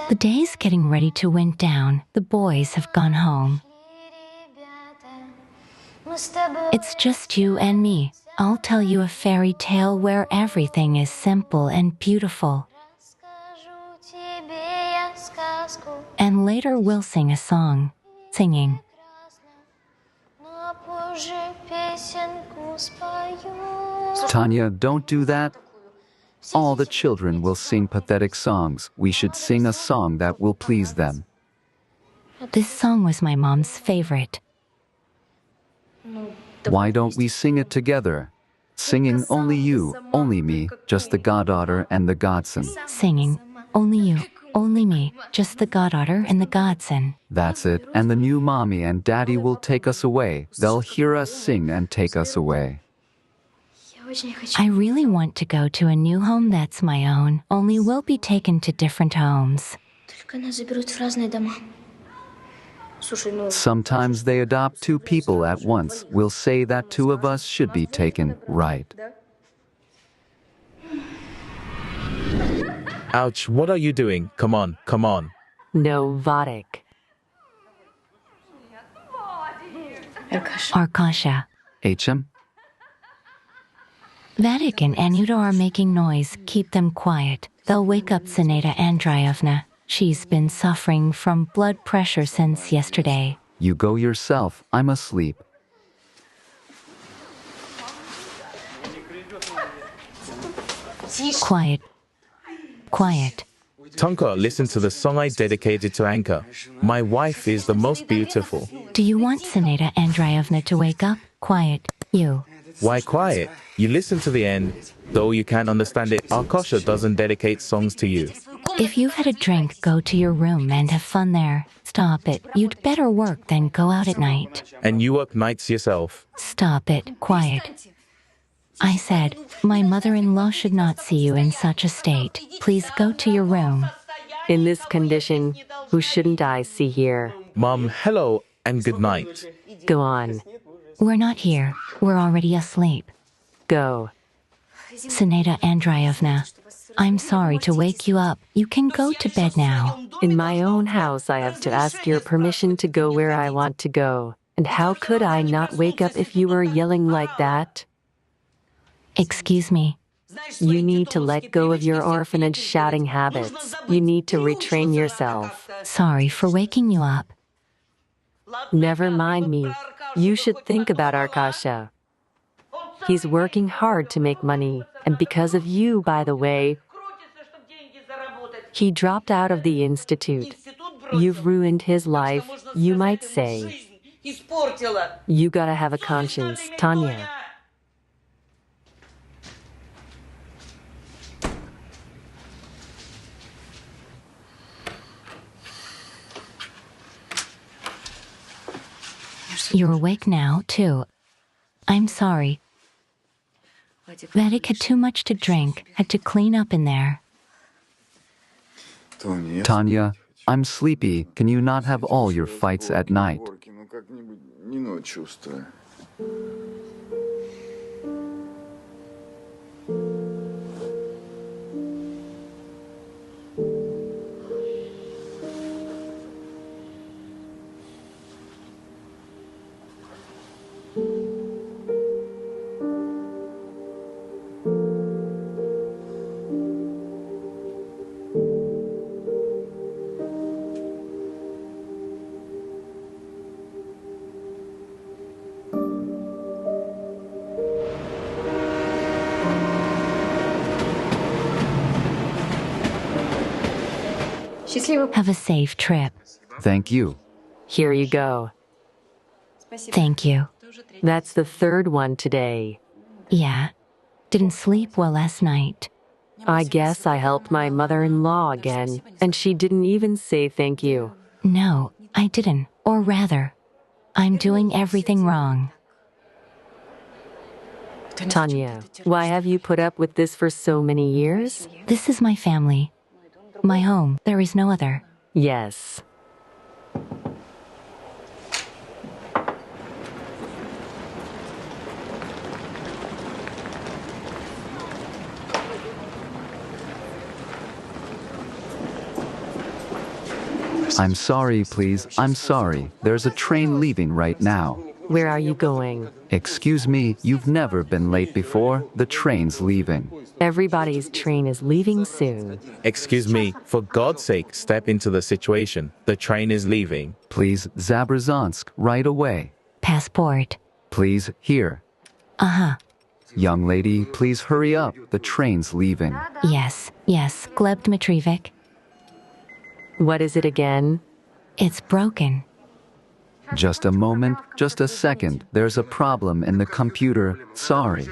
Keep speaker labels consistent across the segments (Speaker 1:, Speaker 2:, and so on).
Speaker 1: The day's getting ready to wind down. The boys have gone home. It's just you and me. I'll tell you a fairy tale where everything is simple and beautiful. And later we'll sing a song. Singing.
Speaker 2: Tanya, don't do that. All the children will sing pathetic songs. We should sing a song that will please them.
Speaker 1: This song was my mom's favorite.
Speaker 2: Why don't we sing it together? Singing only you, only me, just the goddaughter and the godson.
Speaker 1: Singing only you, only me, just the goddaughter and the godson.
Speaker 2: That's it, and the new mommy and daddy will take us away. They'll hear us sing and take us away.
Speaker 1: I really want to go to a new home that's my own, only we'll be taken to different homes.
Speaker 2: Sometimes they adopt two people at once. We'll say that two of us should be taken, right?
Speaker 3: Ouch, what are you doing? Come on, come on.
Speaker 4: No, Vadik.
Speaker 1: Arkasha.
Speaker 2: HM?
Speaker 1: Vadik and Anyuta are making noise. Keep them quiet. They'll wake up Zena Andreevna. She's been suffering from blood pressure since yesterday.
Speaker 2: You go yourself. I'm asleep.
Speaker 1: Quiet. Quiet.
Speaker 3: Tonka, listen to the song I dedicated to Anka. My wife is the most beautiful.
Speaker 1: Do you want Zena Andreevna to wake up? Quiet. You.
Speaker 3: Why quiet? You listen to the end. Though you can't understand it, Arkasha doesn't dedicate songs to you.
Speaker 1: If you've had a drink, go to your room and have fun there. Stop it. You'd better work than go out at night.
Speaker 3: And you work nights yourself.
Speaker 1: Stop it. Quiet. I said, my mother-in-law should not see you in such a state. Please go to your room.
Speaker 4: In this condition, who shouldn't I see here?
Speaker 3: Mom, hello and good night.
Speaker 4: Go on.
Speaker 1: We're not here. We're already asleep.
Speaker 4: Go.
Speaker 1: Zena Andreevna, I'm sorry to wake you up. You can go to bed now.
Speaker 4: In my own house, I have to ask your permission to go where I want to go. And how could I not wake up if you were yelling like that?
Speaker 1: Excuse me.
Speaker 4: You need to let go of your orphanage shouting habits. You need to retrain yourself.
Speaker 1: Sorry for waking you up.
Speaker 4: Never mind me. You should think about Arkasha. He's working hard to make money, and because of you, by the way, he dropped out of the institute. You've ruined his life, you might say. You gotta have a conscience, Tanya.
Speaker 1: You're awake now, too. I'm sorry. Vadik had too much to drink, had to clean up in there.
Speaker 2: Tanya, I'm sleepy. Can you not have all your fights at night?
Speaker 1: Have a safe trip.
Speaker 2: Thank you.
Speaker 4: Here you go.
Speaker 1: Thank you.
Speaker 4: That's the third one today.
Speaker 1: Yeah. Didn't sleep well last night.
Speaker 4: I guess I helped my mother-in-law again, and she didn't even say thank you.
Speaker 1: No, I didn't. Or rather, I'm doing everything wrong.
Speaker 4: Tanya, why have you put up with this for so many years?
Speaker 1: This is my family. My home. There is no other.
Speaker 4: Yes.
Speaker 2: I'm sorry, please. I'm sorry. There's a train leaving right now.
Speaker 4: Where are you going?
Speaker 2: Excuse me, you've never been late before. The train's leaving.
Speaker 4: Everybody's train is leaving soon.
Speaker 3: Excuse me, for God's sake, step into the situation. The train is leaving.
Speaker 2: Please, Zabrazansk, right away.
Speaker 1: Passport.
Speaker 2: Please, here.
Speaker 1: Uh-huh.
Speaker 2: Young lady, please hurry up. The train's leaving.
Speaker 1: Yes, Gleb Dmitrievich.
Speaker 4: What is it again?
Speaker 1: It's broken.
Speaker 2: Just a moment, just a second. There's a problem in the computer. Sorry.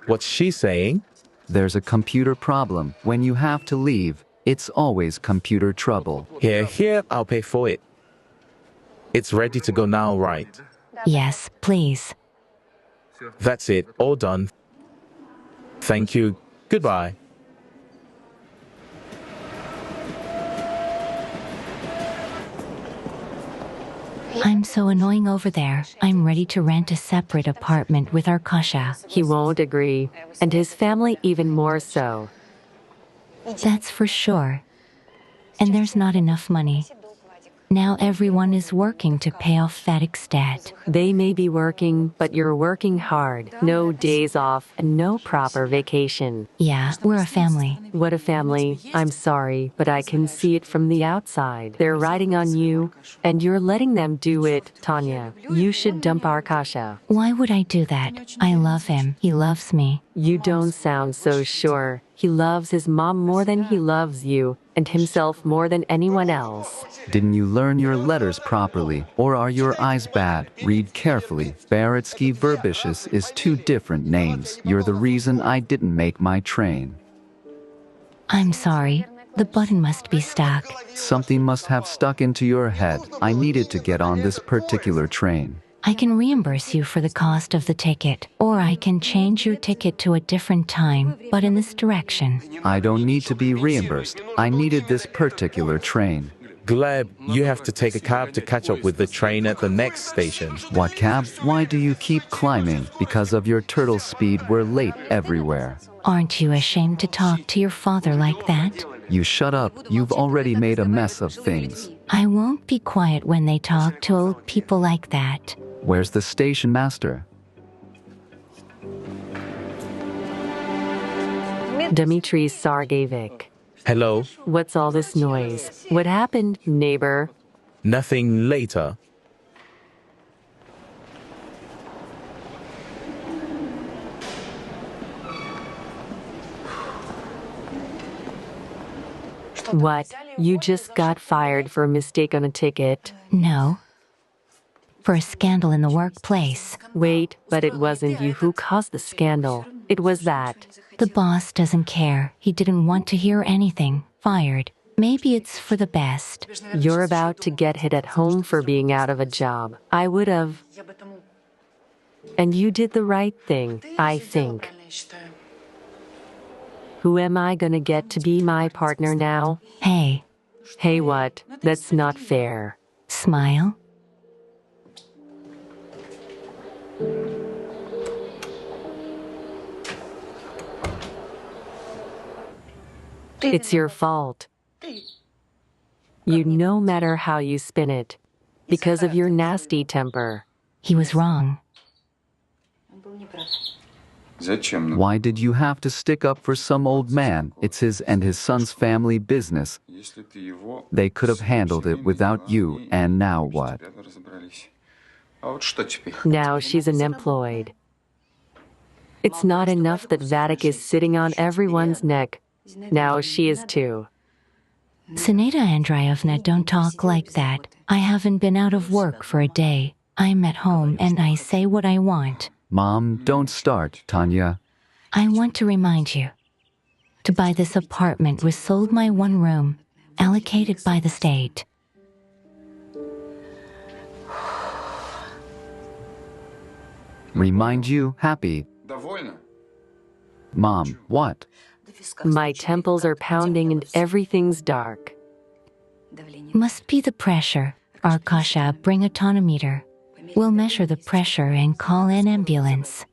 Speaker 3: What's she saying?
Speaker 2: There's a computer problem. When you have to leave, it's always computer trouble.
Speaker 3: Here, I'll pay for it. It's ready to go now, right?
Speaker 1: Yes, please.
Speaker 3: That's it, all done. Thank you. Goodbye.
Speaker 1: I'm so annoying over there. I'm ready to rent a separate apartment with Arkasha.
Speaker 4: He won't agree, and his family even more so.
Speaker 1: That's for sure. And there's not enough money. Now everyone is working to pay off FedEx debt.
Speaker 4: They may be working, but you're working hard. No days off and no proper vacation.
Speaker 1: Yeah, we're a family.
Speaker 4: What a family. I'm sorry, but I can see it from the outside. They're riding on you, and you're letting them do it, Tanya. You should dump Arkasha.
Speaker 1: Why would I do that? I love him. He loves me.
Speaker 4: You don't sound so sure. He loves his mom more than he loves you, and himself more than anyone else.
Speaker 2: Didn't you learn your letters properly? Or are your eyes bad? Read carefully. Baritsky Verbicious is two different names. You're the reason I didn't make my train.
Speaker 1: I'm sorry. The button must be stuck.
Speaker 2: Something must have stuck into your head. I needed to get on this particular train.
Speaker 1: I can reimburse you for the cost of the ticket, or I can change your ticket to a different time, but in this direction.
Speaker 2: I don't need to be reimbursed. I needed this particular train.
Speaker 3: Gleb, you have to take a cab to catch up with the train at the next station.
Speaker 2: What cab? Why do you keep climbing? Because of your turtle speed, we're late everywhere.
Speaker 1: Aren't you ashamed to talk to your father like that?
Speaker 2: You shut up. You've already made a mess of things.
Speaker 1: I won't be quiet when they talk to old people like that.
Speaker 2: Where's the station master?
Speaker 4: Dmitri Sargevich.
Speaker 3: Hello?
Speaker 4: What's all this noise? What happened, neighbor?
Speaker 3: Nothing later.
Speaker 4: What? You just got fired for a mistake on a ticket?
Speaker 1: No. For a scandal in the workplace.
Speaker 4: Wait, but it wasn't you who caused the scandal. It was that.
Speaker 1: The boss doesn't care. He didn't want to hear anything. Fired. Maybe it's for the best.
Speaker 4: You're about to get hit at home for being out of a job. I would have. And you did the right thing, I think. Who am I gonna get to be my partner now?
Speaker 1: Hey.
Speaker 4: Hey what? That's not fair.
Speaker 1: Smile.
Speaker 4: It's your fault. No matter how you spin it. Because of your nasty temper.
Speaker 1: He was wrong.
Speaker 2: Why did you have to stick up for some old man? It's his and his son's family business. They could have handled it without you, and now what?
Speaker 4: Now she's unemployed. It's not enough that Vadik is sitting on everyone's neck. Now she is too.
Speaker 1: Zena Andreevna, don't talk like that. I haven't been out of work for a day. I'm at home and I say what I want.
Speaker 2: Mom, don't start, Tanya.
Speaker 1: I want to remind you. To buy this apartment was sold my one room, allocated by the state.
Speaker 2: Remind you, happy. Mom, what?
Speaker 4: My temples are pounding and everything's dark.
Speaker 1: Must be the pressure. Arkasha, bring a tonometer. We'll measure the pressure and call an ambulance.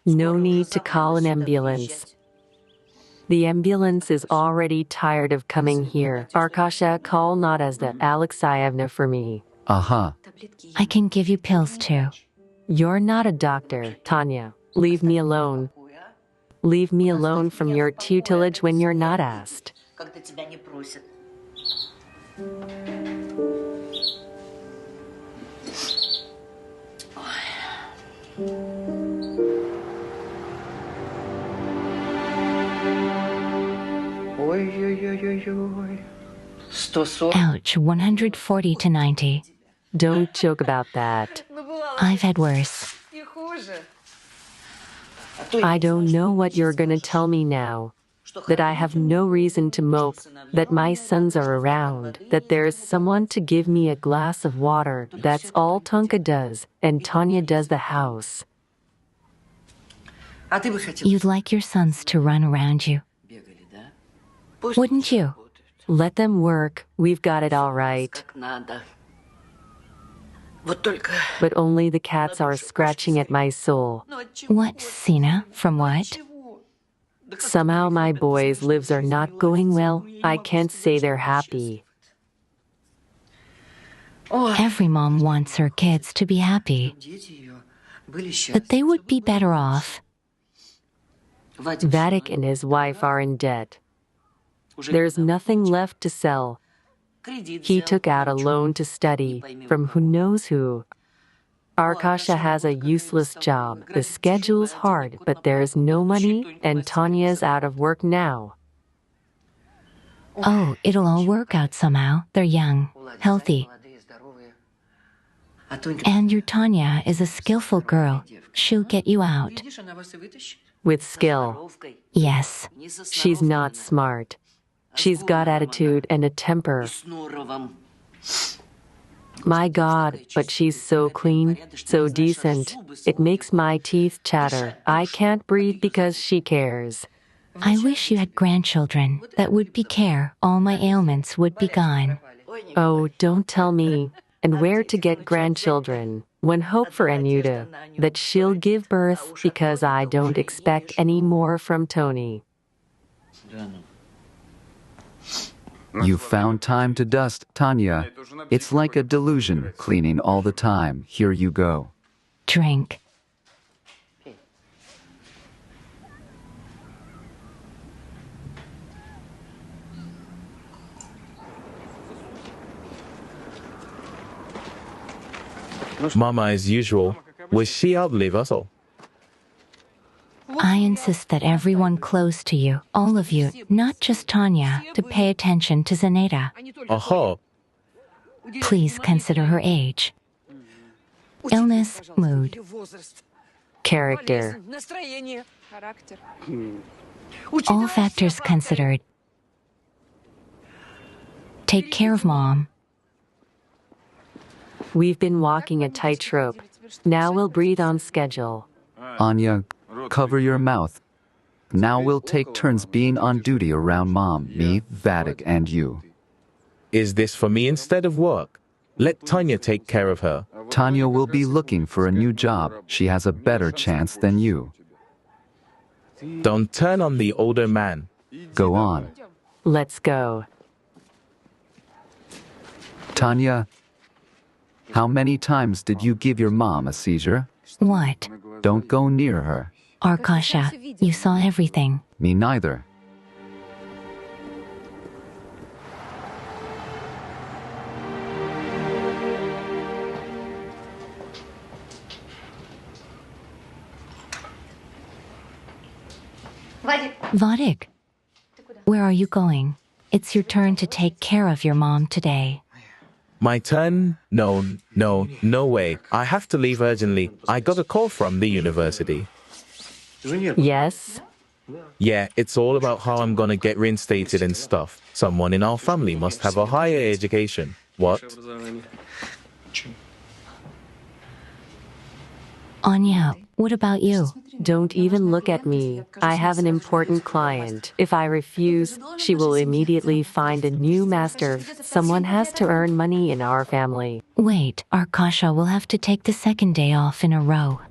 Speaker 4: No need to call an ambulance. The ambulance is already tired of coming here. Arkasha, call Nadezhda Alexeyevna for me.
Speaker 2: Aha.
Speaker 1: I can give you pills too.
Speaker 4: You're not a doctor, Tanya. Leave me alone. Leave me alone from your tutelage when you're not asked.
Speaker 1: Ouch, 140 to 90.
Speaker 4: Don't joke about that.
Speaker 1: I've had worse.
Speaker 4: I don't know what you're gonna tell me now. That I have no reason to mope, that my sons are around, that there's someone to give me a glass of water. That's all Tonka does, and Tanya does the house.
Speaker 1: You'd like your sons to run around you, wouldn't you?
Speaker 4: Let them work. We've got it all right. But only the cats are scratching at my soul.
Speaker 1: What, Zena? From what?
Speaker 4: Somehow my boys' lives are not going well. I can't say they're happy.
Speaker 1: Every mom wants her kids to be happy, but they would be better off.
Speaker 4: Vadik and his wife are in debt. There's nothing left to sell. He took out a loan to study from who knows who. Arkasha has a useless job. The schedule's hard, but there's no money, and Tanya's out of work now.
Speaker 1: Oh, it'll all work out somehow. They're young, healthy. And your Tonya is a skillful girl. She'll get you out.
Speaker 4: With skill.
Speaker 1: Yes.
Speaker 4: She's not smart. She's got attitude and a temper. My God, but she's so clean, so decent. It makes my teeth chatter. I can't breathe because she cares.
Speaker 1: I wish you had grandchildren that would be care. All my ailments would be gone.
Speaker 4: Oh, don't tell me. And where to get grandchildren? One hope for Anuta, that she'll give birth because I don't expect any more from Tony.
Speaker 2: You found time to dust, Tanya. It's like a delusion, cleaning all the time. Here you go.
Speaker 1: Drink.
Speaker 3: Mama, as usual, will she outlive us all?
Speaker 1: I insist that everyone close to you, all of you, not just Tanya, to pay attention to Zena.
Speaker 3: Aha!
Speaker 1: Please consider her age. Illness, mood.
Speaker 4: Character.
Speaker 1: All factors considered. Take care of Mom.
Speaker 4: We've been walking a tightrope. Now we'll breathe on schedule.
Speaker 2: Anya, cover your mouth. Now we'll take turns being on duty around Mom, me, Vadik, and you.
Speaker 3: Is this for me instead of work? Let Tanya take care of her.
Speaker 2: Tanya will be looking for a new job. She has a better chance than you.
Speaker 3: Don't turn on the older man.
Speaker 2: Go on.
Speaker 4: Let's go.
Speaker 2: Tanya, how many times did you give your mom a seizure?
Speaker 1: What?
Speaker 2: Don't go near her.
Speaker 1: Arkasha, you saw everything.
Speaker 2: Me neither.
Speaker 1: Vadik, where are you going? It's your turn to take care of your mom today.
Speaker 3: My turn? No way. I have to leave urgently. I got a call from the university.
Speaker 4: Yes?
Speaker 3: Yeah, it's all about how I'm gonna get reinstated and stuff. Someone in our family must have a higher education. What?
Speaker 1: Anya, what about you?
Speaker 4: Don't even look at me. I have an important client. If I refuse, she will immediately find a new master. Someone has to earn money in our family.
Speaker 1: Wait, Arkasha will have to take the second day off in a row.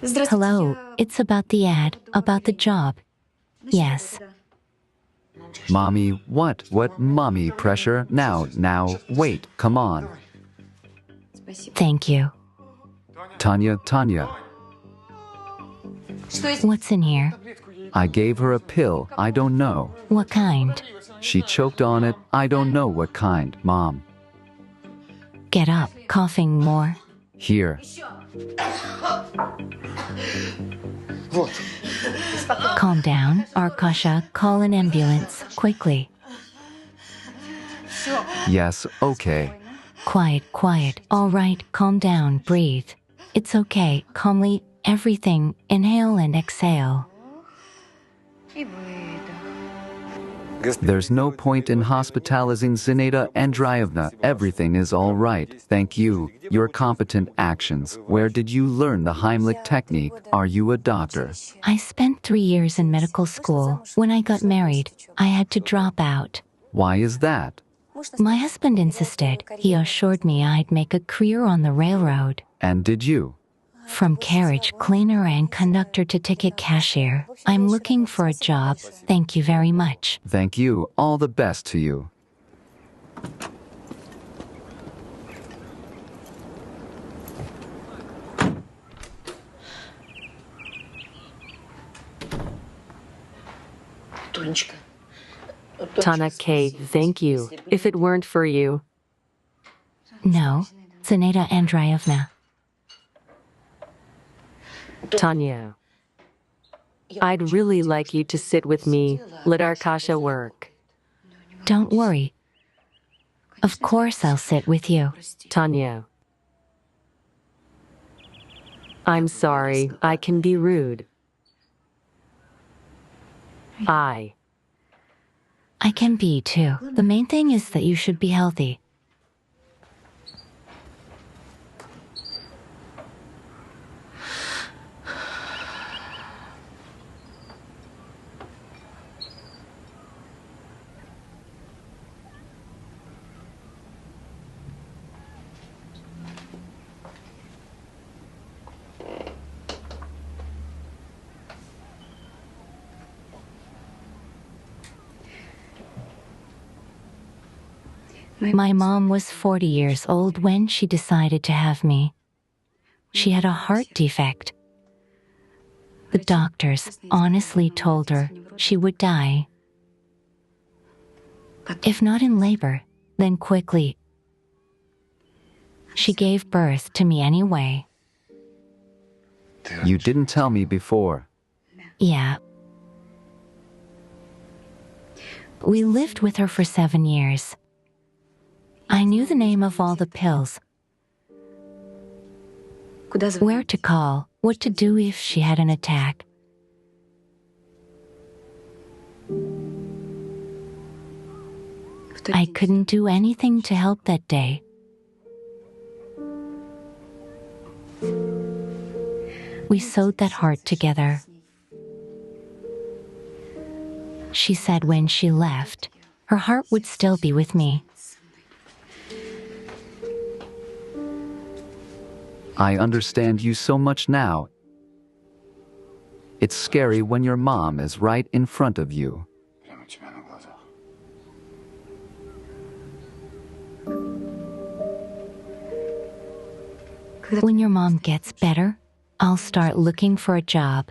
Speaker 1: Hello, it's about the ad, about the job. Yes.
Speaker 2: Mommy, what? What mommy pressure? Now, wait, come on.
Speaker 1: Thank you.
Speaker 2: Tanya,
Speaker 1: What's in here?
Speaker 2: I gave her a pill, I don't know.
Speaker 1: What kind?
Speaker 2: She choked on it, I don't know what kind, Mom.
Speaker 1: Get up, coughing more.
Speaker 2: Here.
Speaker 1: Calm down, Arkasha, call an ambulance, quickly.
Speaker 2: Yes, okay.
Speaker 1: Quiet. All right, calm down, breathe. It's okay, calmly, everything, inhale and exhale.
Speaker 2: There's no point in hospitalizing Zena Andreevna. Everything is all right, thank you. Your competent actions. Where did you learn the Heimlich technique? Are you a doctor?
Speaker 1: I spent 3 years in medical school. When I got married, I had to drop out.
Speaker 2: Why is that?
Speaker 1: My husband insisted. He assured me I'd make a career on the railroad.
Speaker 2: And did you?
Speaker 1: From carriage cleaner and conductor to ticket cashier, I'm looking for a job. Thank you very much.
Speaker 2: Thank you. All the best to you.
Speaker 4: Tanya K, thank you. If it weren't for you.
Speaker 1: No, Zena Andreevna.
Speaker 4: Tanya, I'd really like you to sit with me. Let Arkasha work.
Speaker 1: Don't worry. Of course I'll sit with you.
Speaker 4: Tanya, I'm sorry, I can be rude.
Speaker 1: I can be too. The main thing is that you should be healthy. My mom was 40 years old when she decided to have me. She had a heart defect. The doctors honestly told her she would die. If not in labor, then quickly. She gave birth to me anyway.
Speaker 2: You didn't tell me before.
Speaker 1: Yeah. We lived with her for 7 years. I knew the name of all the pills, where to call, what to do if she had an attack. I couldn't do anything to help that day. We sewed that heart together. She said when she left, her heart would still be with me.
Speaker 2: I understand you so much now. It's scary when your mom is right in front of you.
Speaker 1: When your mom gets better, I'll start looking for a job.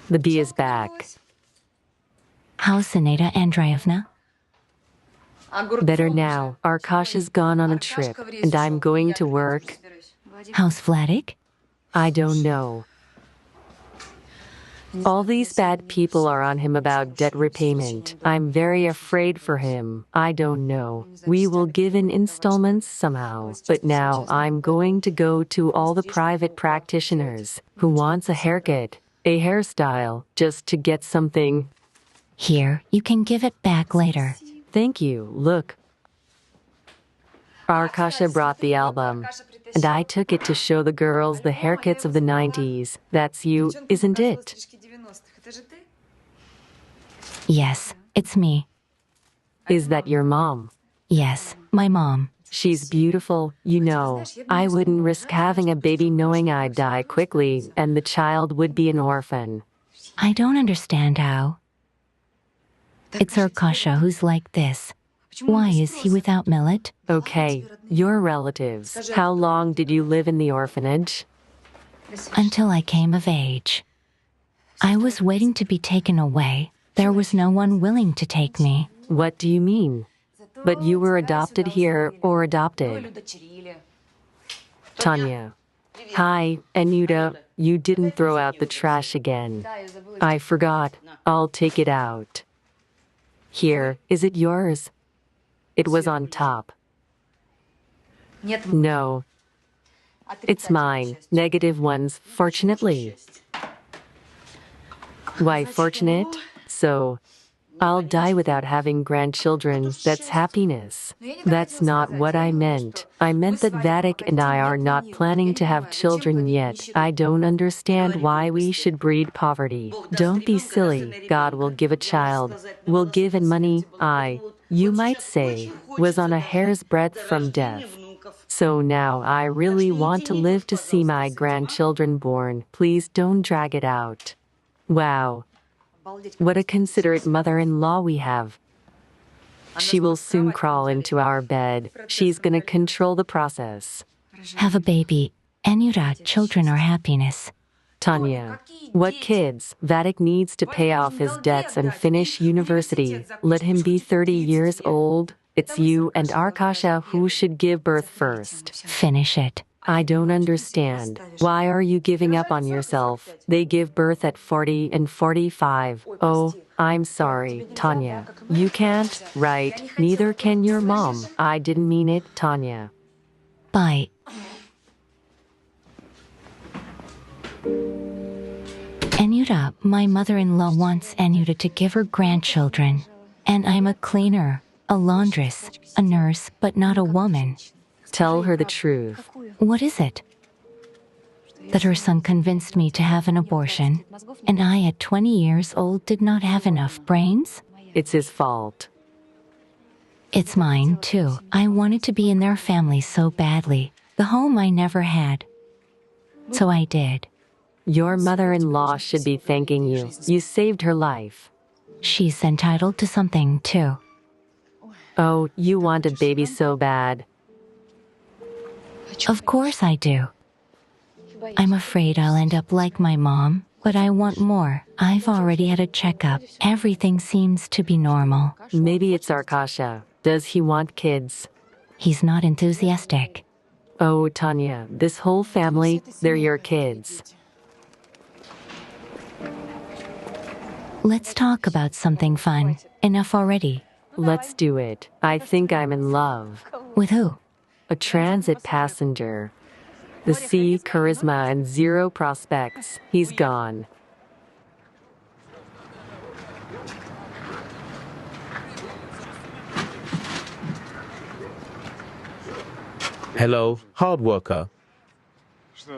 Speaker 4: The bee is back.
Speaker 1: How's Zinaida Andreevna?
Speaker 4: Better now. Arkasha's gone on a trip, and I'm going to work.
Speaker 1: How's Vladik?
Speaker 4: I don't know. All these bad people are on him about debt repayment. I'm very afraid for him. I don't know. We will give in installments somehow. But now I'm going to go to all the private practitioners who wants a haircut, a hairstyle, just to get something.
Speaker 1: Here, you can give it back later.
Speaker 4: Thank you. Look. Arkasha brought the album, and I took it to show the girls the haircuts of the 90s. That's you, isn't it?
Speaker 1: Yes, it's me.
Speaker 4: Is that your mom?
Speaker 1: Yes, my mom.
Speaker 4: She's beautiful, you know. I wouldn't risk having a baby knowing I'd die quickly and the child would be an orphan.
Speaker 1: I don't understand how. It's Arkasha who's like this. Why is he without Millet?
Speaker 4: Okay, your relatives. How long did you live in the orphanage?
Speaker 1: Until I came of age. I was waiting to be taken away. There was no one willing to take me.
Speaker 4: What do you mean? But you were adopted here or adopted? Tanya. Hi, Anuta. You didn't throw out the trash again. I forgot. I'll take it out. Here, is it yours? It was on top. No. It's mine. Negative ones, fortunately. Why fortunate? So, I'll die without having grandchildren. That's happiness. That's not what I meant. I meant that Vadik and I are not planning to have children yet. I don't understand why we should breed poverty. Don't be silly. God will give a child. Will give in money. You might say, was on a hair's breadth from death. So now I really want to live to see my grandchildren born. Please don't drag it out. Wow. What a considerate mother-in-law we have. She will soon crawl into our bed. She's gonna control the process.
Speaker 1: Have a baby. Anuta, children are happiness.
Speaker 4: Tanya. What kids? Vadik needs to pay off his debts and finish university. Let him be 30 years old. It's you and Arkasha who should give birth first.
Speaker 1: Finish it.
Speaker 4: I don't understand. Why are you giving up on yourself? They give birth at 40 and 45. Oh, I'm sorry, Tanya. You can't, right? Neither can your mom. I didn't mean it, Tanya.
Speaker 1: Bye. Anuta, my mother-in-law wants Anuta to give her grandchildren. And I'm a cleaner, a laundress, a nurse, but not a woman.
Speaker 4: Tell her the truth.
Speaker 1: What is it? That her son convinced me to have an abortion, and I, at 20 years old, did not have enough brains?
Speaker 4: It's his fault.
Speaker 1: It's mine, too. I wanted to be in their family so badly, the home I never had. So I did.
Speaker 4: Your mother-in-law should be thanking you. You saved her life.
Speaker 1: She's entitled to something, too.
Speaker 4: Oh, you want a baby so bad.
Speaker 1: Of course I do. I'm afraid I'll end up like my mom, but I want more. I've already had a checkup. Everything seems to be normal.
Speaker 4: Maybe it's Arkasha. Does he want kids?
Speaker 1: He's not enthusiastic.
Speaker 4: Oh, Tanya, this whole family, they're your kids.
Speaker 1: Let's talk about something fun. Enough already.
Speaker 4: Let's do it. I think I'm in love.
Speaker 1: With who?
Speaker 4: A transit passenger. The C, charisma, and zero prospects. He's gone.
Speaker 3: Hello, hard worker.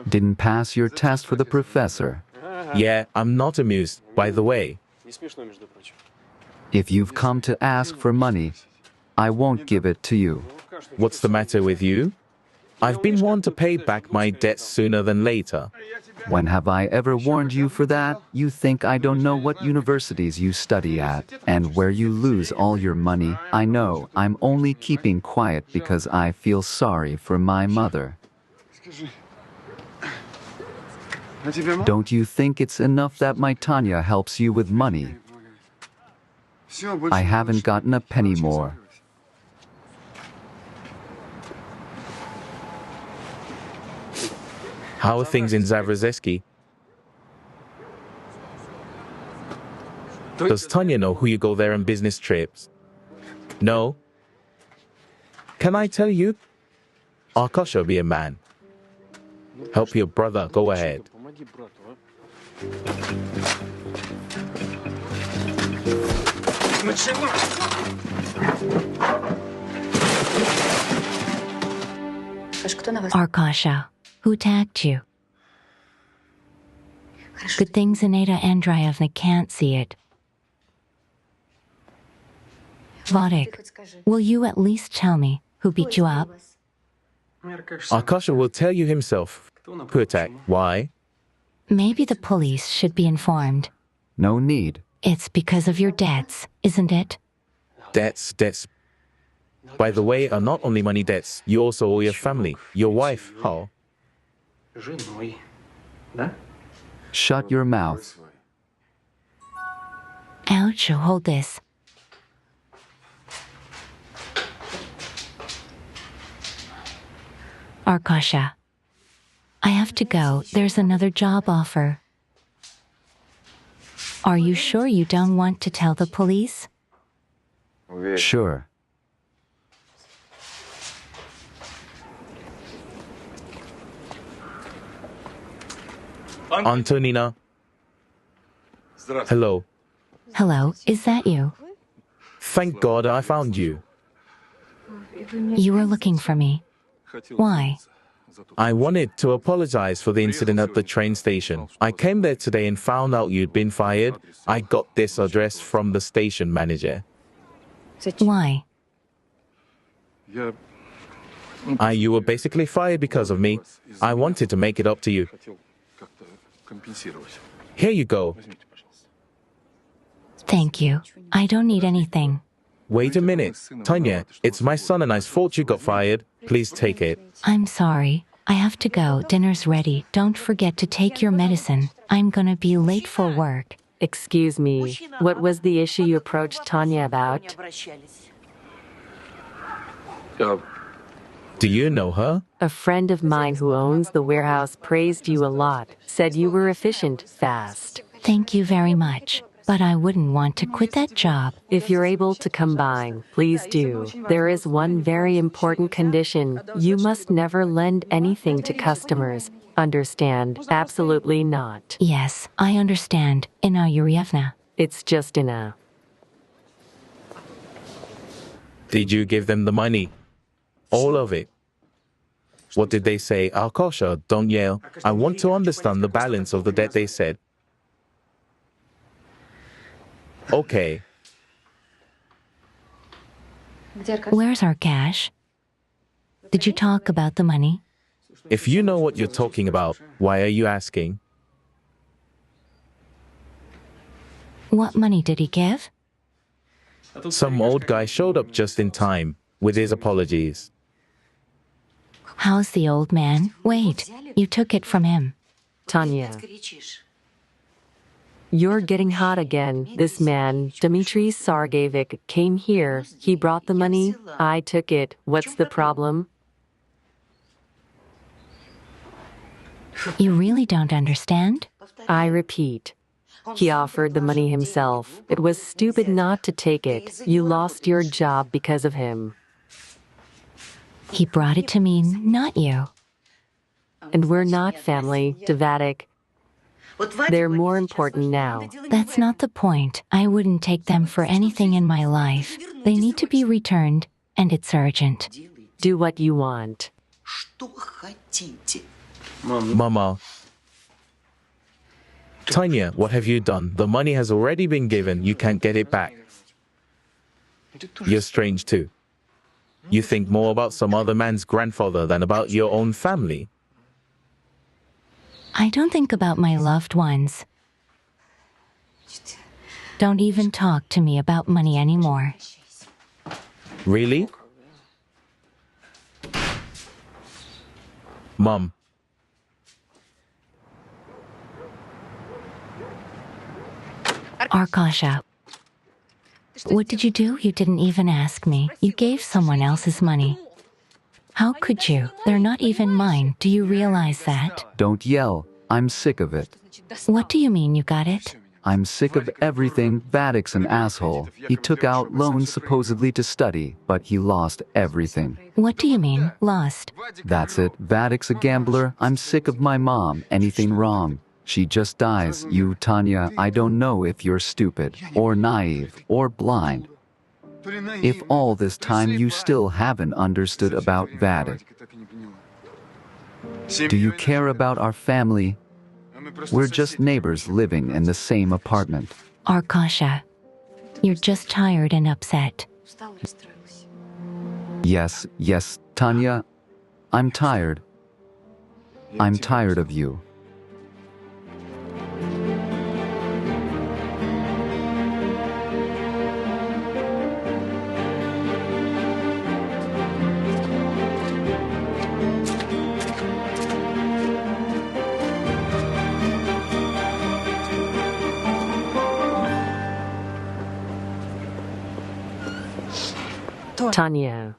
Speaker 2: Didn't pass your test for the professor.
Speaker 3: Yeah, I'm not amused, by the way.
Speaker 2: If you've come to ask for money, I won't give it to you.
Speaker 3: What's the matter with you? I've been one to pay back my debts sooner than later.
Speaker 2: When have I ever warned you for that? You think I don't know what universities you study at and where you lose all your money? I know. I'm only keeping quiet because I feel sorry for my mother. Don't you think it's enough that my Tanya helps you with money? I haven't gotten a penny more.
Speaker 3: How are things in Zavrazeski? Does Tanya know who you go there on business trips? No? Can I tell you? Arkasha, be a man. Help your brother, go ahead.
Speaker 1: Arkasha, who attacked you? Good thing Zena Andreevna can't see it. Vodek, will you at least tell me who beat you up?
Speaker 3: Arkasha will tell you himself. Who attacked? Why?
Speaker 1: Maybe the police should be informed.
Speaker 2: No need.
Speaker 1: It's because of your debts, isn't it?
Speaker 3: Debts. By the way, are not only money debts, you also owe your family, your wife, how?
Speaker 2: Shut your mouth.
Speaker 1: Ouch, hold this. Arkasha, I have to go. There's another job offer. Are you sure you don't want to tell the police?
Speaker 2: Sure.
Speaker 3: Antonina. Hello.
Speaker 1: Hello, is that you?
Speaker 3: Thank God I found you.
Speaker 1: You were looking for me. Why?
Speaker 3: I wanted to apologize for the incident at the train station. I came there today and found out you'd been fired. I got this address from the station manager.
Speaker 1: Why?
Speaker 3: You were basically fired because of me. I wanted to make it up to you. Here you go.
Speaker 1: Thank you. I don't need anything.
Speaker 3: Wait a minute. Tanya, it's my son and I's fault you got fired. Please take it.
Speaker 1: I'm sorry. I have to go. Dinner's ready. Don't forget to take your medicine. I'm gonna be late for work.
Speaker 4: Excuse me, what was the issue you approached Tanya about?
Speaker 3: Do you know her?
Speaker 4: A friend of mine who owns the warehouse praised you a lot, said you were efficient, fast.
Speaker 1: Thank you very much. But I wouldn't want to quit that job.
Speaker 4: If you're able to combine, please do. There is one very important condition. You must never lend anything to customers. Understand? Absolutely not.
Speaker 1: Yes, I understand, Inna Yurievna.
Speaker 4: It's just Inna.
Speaker 3: Did you give them the money? All of it? What did they say? Arkasha, don't yell. I want to understand the balance of the debt they said. Okay.
Speaker 1: Where's our cash? Did you talk about the money?
Speaker 3: If you know what you're talking about, why are you asking?
Speaker 1: What money did he give?
Speaker 3: Some old guy showed up just in time, with his apologies.
Speaker 1: How's the old man? Wait, you took it from him.
Speaker 4: Tanya. You're getting hot again. This man, Dmitri Sargevich, came here. He brought the money. I took it. What's the problem?
Speaker 1: You really don't understand?
Speaker 4: I repeat. He offered the money himself. It was stupid not to take it. You lost your job because of him.
Speaker 1: He brought it to me, not you.
Speaker 4: And we're not family, Dvadik. They're more important now.
Speaker 1: That's not the point. I wouldn't take them for anything in my life. They need to be returned, and it's urgent.
Speaker 4: Do what you want.
Speaker 3: Mama. Tanya, what have you done? The money has already been given. You can't get it back. You're strange too. You think more about some other man's grandfather than about your own family.
Speaker 1: I don't think about my loved ones. Don't even talk to me about money anymore.
Speaker 3: Really? Mom.
Speaker 1: Arkasha, What did you do? You didn't even ask me. You gave someone else's money. How could you? They're not even mine. Do you realize that?
Speaker 2: Don't yell. I'm sick of it.
Speaker 1: What do you mean you got it?
Speaker 2: I'm sick of everything. Vadic's an asshole. He took out loans supposedly to study, but he lost everything.
Speaker 1: What do you mean, lost?
Speaker 2: That's it. Vadic's a gambler. I'm sick of my mom. Anything wrong, she just dies. You, Tanya, I don't know if you're stupid, or naive, or blind. If all this time you still haven't understood about Vadic. Do you care about our family? We're just neighbors living in the same apartment.
Speaker 1: Arkasha, you're just tired and upset.
Speaker 2: Yes, Tanya. I'm tired. I'm tired of you.
Speaker 4: Tanya,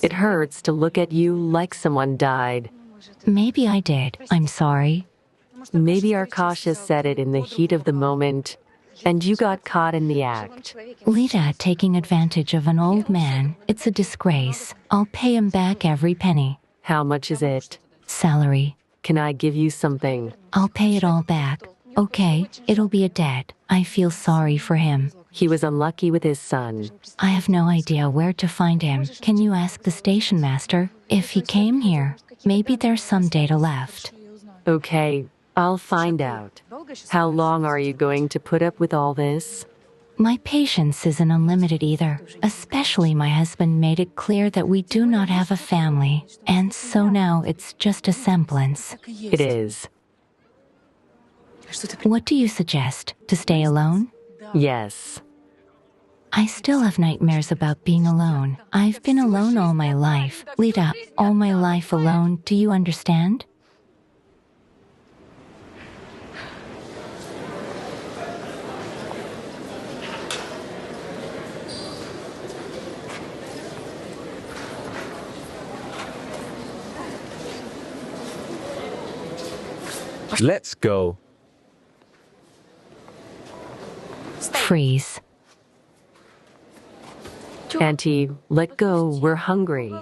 Speaker 4: it hurts to look at you like someone died.
Speaker 1: Maybe I did. I'm sorry.
Speaker 4: Maybe Arkasha said it in the heat of the moment, and you got caught in the act.
Speaker 1: Lita taking advantage of an old man. It's a disgrace. I'll pay him back every penny.
Speaker 4: How much is it?
Speaker 1: Salary.
Speaker 4: Can I give you something?
Speaker 1: I'll pay it all back. Okay, it'll be a debt. I feel sorry for him.
Speaker 4: He was unlucky with his son.
Speaker 1: I have no idea where to find him. Can you ask the station master if he came here? Maybe there's some data left.
Speaker 4: Okay, I'll find out. How long are you going to put up with all this?
Speaker 1: My patience isn't unlimited either. Especially my husband made it clear that we do not have a family. And so now it's just a semblance.
Speaker 4: It is.
Speaker 1: What do you suggest? To stay alone?
Speaker 4: Yes.
Speaker 1: I still have nightmares about being alone. I've been alone all my life. Lita, all my life alone. Do you understand?
Speaker 3: Let's go.
Speaker 1: Freeze.
Speaker 4: Auntie, let go. We're hungry.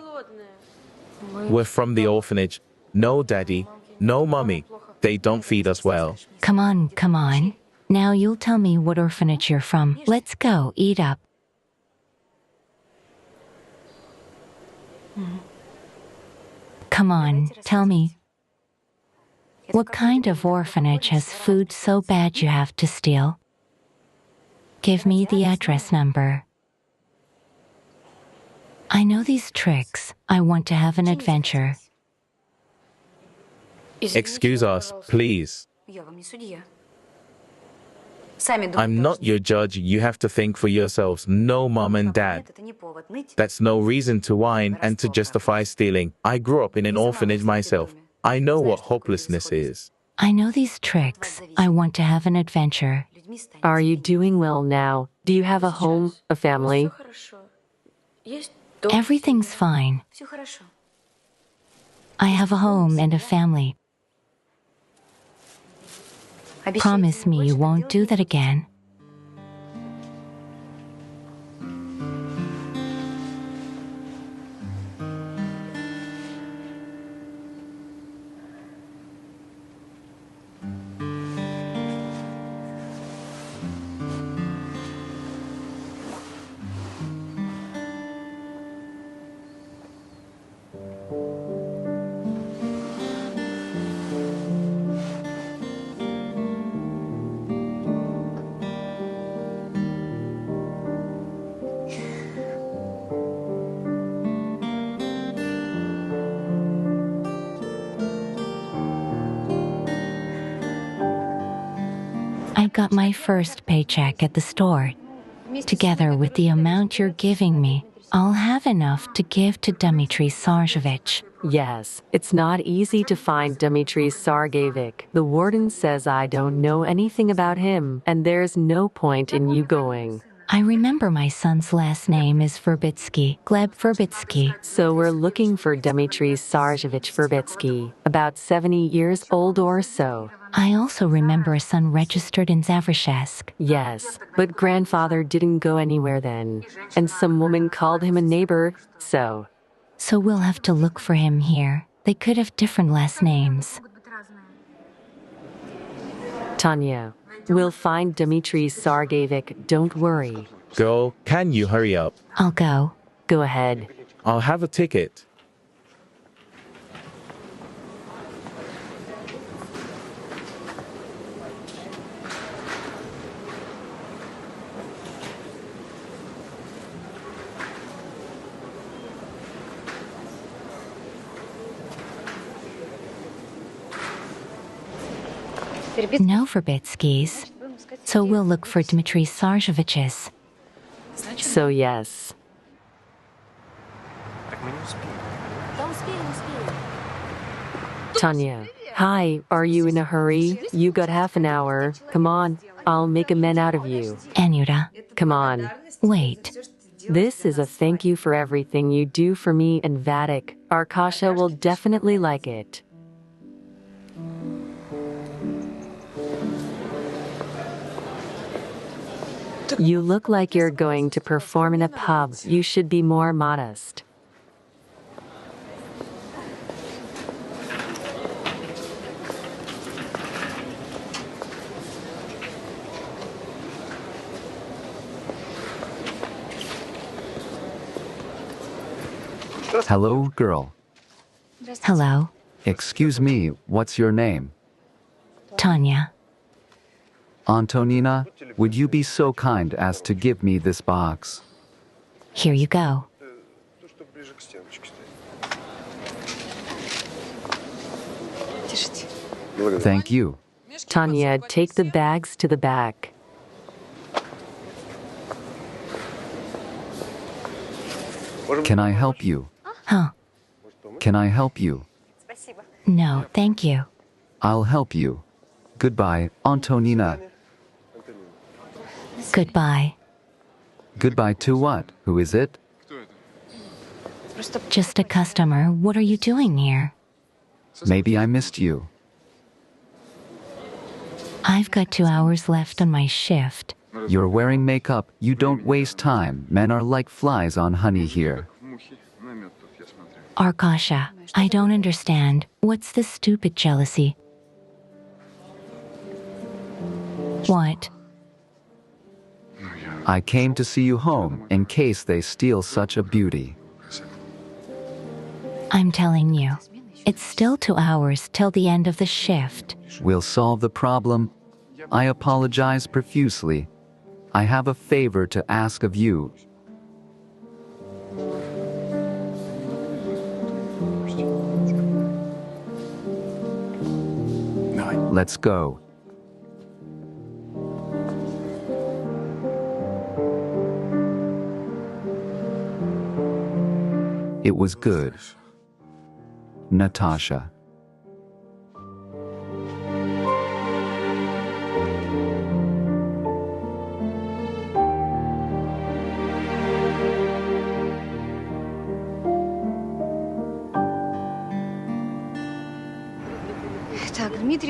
Speaker 3: We're from the orphanage. No daddy, no mummy. They don't feed us well.
Speaker 1: Come on. Now you'll tell me what orphanage you're from. Let's go, eat up. Come on, tell me. What kind of orphanage has food so bad you have to steal? Give me the address number. I know these tricks. I want to have an adventure.
Speaker 3: Excuse us, please. I'm not your judge. You have to think for yourselves. No, mom and dad. That's no reason to whine and to justify stealing. I grew up in an orphanage myself. I know what hopelessness is.
Speaker 1: I know these tricks. I want to have an adventure.
Speaker 4: Are you doing well now? Do you have a home, a family?
Speaker 1: Everything's fine. I have a home and a family. Promise me you won't do that again. I got my first paycheck at the store. Together with the amount you're giving me, I'll have enough to give to Dmitri Sarjevich.
Speaker 4: Yes, it's not easy to find Dmitri Sargevich. The warden says I don't know anything about him, and there's no point in you going.
Speaker 1: I remember my son's last name is Verbitsky, Gleb Verbitsky.
Speaker 4: So we're looking for Dmitri Sarjevich Verbitsky, about 70 years old or so.
Speaker 1: I also remember a son registered in Zavrishevsk.
Speaker 4: Yes, but grandfather didn't go anywhere then. And some woman called him a neighbor, so.
Speaker 1: So we'll have to look for him here. They could have different last names.
Speaker 4: Tanya, we'll find Dmitri Sargevich, don't worry.
Speaker 3: Girl, can you hurry up?
Speaker 1: I'll go.
Speaker 4: Go ahead.
Speaker 3: I'll have a ticket.
Speaker 1: No Verbitskys. So we'll look for Dmitri Sarjevich's.
Speaker 4: So yes. Tanya, hi, are you in a hurry? You got half an hour. Come on, I'll make a man out of you.
Speaker 1: Anyuta.
Speaker 4: Come on.
Speaker 1: Wait.
Speaker 4: This is a thank you for everything you do for me and Vadik. Arkasha will definitely like it. You look like you're going to perform in a pub. You should be more modest.
Speaker 2: Hello, girl.
Speaker 1: Hello.
Speaker 2: Excuse me, what's your name?
Speaker 1: Tanya.
Speaker 2: Antonina, would you be so kind as to give me this box?
Speaker 1: Here you go.
Speaker 2: Thank you.
Speaker 4: Tanya, take the bags to the back.
Speaker 2: Can I help you?
Speaker 1: Huh.
Speaker 2: Can I help you?
Speaker 1: No, thank you.
Speaker 2: I'll help you. Goodbye, Antonina.
Speaker 1: Goodbye.
Speaker 2: Goodbye to what? Who is it?
Speaker 1: Just a customer. What are you doing here?
Speaker 2: Maybe I missed you.
Speaker 1: I've got 2 hours left on my shift.
Speaker 2: You're wearing makeup. You don't waste time. Men are like flies on honey here.
Speaker 1: Arkasha, I don't understand. What's this stupid jealousy? What?
Speaker 2: I came to see you home in case they steal such a beauty.
Speaker 1: I'm telling you, it's still 2 hours till the end of the shift.
Speaker 2: We'll solve the problem. I apologize profusely. I have a favor to ask of you. Let's go. It was good. Natasha.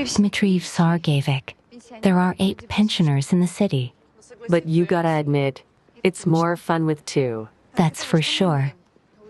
Speaker 1: Dmitri Sargevich. There are 8 pensioners in the city.
Speaker 4: But you gotta admit, it's more fun with 2.
Speaker 1: That's for sure.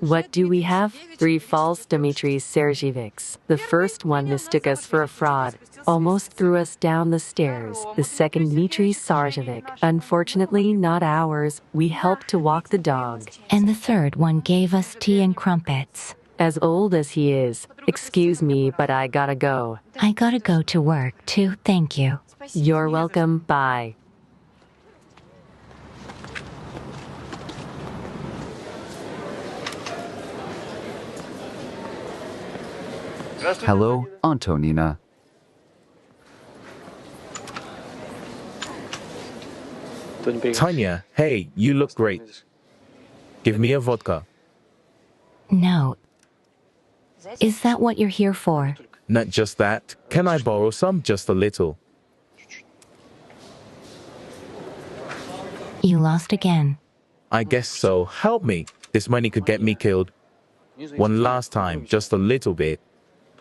Speaker 4: What do we have? 3 false Dmitri Sergeevichs. The first one mistook us for a fraud, almost threw us down the stairs. The second Dmitri Sarjevich, unfortunately not ours, we helped to walk the dog.
Speaker 1: And the third one gave us tea and crumpets.
Speaker 4: As old as he is, excuse me, but I gotta go.
Speaker 1: I gotta go to work too, thank you.
Speaker 4: You're welcome, bye.
Speaker 2: Hello, Antonina.
Speaker 3: Tanya, hey, you look great. Give me a vodka.
Speaker 1: No. Is that what you're here for?
Speaker 3: Not just that. Can I borrow some? Just a little.
Speaker 1: You lost again.
Speaker 3: I guess so. Help me. This money could get me killed. One last time, just a little bit.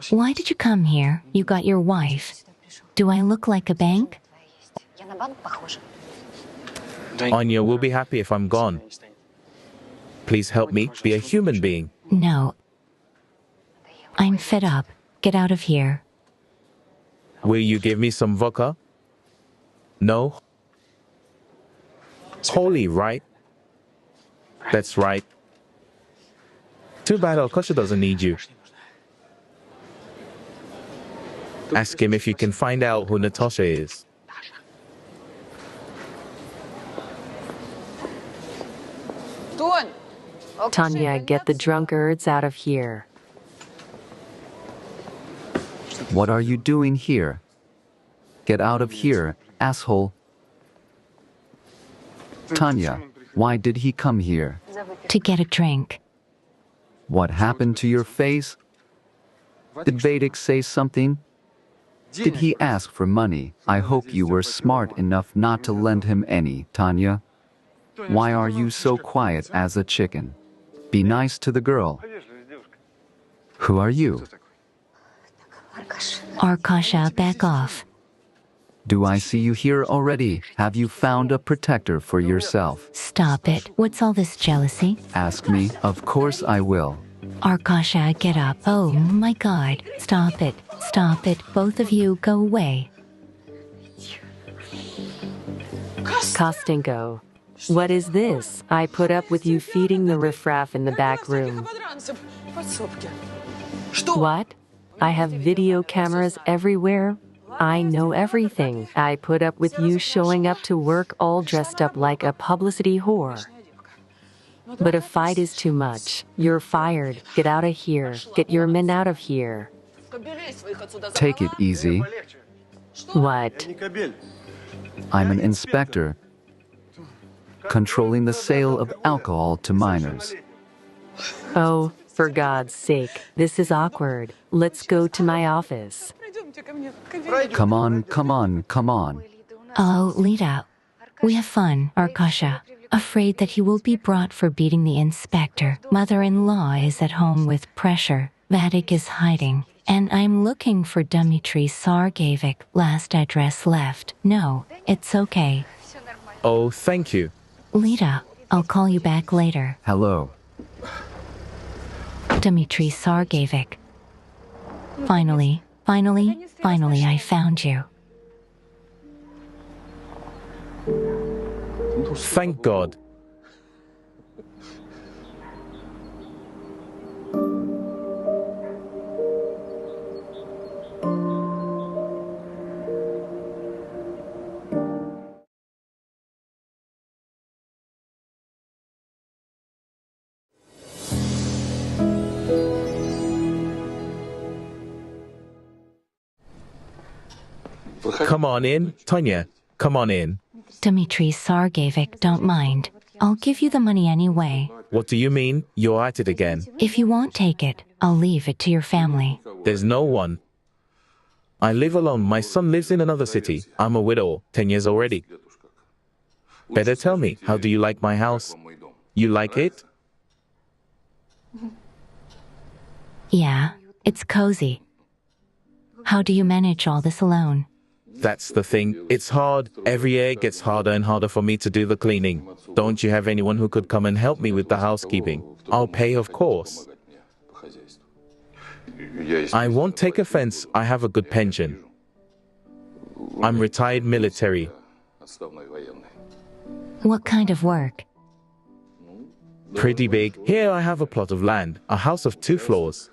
Speaker 1: Why did you come here? You got your wife. Do I look like a bank?
Speaker 3: Anya will be happy if I'm gone. Please help me be a human being.
Speaker 1: No. I'm fed up. Get out of here.
Speaker 3: Will you give me some vodka? No? Holy, right? That's right. Too bad Alkosha doesn't need you. Ask him if you can find out who Natasha is.
Speaker 4: Tanya, get the drunkards out of here.
Speaker 2: What are you doing here? Get out of here, asshole. Tanya, why did he come here?
Speaker 1: To get a drink.
Speaker 2: What happened to your face? Did Vedic say something? Did he ask for money? I hope you were smart enough not to lend him any, Tanya. Why are you so quiet as a chicken? Be nice to the girl. Who are you?
Speaker 1: Arkasha, back off.
Speaker 2: Do I see you here already? Have you found a protector for yourself?
Speaker 1: Stop it. What's all this jealousy?
Speaker 2: Ask me. Of course I will.
Speaker 1: Arkasha, get up. Oh my God. Stop it. Stop it. Both of you, go away.
Speaker 4: Kostenko, what is this? I put up with you feeding the riffraff in the back room. What? I have video cameras everywhere. I know everything. I put up with you showing up to work all dressed up like a publicity whore. But a fight is too much. You're fired. Get out of here. Get your men out of here.
Speaker 2: Take it easy.
Speaker 4: What?
Speaker 2: I'm an inspector, controlling the sale of alcohol to minors.
Speaker 4: Oh, for God's sake, this is awkward. Let's go to my office.
Speaker 2: Come on, come on, come on.
Speaker 1: Oh, Lita. We have fun, Arkasha. Afraid that he will be brought for beating the inspector. Mother-in-law is at home with pressure. Vadik is hiding. And I'm looking for Dmitri Sargevic. Last address left. No, it's okay.
Speaker 3: Oh, thank you.
Speaker 1: Lita, I'll call you back later.
Speaker 2: Hello.
Speaker 1: Dmitri Sargevic. Finally, I found you.
Speaker 3: Thank God. Come on in, Tonya. Come on in.
Speaker 1: Dmitri Sargevic, don't mind. I'll give you the money anyway.
Speaker 3: What do you mean? You're at it again.
Speaker 1: If you won't take it, I'll leave it to your family.
Speaker 3: There's no one. I live alone. My son lives in another city. I'm a widow, 10 years already. Better tell me, how do you like my house? You like it?
Speaker 1: Yeah, it's cozy. How do you manage all this alone?
Speaker 3: That's the thing. It's hard. Every year it gets harder and harder for me to do the cleaning. Don't you have anyone who could come and help me with the housekeeping? I'll pay, of course. I won't take offense. I have a good pension. I'm retired military.
Speaker 1: What kind of work?
Speaker 3: Pretty big. Here I have a plot of land, a house of 2 floors.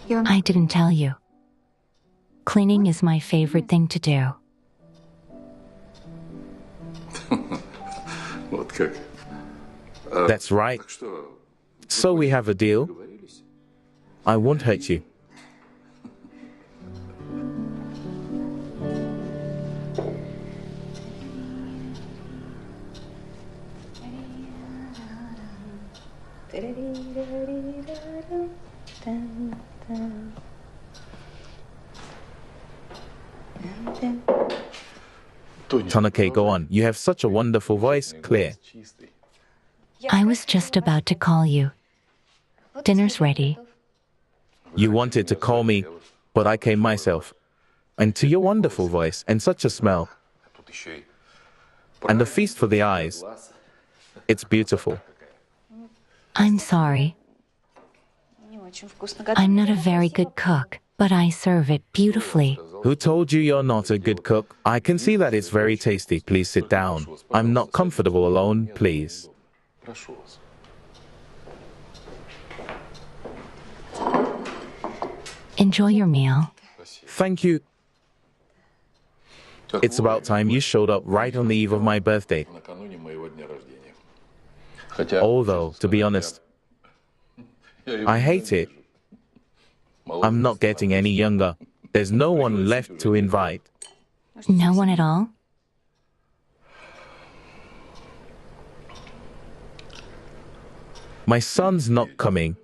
Speaker 1: I didn't tell you. Cleaning is my favorite thing to do.
Speaker 3: That's right. So we have a deal. I won't hurt you. Tonya, go on. You have such a wonderful voice. Clear.
Speaker 1: I was just about to call you. Dinner's ready.
Speaker 3: You wanted to call me, but I came myself. And to your wonderful voice and such a smell. And a feast for the eyes. It's beautiful.
Speaker 1: I'm sorry. I'm not a very good cook, but I serve it beautifully.
Speaker 3: Who told you you're not a good cook? I can see that it's very tasty. Please sit down. I'm not comfortable alone, please.
Speaker 1: Enjoy your meal.
Speaker 3: Thank you. It's about time you showed up right on the eve of my birthday. Although, to be honest, I hate it. I'm not getting any younger. There's no one left to invite.
Speaker 1: No one at all?
Speaker 3: My son's not coming.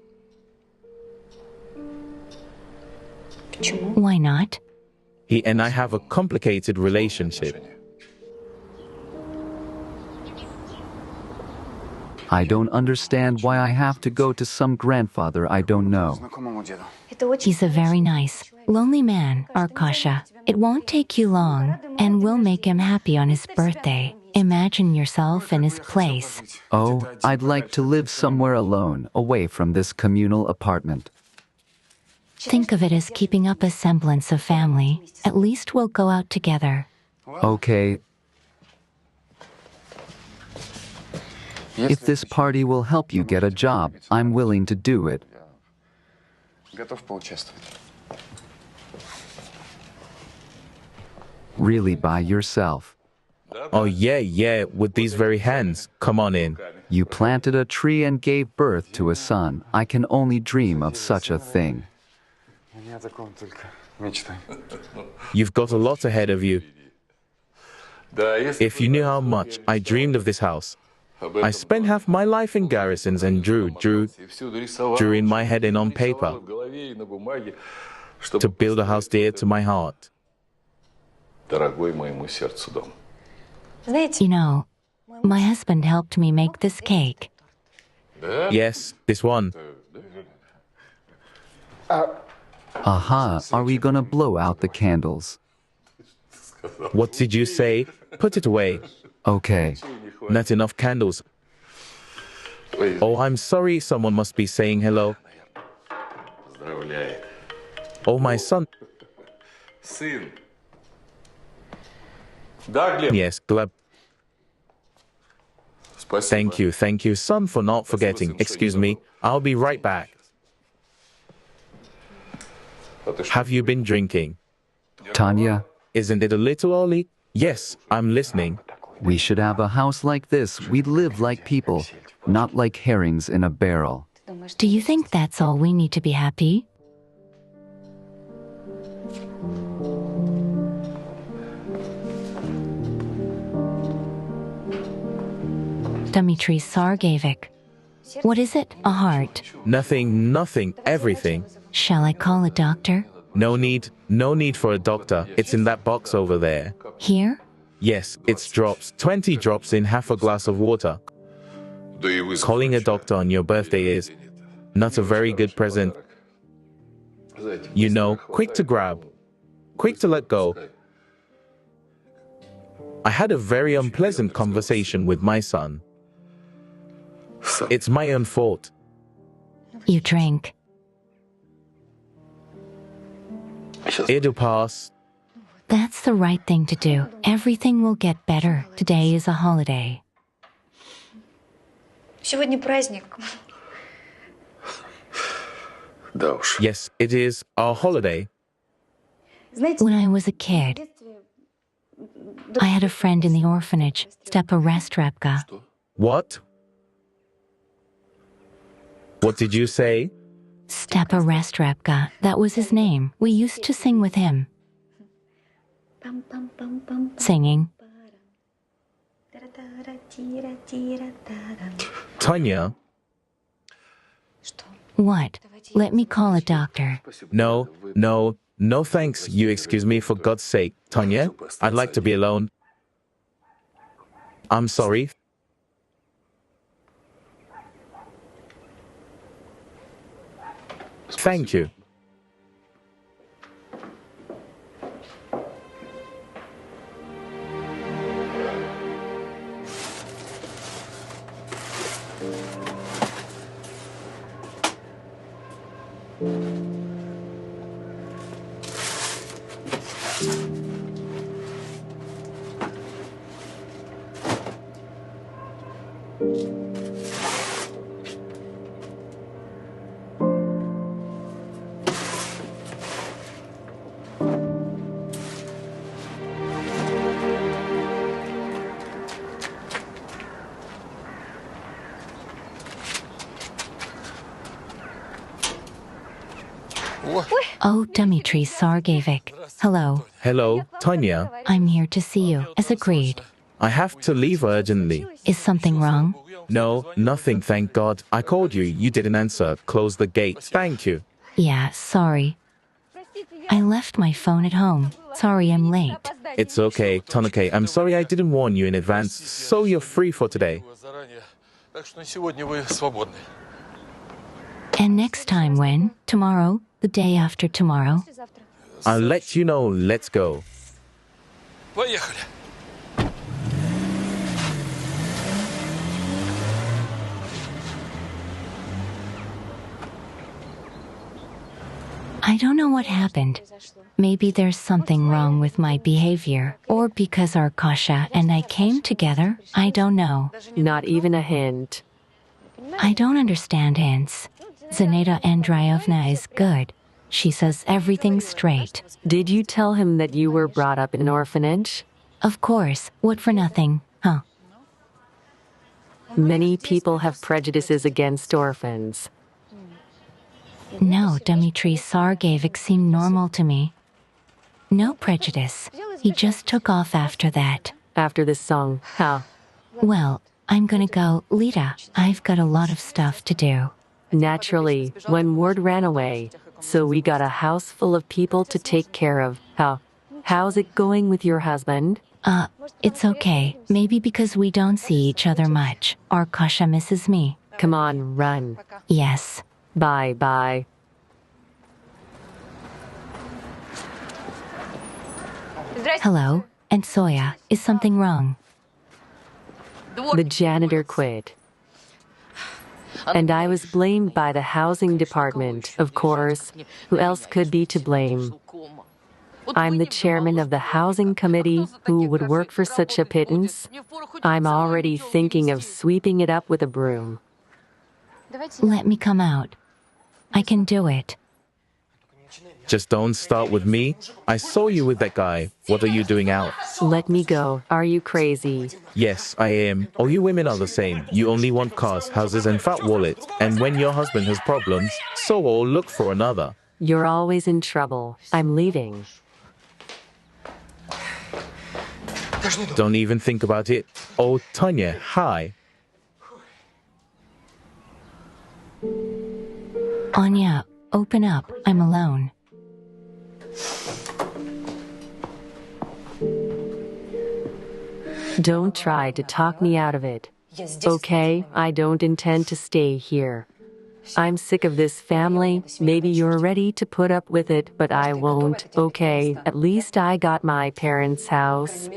Speaker 1: Why not?
Speaker 3: He and I have a complicated relationship.
Speaker 2: I don't understand why I have to go to some grandfather I don't know.
Speaker 1: He's a very nice, lonely man, Arkasha. It won't take you long, and we'll make him happy on his birthday. Imagine yourself in his place.
Speaker 2: Oh, I'd like to live somewhere alone, away from this communal apartment.
Speaker 1: Think of it as keeping up a semblance of family. At least we'll go out together.
Speaker 2: Okay. If this party will help you get a job, I'm willing to do it. Really by yourself.
Speaker 3: Oh yeah, with these very hands. Come on in.
Speaker 2: You planted a tree and gave birth to a son. I can only dream of such a thing.
Speaker 3: You've got a lot ahead of you. If you knew how much I dreamed of this house. I spent half my life in garrisons and drew in my head and on paper to build a house dear to my heart.
Speaker 1: You know, my husband helped me make this cake.
Speaker 3: Yes, this one.
Speaker 2: Aha, are we gonna blow out the candles?
Speaker 3: What did you say? Put it away.
Speaker 2: Okay.
Speaker 3: Not enough candles. Oh, I'm sorry, someone must be saying hello. Oh, my son. Yes, Gleb. Thank you, son, for not forgetting. Excuse me, I'll be right back. Have you been drinking?
Speaker 2: Tanya,
Speaker 3: Isn't it a little early? Yes, I'm listening.
Speaker 2: we should have a house like this. We'd live like people, not like herrings in a barrel.
Speaker 1: Do you think that's all we need to be happy? Dmitri Sargevich. What is it? A heart.
Speaker 3: Nothing, everything.
Speaker 1: Shall I call a doctor?
Speaker 3: No need for a doctor. It's in that box over there.
Speaker 1: Here?
Speaker 3: Yes, it's drops. 20 drops in half a glass of water. Calling a doctor on your birthday is not a very good present. You know, quick to grab, quick to let go. I had a very unpleasant conversation with my son. It's my own fault.
Speaker 1: You drink.
Speaker 3: It'll pass.
Speaker 1: That's the right thing to do. Everything will get better. Today is a holiday.
Speaker 5: Сегодня праздник.
Speaker 3: Yes, it is our holiday.
Speaker 1: When I was a kid, I had a friend in the orphanage, Stepa Restrepka.
Speaker 3: What? What did you say?
Speaker 1: Stepa Restrepka, that was his name. We used to sing with him. Singing.
Speaker 3: Tanya?
Speaker 1: What? Let me call a doctor.
Speaker 3: No thanks. You excuse me for God's sake. Tanya, I'd like to be alone. I'm sorry. Thank you.
Speaker 1: Oh, Dmitri Sergeyevich. Hello.
Speaker 3: Hello, Tanya.
Speaker 1: I'm here to see you, as agreed.
Speaker 3: I have to leave urgently.
Speaker 1: Is something wrong?
Speaker 3: No, nothing, thank God. I called you. You didn't answer. Close the gate. Thank you.
Speaker 1: Yeah, sorry. I left my phone at home. Sorry I'm late.
Speaker 3: It's okay, Tonake. I'm sorry I didn't warn you in advance, so you're free for today.
Speaker 1: And next time when? Tomorrow? The day after tomorrow?
Speaker 3: I'll let you know. Let's go.
Speaker 5: Поехали.
Speaker 1: I don't know what happened. Maybe there's something wrong with my behavior, or because Arkasha and I came together. I don't know.
Speaker 4: Not even a hint.
Speaker 1: I don't understand hints. Zeneta Andreevna is good. She says everything straight.
Speaker 4: Did you tell him that you were brought up in an orphanage?
Speaker 1: Of course, what for nothing, huh?
Speaker 4: Many people have prejudices against orphans.
Speaker 1: No, Dmitri Sergeyevich seemed normal to me. No prejudice. He just took off after that.
Speaker 4: After this song, how?
Speaker 1: Well, I'm gonna go, Lita. I've got a lot of stuff to do.
Speaker 4: Naturally, when word ran away, so we got a house full of people to take care of. How's it going with your husband?
Speaker 1: It's okay. Maybe because we don't see each other much. Arkasha misses me.
Speaker 4: Come on, run.
Speaker 1: Yes.
Speaker 4: Bye.
Speaker 1: Hello, and Soya, is something wrong?
Speaker 4: The janitor quit. And I was blamed by the housing department, of course. Who else could be to blame? I'm the chairman of the housing committee. Who would work for such a pittance? I'm already thinking of sweeping it up with a broom.
Speaker 1: Let me come out. I can do it.
Speaker 3: Just don't start with me. I saw you with that guy. What are you doing out?
Speaker 4: Let me go. Are you crazy?
Speaker 3: Yes, I am. All you women are the same. You only want cars, houses, and fat wallets. And when your husband has problems, so all look for another.
Speaker 4: You're always in trouble. I'm leaving.
Speaker 3: Don't even think about it. Oh, Tanya, hi.
Speaker 1: Anya, open up. I'm alone.
Speaker 4: Don't try to talk me out of it. Okay, I don't intend to stay here. I'm sick of this family. Maybe you're ready to put up with it, but I won't. Okay, at least I got my parents' house.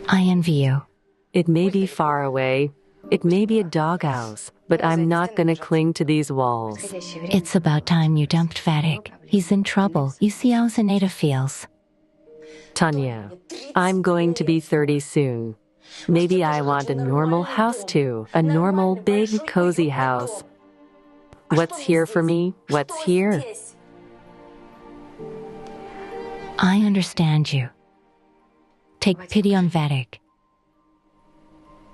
Speaker 1: I envy you.
Speaker 4: It may be far away. It may be a doghouse, but I'm not gonna cling to these walls.
Speaker 1: It's about time you dumped Vadik. He's in trouble. You see how Zeneta feels.
Speaker 4: Tanya, I'm going to be 30 soon. Maybe I want a normal house too. A normal, big, cozy house. What's here for me? What's here?
Speaker 1: I understand you. Take pity on Vadik.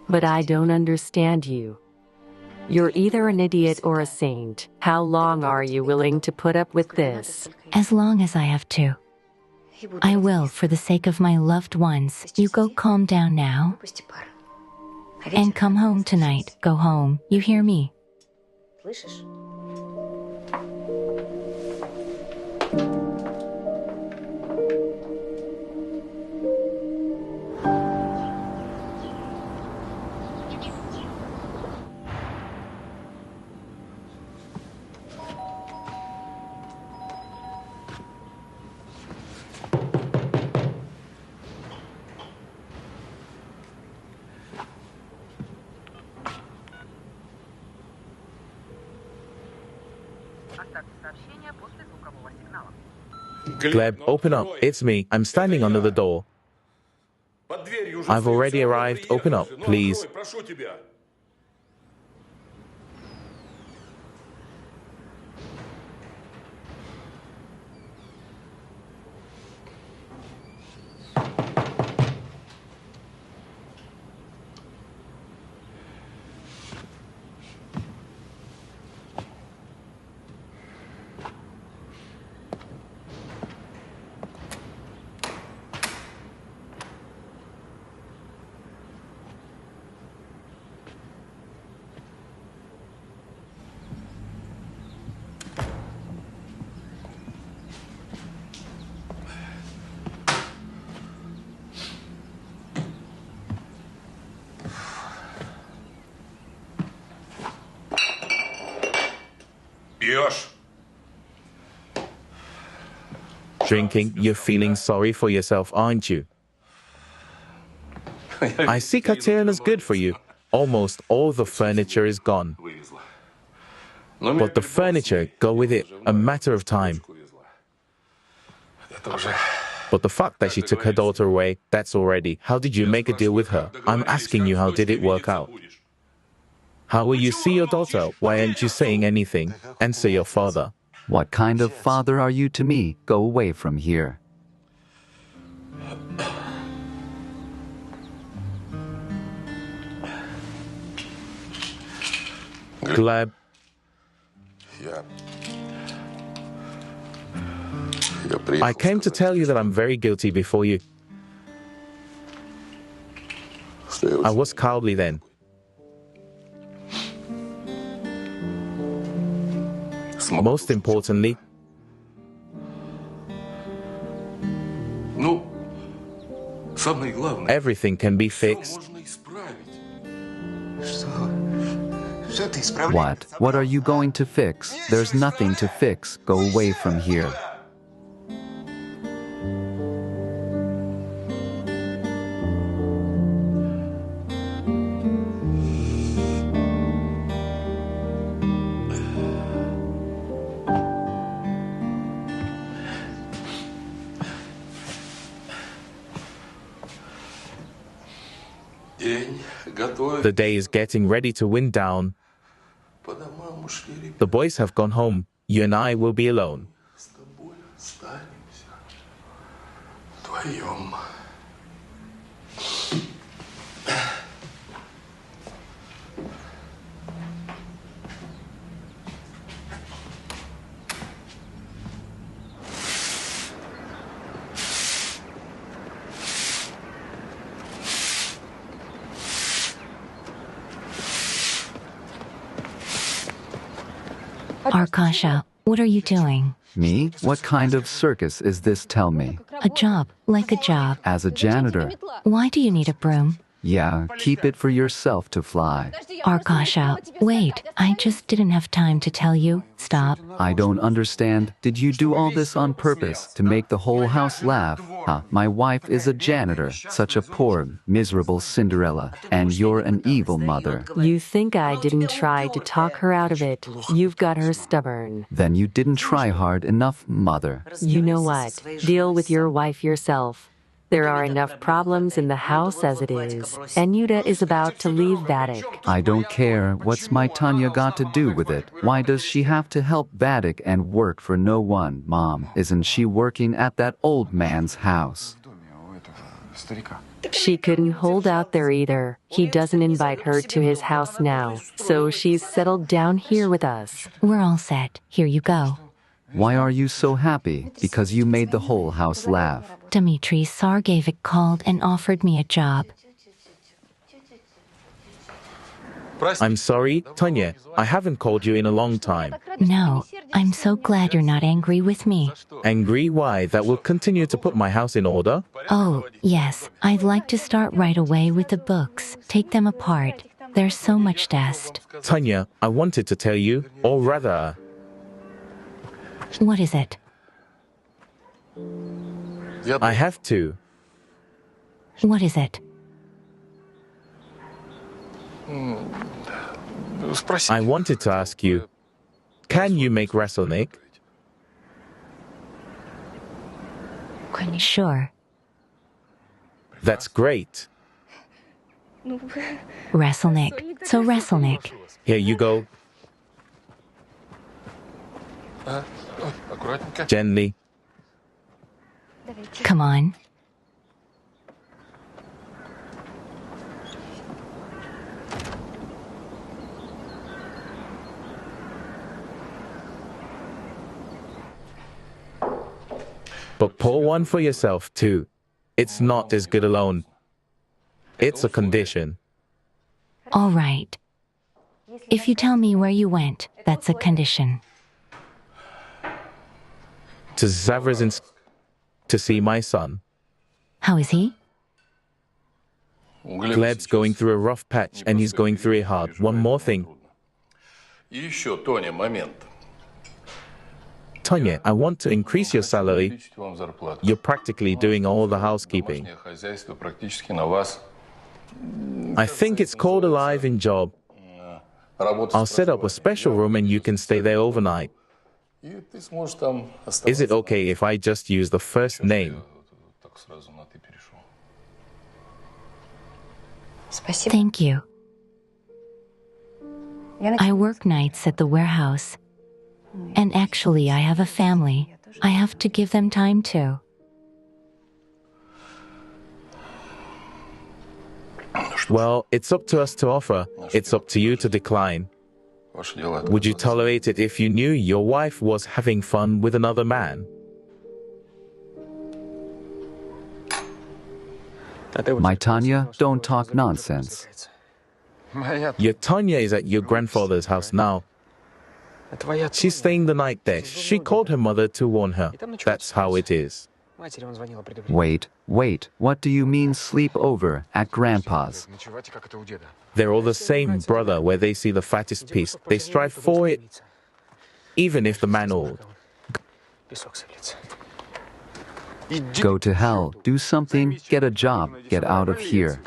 Speaker 4: But I don't understand you. You're either an idiot or a saint. How long are you willing to put up with this?
Speaker 1: As long as I have to. I will, for the sake of my loved ones. You go calm down now. And come home tonight. Go home. You hear me?
Speaker 3: Gleb, open up. It's me. I'm standing under the door. I've already arrived. Open up, please. Drinking, you're feeling sorry for yourself, aren't you? I see Katerina's good for you. Almost all the furniture is gone. But the furniture, go with it, a matter of time. But the fact that she took her daughter away, that's already. How did you make a deal with her? I'm asking you, how did it work out? How will you see your daughter? Why aren't you saying anything? Answer your father.
Speaker 2: What kind of father are you to me? Go away from here.
Speaker 3: Gleb, I came to tell you that I'm very guilty before you. I was cowardly then. Most importantly, everything can be fixed.
Speaker 2: What? What are you going to fix? There's nothing to fix. Go away from here.
Speaker 3: The day is getting ready to wind down. The boys have gone home. You and I will be alone.
Speaker 1: Arkasha, what are you doing?
Speaker 2: Me? What kind of circus is this, tell me?
Speaker 1: A job, like a job.
Speaker 2: As a janitor.
Speaker 1: Why do you need a broom?
Speaker 2: Yeah, keep it for yourself to fly.
Speaker 1: Arkasha, wait, I just didn't have time to tell you. Stop.
Speaker 2: I don't understand. Did you do all this on purpose to make the whole house laugh? Huh, my wife is a janitor, such a poor, miserable Cinderella, and you're an evil mother.
Speaker 4: You think I didn't try to talk her out of it. You've got her stubborn.
Speaker 2: Then you didn't try hard enough, mother.
Speaker 4: You know what? Deal with your wife yourself. There are enough problems in the house as it is. Anyuta is about to leave Vadik.
Speaker 2: I don't care. What's my Tanya got to do with it? Why does she have to help Vadik and work for no one, Mom? Isn't she working at that old man's house?
Speaker 4: She couldn't hold out there either. He doesn't invite her to his house now. So she's settled down here with us.
Speaker 1: We're all set. Here you go.
Speaker 2: Why are you so happy? Because you made the whole house laugh.
Speaker 1: Dmitri Sargevich called and offered me a job.
Speaker 3: I'm sorry, Tonya. I haven't called you in a long time.
Speaker 1: No, I'm so glad you're not angry with me.
Speaker 3: Angry? Why? That will continue to put my house in order?
Speaker 1: Oh, yes. I'd like to start right away with the books. Take them apart. There's so much dust.
Speaker 3: Tanya, I wanted to tell you, or rather...
Speaker 1: What is it?
Speaker 3: I have to.
Speaker 1: What is it?
Speaker 3: I wanted to ask you, can you make Rasolnik?
Speaker 1: Sure.
Speaker 3: That's great.
Speaker 1: Wrestlenik. So Wrestlenik.
Speaker 3: Here you go. Gently.
Speaker 1: Come on.
Speaker 3: But pour one for yourself, too. It's not as good alone. It's a condition.
Speaker 1: All right. If you tell me where you went, that's a condition.
Speaker 3: To Zavrazinsk to see my son.
Speaker 1: How is he?
Speaker 3: Gleb's going through a rough patch and he's going through it hard. One more thing. Tonya, I want to increase your salary. You're practically doing all the housekeeping. I think it's called a live-in job. I'll set up a special room and you can stay there overnight. Is it okay if I just use the first name?
Speaker 1: Thank you. I work nights at the warehouse. And actually, I have a family. I have to give them time too.
Speaker 3: Well, it's up to us to offer. It's up to you to decline. Would you tolerate it if you knew your wife was having fun with another man?
Speaker 2: My Tanya, don't talk nonsense.
Speaker 3: Your Tanya is at your grandfather's house now. She's staying the night there. She called her mother to warn her. That's how it is.
Speaker 2: Wait. What do you mean sleep over at Grandpa's?
Speaker 3: They're all the same brother where they see the fattest piece. They strive for it, even if the man old.
Speaker 2: Go to hell, do something, get a job, get out of here.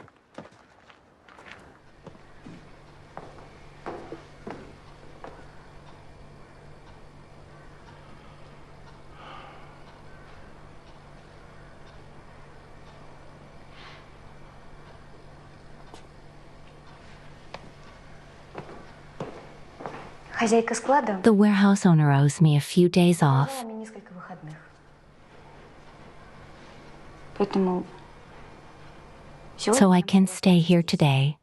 Speaker 1: The warehouse owner owes me a few days off. So I can stay here today.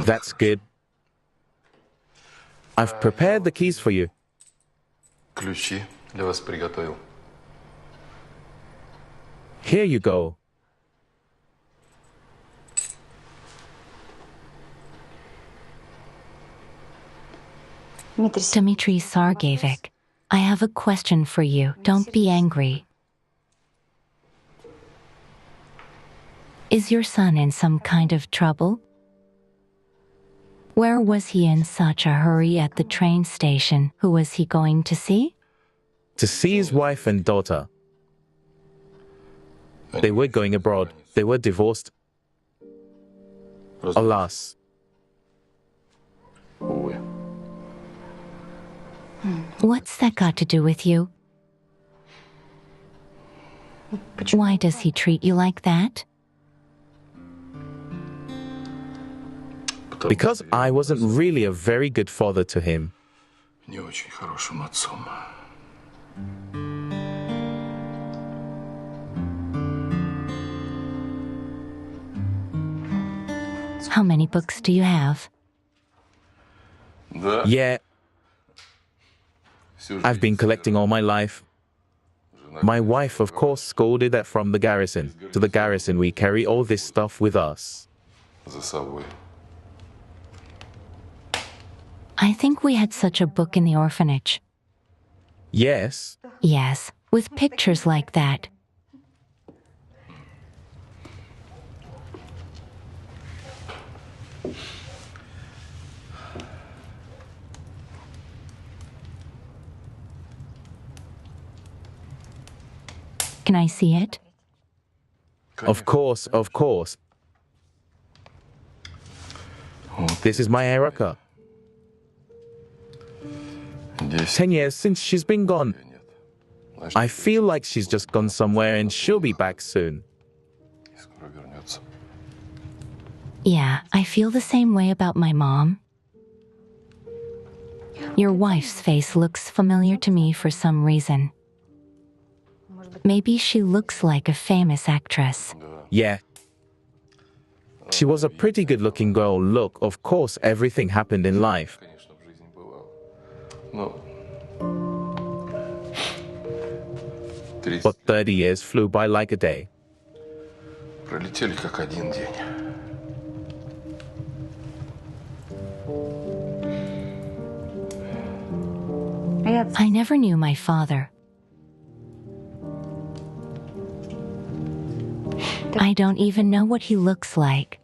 Speaker 3: That's good. I've prepared the keys for you. Here you go.
Speaker 1: Dmitri Sergeyevich, I have a question for you. Don't be angry. Is your son in some kind of trouble? Where was he in such a hurry at the train station? Who was he going to see?
Speaker 3: To see his wife and daughter. They were going abroad. They were divorced. Alas.
Speaker 1: What's that got to do with you? Why does he treat you like that?
Speaker 3: Because I wasn't really a very good father to him.
Speaker 1: How many books do you have?
Speaker 3: Yeah. I've been collecting all my life. My wife, of course, scolded that from the garrison. To the garrison, we carry all this stuff with us.
Speaker 1: I think we had such a book in the orphanage.
Speaker 3: Yes.
Speaker 1: Yes, with pictures like that. Can I see it?
Speaker 3: Of course, of course. This is my Erica. 10 years since she's been gone. I feel like she's just gone somewhere and she'll be back soon.
Speaker 1: Yeah, I feel the same way about my mom. Your wife's face looks familiar to me for some reason. Maybe she looks like a famous actress.
Speaker 3: Yeah. She was a pretty good-looking girl. Look, of course, everything happened in life. But 30 years flew by like a day.
Speaker 1: I never knew my father. I don't even know what he looks like.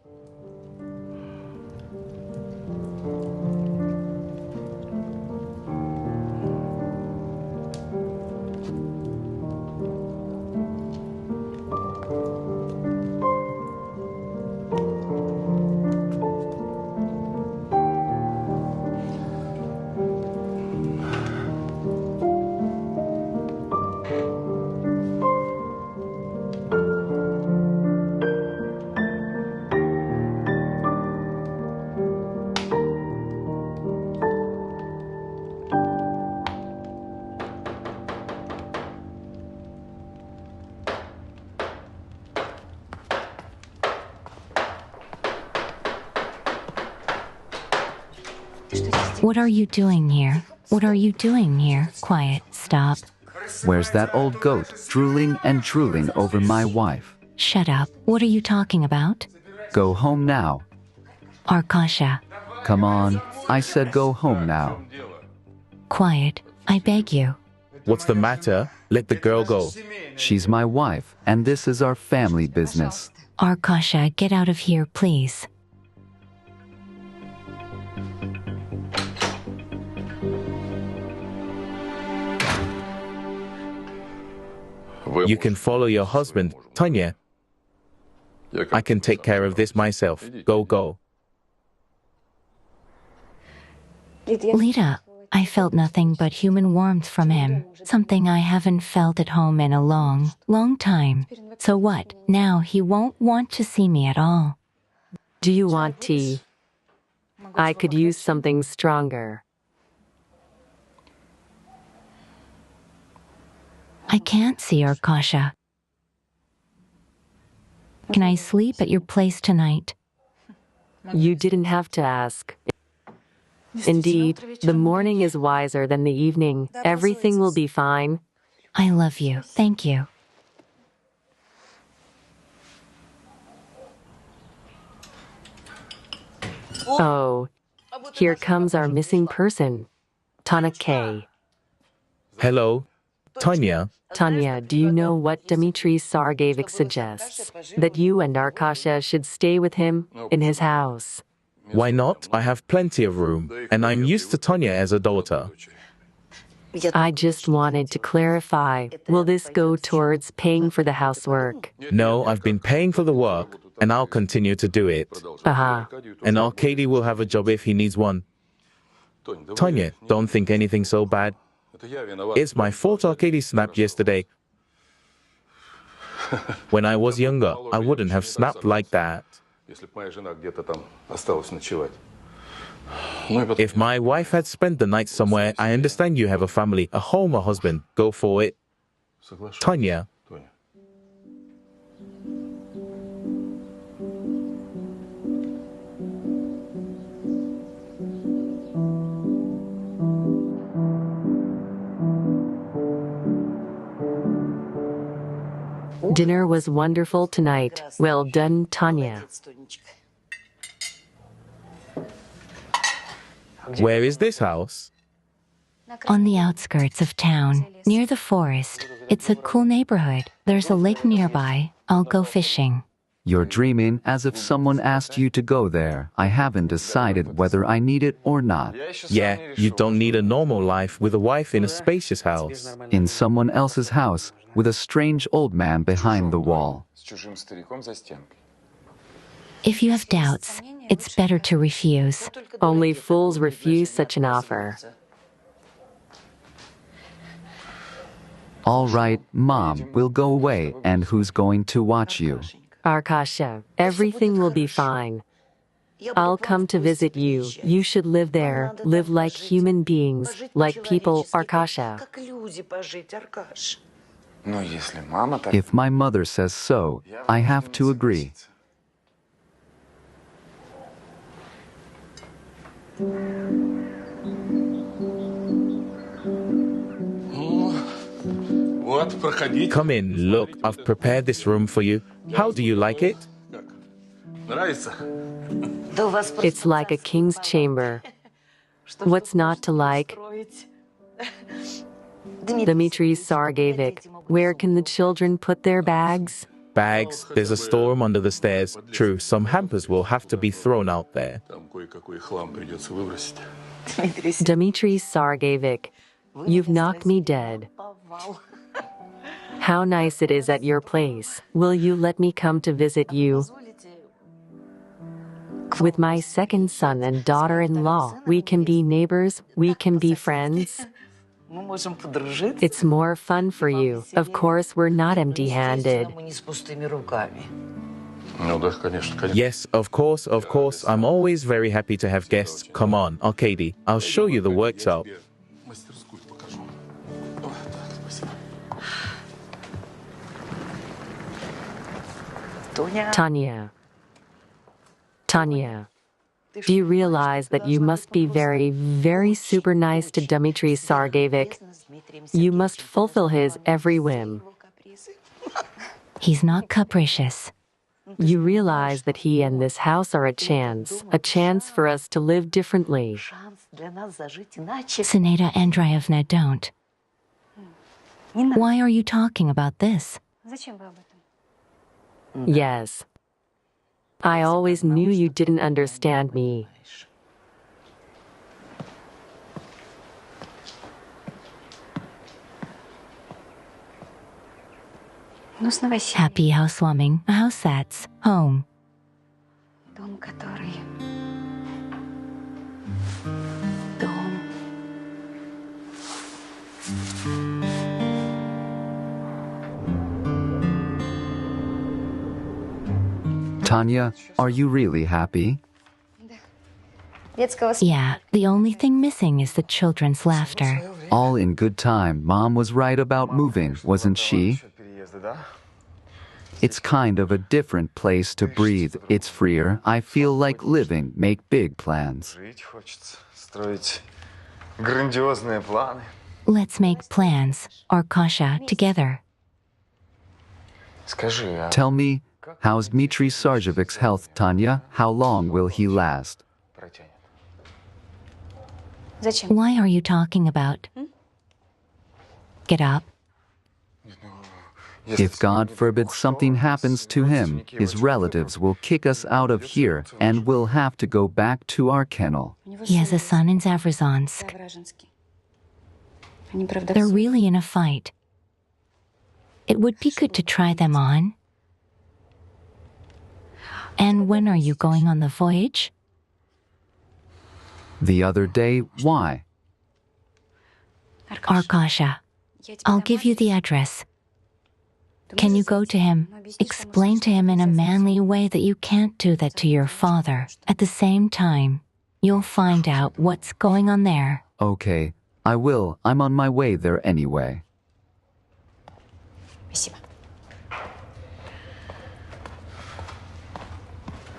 Speaker 1: What are you doing here? What are you doing here? Quiet, stop.
Speaker 2: Where's that old goat, drooling and drooling over my wife?
Speaker 1: Shut up. What are you talking about?
Speaker 2: Go home now.
Speaker 1: Arkasha.
Speaker 2: Come on, I said go home now.
Speaker 1: Quiet, I beg you.
Speaker 3: What's the matter? Let the girl go.
Speaker 2: She's my wife, and this is our family business.
Speaker 1: Arkasha, get out of here, please.
Speaker 3: You can follow your husband, Tanya. I can take care of this myself. Go, go.
Speaker 1: Lita, I felt nothing but human warmth from him. Something I haven't felt at home in a long, long time. So what? Now he won't want to see me at all.
Speaker 4: Do you want tea? I could use something stronger.
Speaker 1: I can't see Arkasha. Can I sleep at your place tonight?
Speaker 4: You didn't have to ask. Indeed, the morning is wiser than the evening. Everything will be fine.
Speaker 1: I love you. Thank you.
Speaker 4: Oh, here comes our missing person, Tana K.
Speaker 3: Hello, Tanya.
Speaker 4: Tanya, do you know what Dmitri Sergeevich suggests? That you and Arkasha should stay with him in his house.
Speaker 3: Why not? I have plenty of room, and I'm used to Tonya as a daughter.
Speaker 4: I just wanted to clarify, will this go towards paying for the housework?
Speaker 3: No, I've been paying for the work, and I'll continue to do it.
Speaker 4: Aha.
Speaker 3: And Arkady will have a job if he needs one. Tonya, don't think anything so bad. It's my fault Arkady snapped yesterday. When I was younger, I wouldn't have snapped like that. If my wife had spent the night somewhere, I understand you have a family, a home, a husband. Go for it. Tonya.
Speaker 4: Dinner was wonderful tonight. Well done, Tanya.
Speaker 3: Where is this house?
Speaker 1: On the outskirts of town, near the forest. It's a cool neighborhood. There's a lake nearby. I'll go fishing.
Speaker 2: You're dreaming as if someone asked you to go there. I haven't decided whether I need it or not.
Speaker 3: Yeah, you don't need a normal life with a wife in a spacious house.
Speaker 2: In someone else's house, with a strange old man behind the wall.
Speaker 1: If you have doubts, it's better to refuse.
Speaker 4: Only fools refuse such an offer.
Speaker 2: All right, Mom, we'll go away, and who's going to watch you?
Speaker 4: Arkasha, everything will be fine. I'll come to visit you. You should live there. Live like human beings, like people, Arkasha.
Speaker 2: If my mother says so, I have to agree.
Speaker 3: Come in, look, I've prepared this room for you. How do you like it?
Speaker 4: It's like a king's chamber. What's not to like? Dmitri Sargevic, where can the children put their bags?
Speaker 3: Bags, there's a storeroom under the stairs. True, some hampers will have to be thrown out there.
Speaker 4: Dmitri Sargevic, you've knocked me dead. How nice it is at your place. Will you let me come to visit you? With my second son and daughter-in-law, we can be neighbors, we can be friends. It's more fun for you. Of course, we're not empty-handed.
Speaker 3: Yes, of course. I'm always very happy to have guests. Come on, Arkady, I'll show you the workshop.
Speaker 4: Tanya, do you realize that you must be very, very super nice to Dmitri Sargevic? You must fulfill his every whim.
Speaker 1: He's not capricious.
Speaker 4: You realize that he and this house are a chance for us to live differently.
Speaker 1: Zena Andreevna, don't. Why are you talking about this?
Speaker 4: Yes. I always knew you didn't understand me.
Speaker 1: Happy housewarming. A house that's home.
Speaker 2: Tanya, are you really happy?
Speaker 1: Yeah, the only thing missing is the children's laughter.
Speaker 2: All in good time. Mom was right about moving, wasn't she? It's kind of a different place to breathe. It's freer. I feel like living. Make big plans.
Speaker 1: Let's make plans, Arkasha, together.
Speaker 2: Tell me, how's Dmitri Sargevic's health, Tanya? How long will he last?
Speaker 1: Why are you talking about? Get up.
Speaker 2: If God forbid something happens to him, his relatives will kick us out of here and we'll have to go back to our kennel.
Speaker 1: He has a son in Zavrazonsk. They're really in a fight. It would be good to try them on. And when are you going on the voyage?
Speaker 2: The other day, why?
Speaker 1: Arkasha, I'll give you the address. Can you go to him, explain to him in a manly way that you can't do that to your father? At the same time, you'll find out what's going on there.
Speaker 2: Okay, I will. I'm on my way there anyway.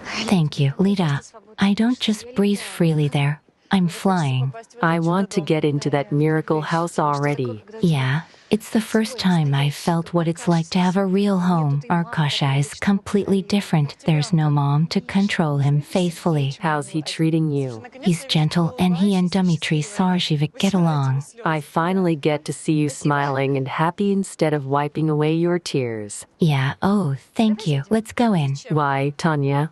Speaker 1: Thank you, Lida. I don't just breathe freely there. I'm flying.
Speaker 4: I want to get into that miracle house already.
Speaker 1: Yeah, it's the first time I've felt what it's like to have a real home. Arkasha is completely different. There's no mom to control him faithfully.
Speaker 4: How's he treating you?
Speaker 1: He's gentle and he and Dmitri Sargevic get along.
Speaker 4: I finally get to see you smiling and happy instead of wiping away your tears.
Speaker 1: Yeah, oh, thank you. Let's go in.
Speaker 4: Why, Tanya?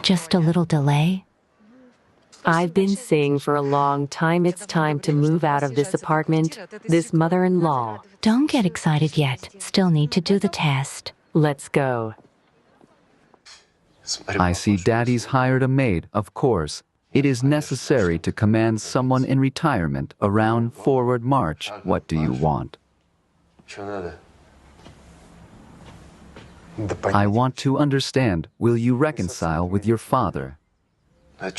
Speaker 1: Just a little delay?
Speaker 4: I've been saying for a long time it's time to move out of this apartment, this mother-in-law.
Speaker 1: Don't get excited yet. Still need to do the test.
Speaker 4: Let's go.
Speaker 2: I see Daddy's hired a maid, of course. It is necessary to command someone in retirement around forward march. What do you want? I want to understand. Will you reconcile with your father?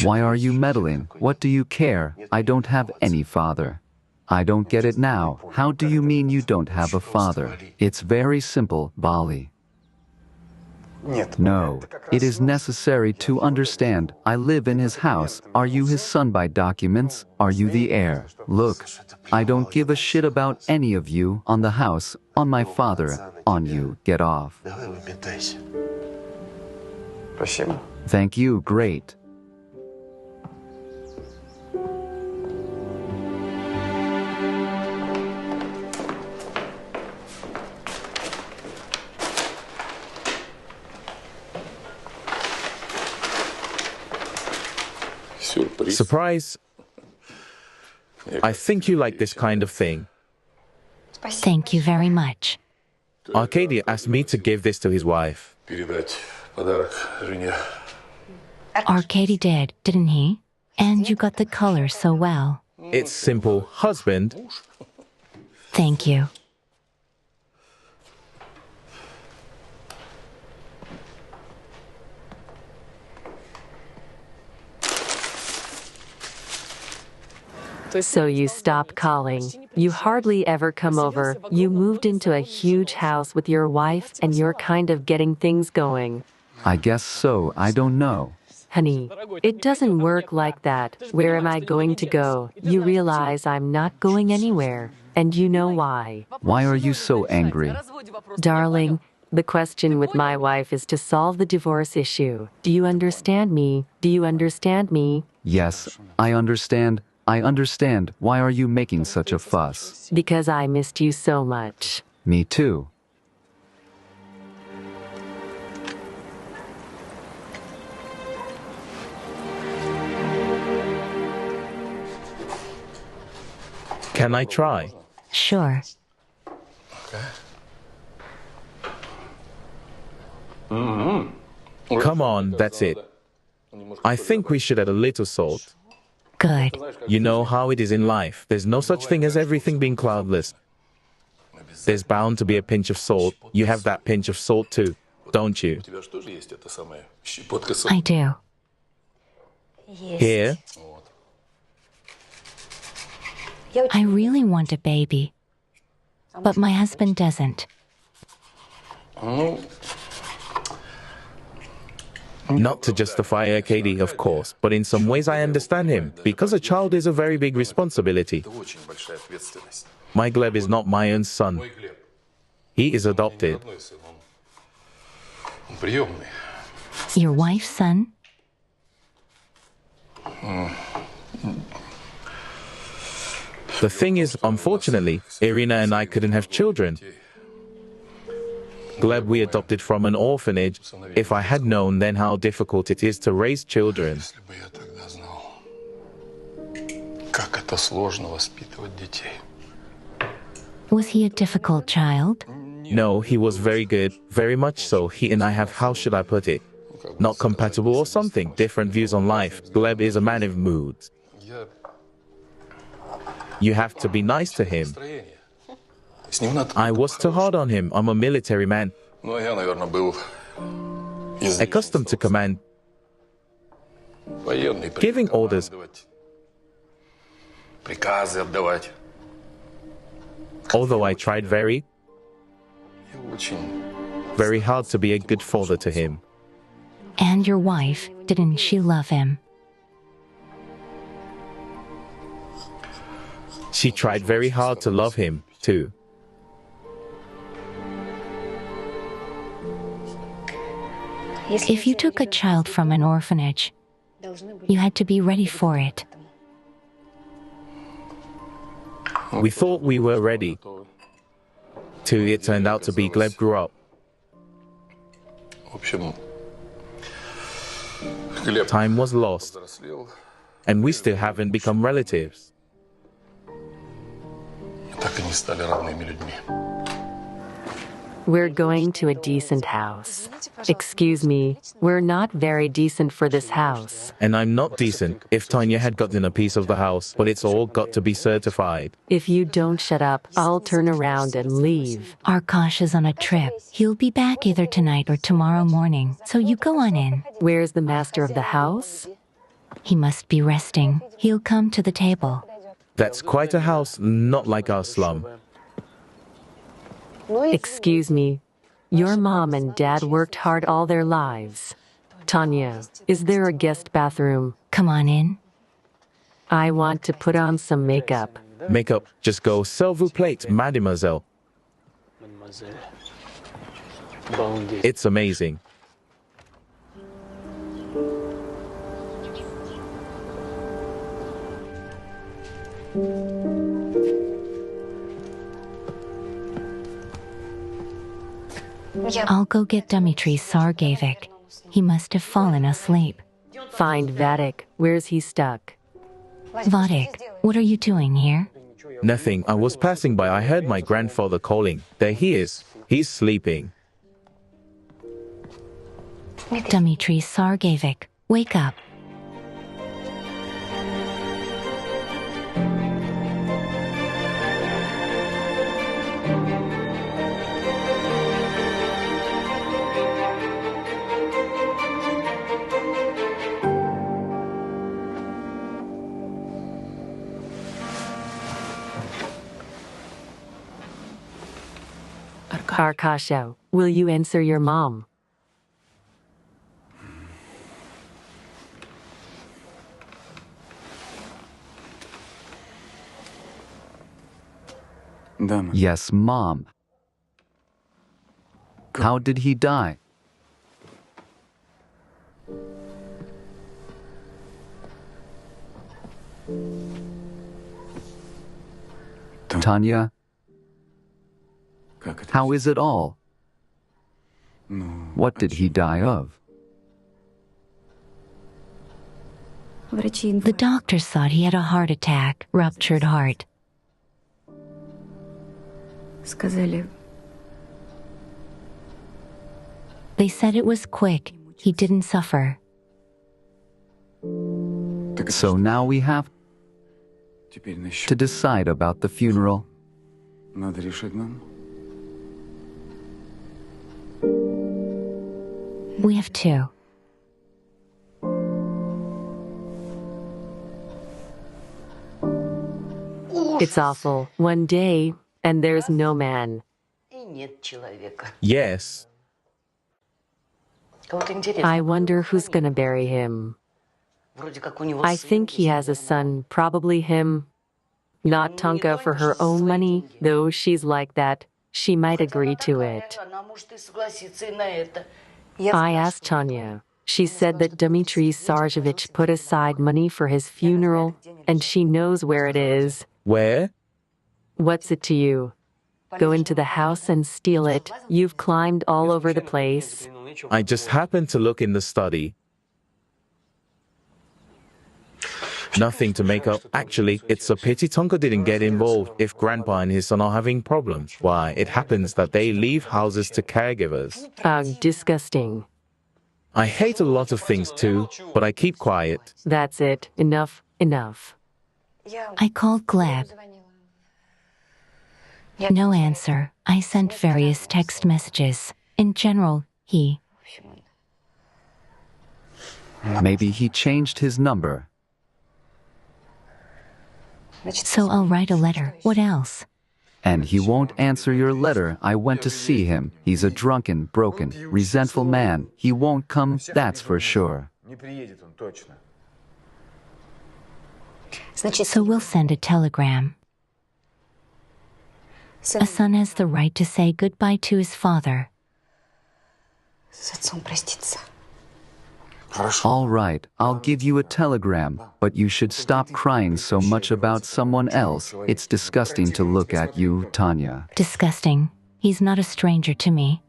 Speaker 2: Why are you meddling? What do you care? I don't have any father. I don't get it now. How do you mean you don't have a father? It's very simple, Bali. No, it is necessary to understand. I live in his house. Are you his son by documents? Are you the heir? Look, I don't give a shit about any of you. On the house, on my father, on you. Get off. Thank you, great.
Speaker 3: Surprise! I think you like this kind of thing.
Speaker 1: Thank you very much.
Speaker 3: Arkady asked me to give this to his wife.
Speaker 1: Arkady did, didn't he? And you got the color so well.
Speaker 3: It's simple, husband.
Speaker 1: Thank you.
Speaker 4: So you stopped calling. You hardly ever come over. You moved into a huge house with your wife and you're kind of getting things going.
Speaker 2: I guess so. I don't know.
Speaker 4: Honey, it doesn't work like that. Where am I going to go? You realize I'm not going anywhere. And you know why.
Speaker 2: Why are you so angry?
Speaker 4: Darling, the question with my wife is to solve the divorce issue. Do you understand me? Do you understand me?
Speaker 2: Yes, I understand. I understand. Why are you making such a fuss?
Speaker 4: Because I missed you so much.
Speaker 2: Me too.
Speaker 3: Can I try?
Speaker 1: Sure.
Speaker 3: Come on, that's it. I think we should add a little salt.
Speaker 1: Good.
Speaker 3: You know how it is in life. There's no such thing as everything being cloudless. There's bound to be a pinch of salt. You have that pinch of salt too, don't you?
Speaker 1: I do.
Speaker 3: Here?
Speaker 1: I really want a baby. But my husband doesn't.
Speaker 3: Not to justify Arkady, of course, but in some ways I understand him, because a child is a very big responsibility. My Gleb is not my own son. He is adopted.
Speaker 1: Your wife's son?
Speaker 3: The thing is, unfortunately, Irina and I couldn't have children. Gleb we adopted from an orphanage. If I had known then how difficult it is to raise children.
Speaker 1: Was he a difficult child?
Speaker 3: No, he was very good, very much so. He and I have, how should I put it, not compatible or something, different views on life. Gleb is a man of moods. You have to be nice to him. I was too hard on him. I'm a military man. Accustomed to command. Giving orders. Although I tried very hard to be a good father to him.
Speaker 1: And your wife, didn't she love him?
Speaker 3: She tried very hard to love him, too.
Speaker 1: If you took a child from an orphanage, you had to be ready for it.
Speaker 3: We thought we were ready. It turned out to be Gleb grew up. Time was lost, and we still haven't become relatives.
Speaker 4: We're going to a decent house. Excuse me, we're not very decent for this house.
Speaker 3: And I'm not decent if Tanya had gotten a piece of the house, but it's all got to be certified.
Speaker 4: If you don't shut up, I'll turn around and leave.
Speaker 1: Arkash is on a trip. He'll be back either tonight or tomorrow morning, so you go on in.
Speaker 4: Where's the master of the house?
Speaker 1: He must be resting. He'll come to the table.
Speaker 3: That's quite a house, not like our slum.
Speaker 4: Excuse me, your mom and dad worked hard all their lives. Tanya, is there a guest bathroom?
Speaker 1: Come on in.
Speaker 4: I want to put on some makeup.
Speaker 3: Makeup, just go, s'il vous plaît, mademoiselle. It's amazing.
Speaker 1: I'll go get Dmitri Sargevich. He must have fallen asleep.
Speaker 4: Find Vadik. Where's he stuck?
Speaker 1: Vadik, what are you doing here?
Speaker 3: Nothing. I was passing by. I heard my grandfather calling. There he is. He's sleeping.
Speaker 1: Dmitri Sargevich, wake up.
Speaker 4: Arkasha, will you answer your mom?
Speaker 2: Yes, Mom. How did he die? Tanya? How is it all? What did he die of?
Speaker 1: The doctors thought he had a heart attack, ruptured heart. They said it was quick. He didn't suffer.
Speaker 2: So now we have to decide about the funeral.
Speaker 1: We have two.
Speaker 4: It's awful. One day, and there's no man.
Speaker 3: Yes.
Speaker 4: I wonder who's gonna bury him. I think he has a son, probably him. Not Tonka for her own money, though she's like that. She might agree to it. I asked Tanya. She said that Dmitri Sargevich put aside money for his funeral, and she knows where it is.
Speaker 3: Where?
Speaker 4: What's it to you? Go into the house and steal it. You've climbed all over the place.
Speaker 3: I just happened to look in the study. Nothing to make up. Actually, it's a pity Tonka didn't get involved if Grandpa and his son are having problems. Why, it happens that they leave houses to caregivers.
Speaker 4: Disgusting.
Speaker 3: I hate a lot of things too, but I keep quiet.
Speaker 4: That's it. Enough. Enough.
Speaker 1: I called Gleb. No answer. I sent various text messages. In general, he...
Speaker 2: Maybe he changed his number.
Speaker 1: So I'll write a letter. What else?
Speaker 2: And he won't answer your letter. I went to see him. He's a drunken, broken, resentful man. He won't come, that's for sure.
Speaker 1: So we'll send a telegram. A son has the right to say goodbye to his father.
Speaker 2: All right, I'll give you a telegram, but you should stop crying so much about someone else. It's disgusting to look at you, Tanya.
Speaker 1: Disgusting. He's not a stranger to me.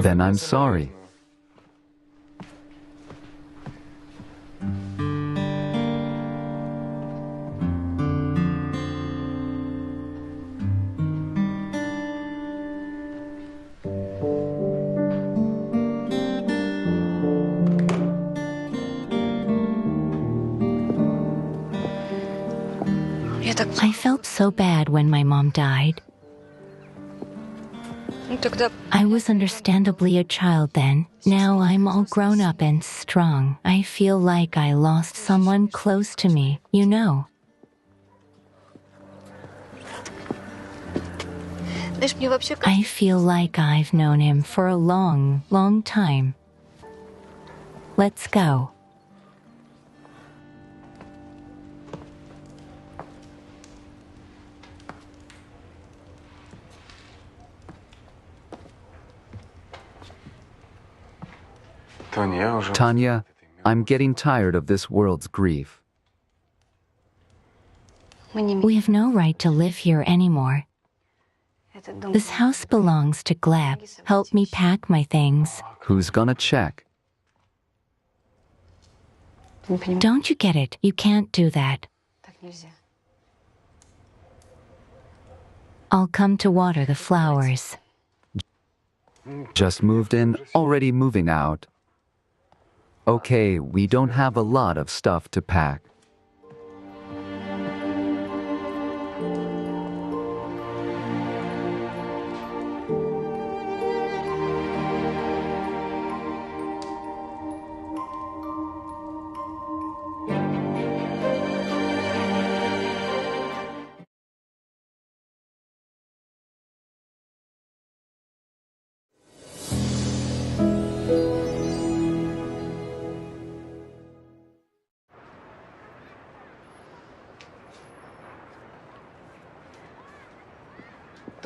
Speaker 2: Then I'm sorry.
Speaker 1: I felt so bad when my mom died. I was understandably a child then. Now I'm all grown up and strong. I feel like I lost someone close to me, you know. I feel like I've known him for a long, long time. Let's go.
Speaker 2: Tanya, I'm getting tired of this world's grief.
Speaker 1: We have no right to live here anymore. This house belongs to Gleb. Help me pack my things.
Speaker 2: Who's gonna check?
Speaker 1: Don't you get it? You can't do that. I'll come to water the flowers.
Speaker 2: Just moved in, already moving out. Okay, we don't have a lot of stuff to pack.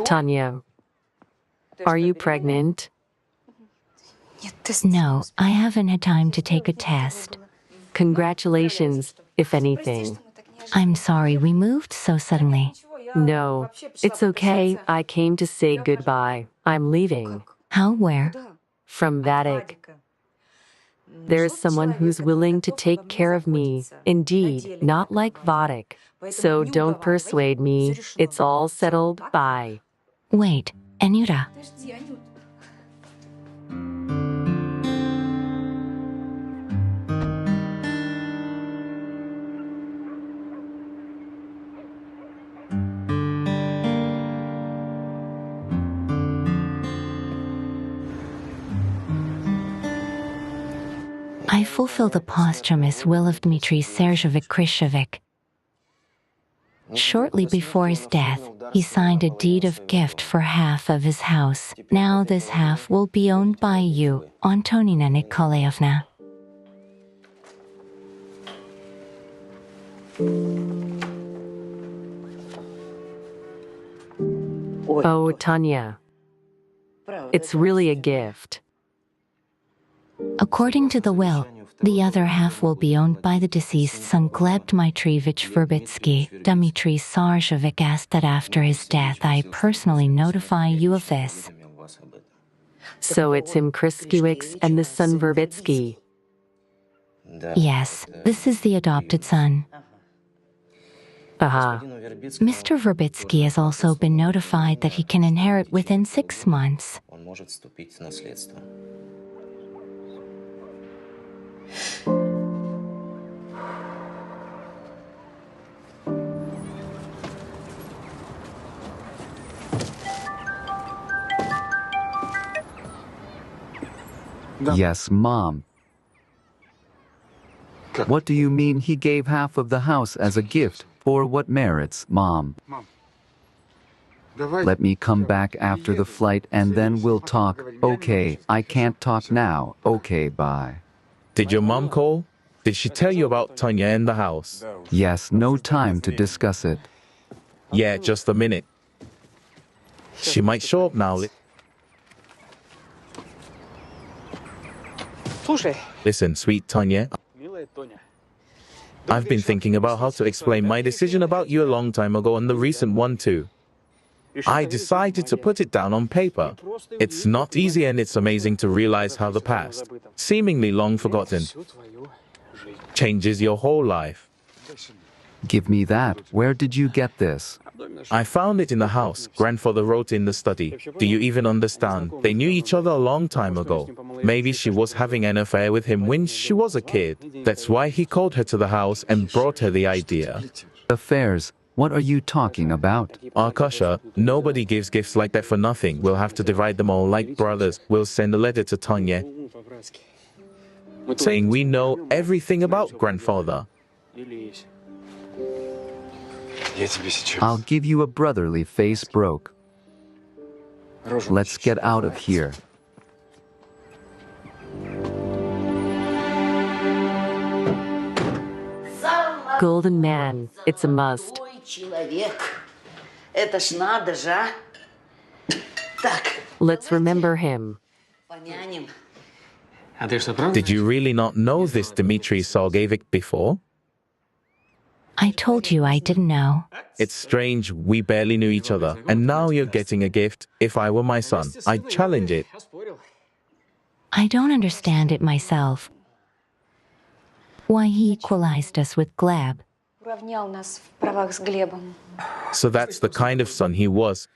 Speaker 4: Tanya, are you pregnant?
Speaker 1: No, I haven't had time to take a test.
Speaker 4: Congratulations, if anything.
Speaker 1: I'm sorry we moved so suddenly.
Speaker 4: No, it's okay. I came to say goodbye. I'm leaving.
Speaker 1: How, where?
Speaker 4: From Vatic. There's someone who's willing to take care of me. Indeed, not like Vatic. So don't persuade me. It's all settled. Bye.
Speaker 1: Wait, Anjuta. I fulfill the posthumous will of Dmitri Sergeyevich Krishovich. Shortly before his death, he signed a deed of gift for half of his house. Now this half will be owned by you, Antonina Nikolaevna.
Speaker 4: Oh, Tanya. It's really a gift.
Speaker 1: According to the will, the other half will be owned by the deceased son Gleb Dmitrievich Verbitsky. Dmitri Sergeyevich asked that after his death I personally notify you of this.
Speaker 4: So it's him Kriskiewicz and the son Verbitsky.
Speaker 1: Yes, this is the adopted son.
Speaker 4: Aha.
Speaker 1: Mr. Verbitsky has also been notified that he can inherit within 6 months.
Speaker 2: Yes, Mom. What do you mean he gave half of the house as a gift? For what merits, Mom? Let me come back after the flight and then we'll talk. Okay, I can't talk now. Okay, bye.
Speaker 3: Did your mom call? Did she tell you about Tonya in the house?
Speaker 2: Yes, no time to discuss it.
Speaker 3: Yeah, just a minute. She might show up now. Listen, sweet Tanya. I've been thinking about how to explain my decision about you a long time ago and the recent one too. I decided to put it down on paper. It's not easy and it's amazing to realize how the past, seemingly long forgotten, changes your whole life.
Speaker 2: Give me that. Where did you get this?
Speaker 3: I found it in the house. Grandfather wrote in the study. Do you even understand? They knew each other a long time ago. Maybe she was having an affair with him when she was a kid. That's why he called her to the house and brought her the idea.
Speaker 2: Affairs. What are you talking about?
Speaker 3: Arkasha, nobody gives gifts like that for nothing. We'll have to divide them all like brothers. We'll send a letter to Tanya saying we know everything about grandfather.
Speaker 2: I'll give you a brotherly face broke. Let's get out of here.
Speaker 4: Golden man, it's a must. Let's remember him.
Speaker 3: Did you really not know this Dmitri Sergeevich before?
Speaker 1: I told you I didn't know.
Speaker 3: It's strange, we barely knew each other, and now you're getting a gift. If I were my son, I'd challenge it.
Speaker 1: I don't understand it myself. Why he equalized us with Gleb.
Speaker 3: So that's the kind of son he was.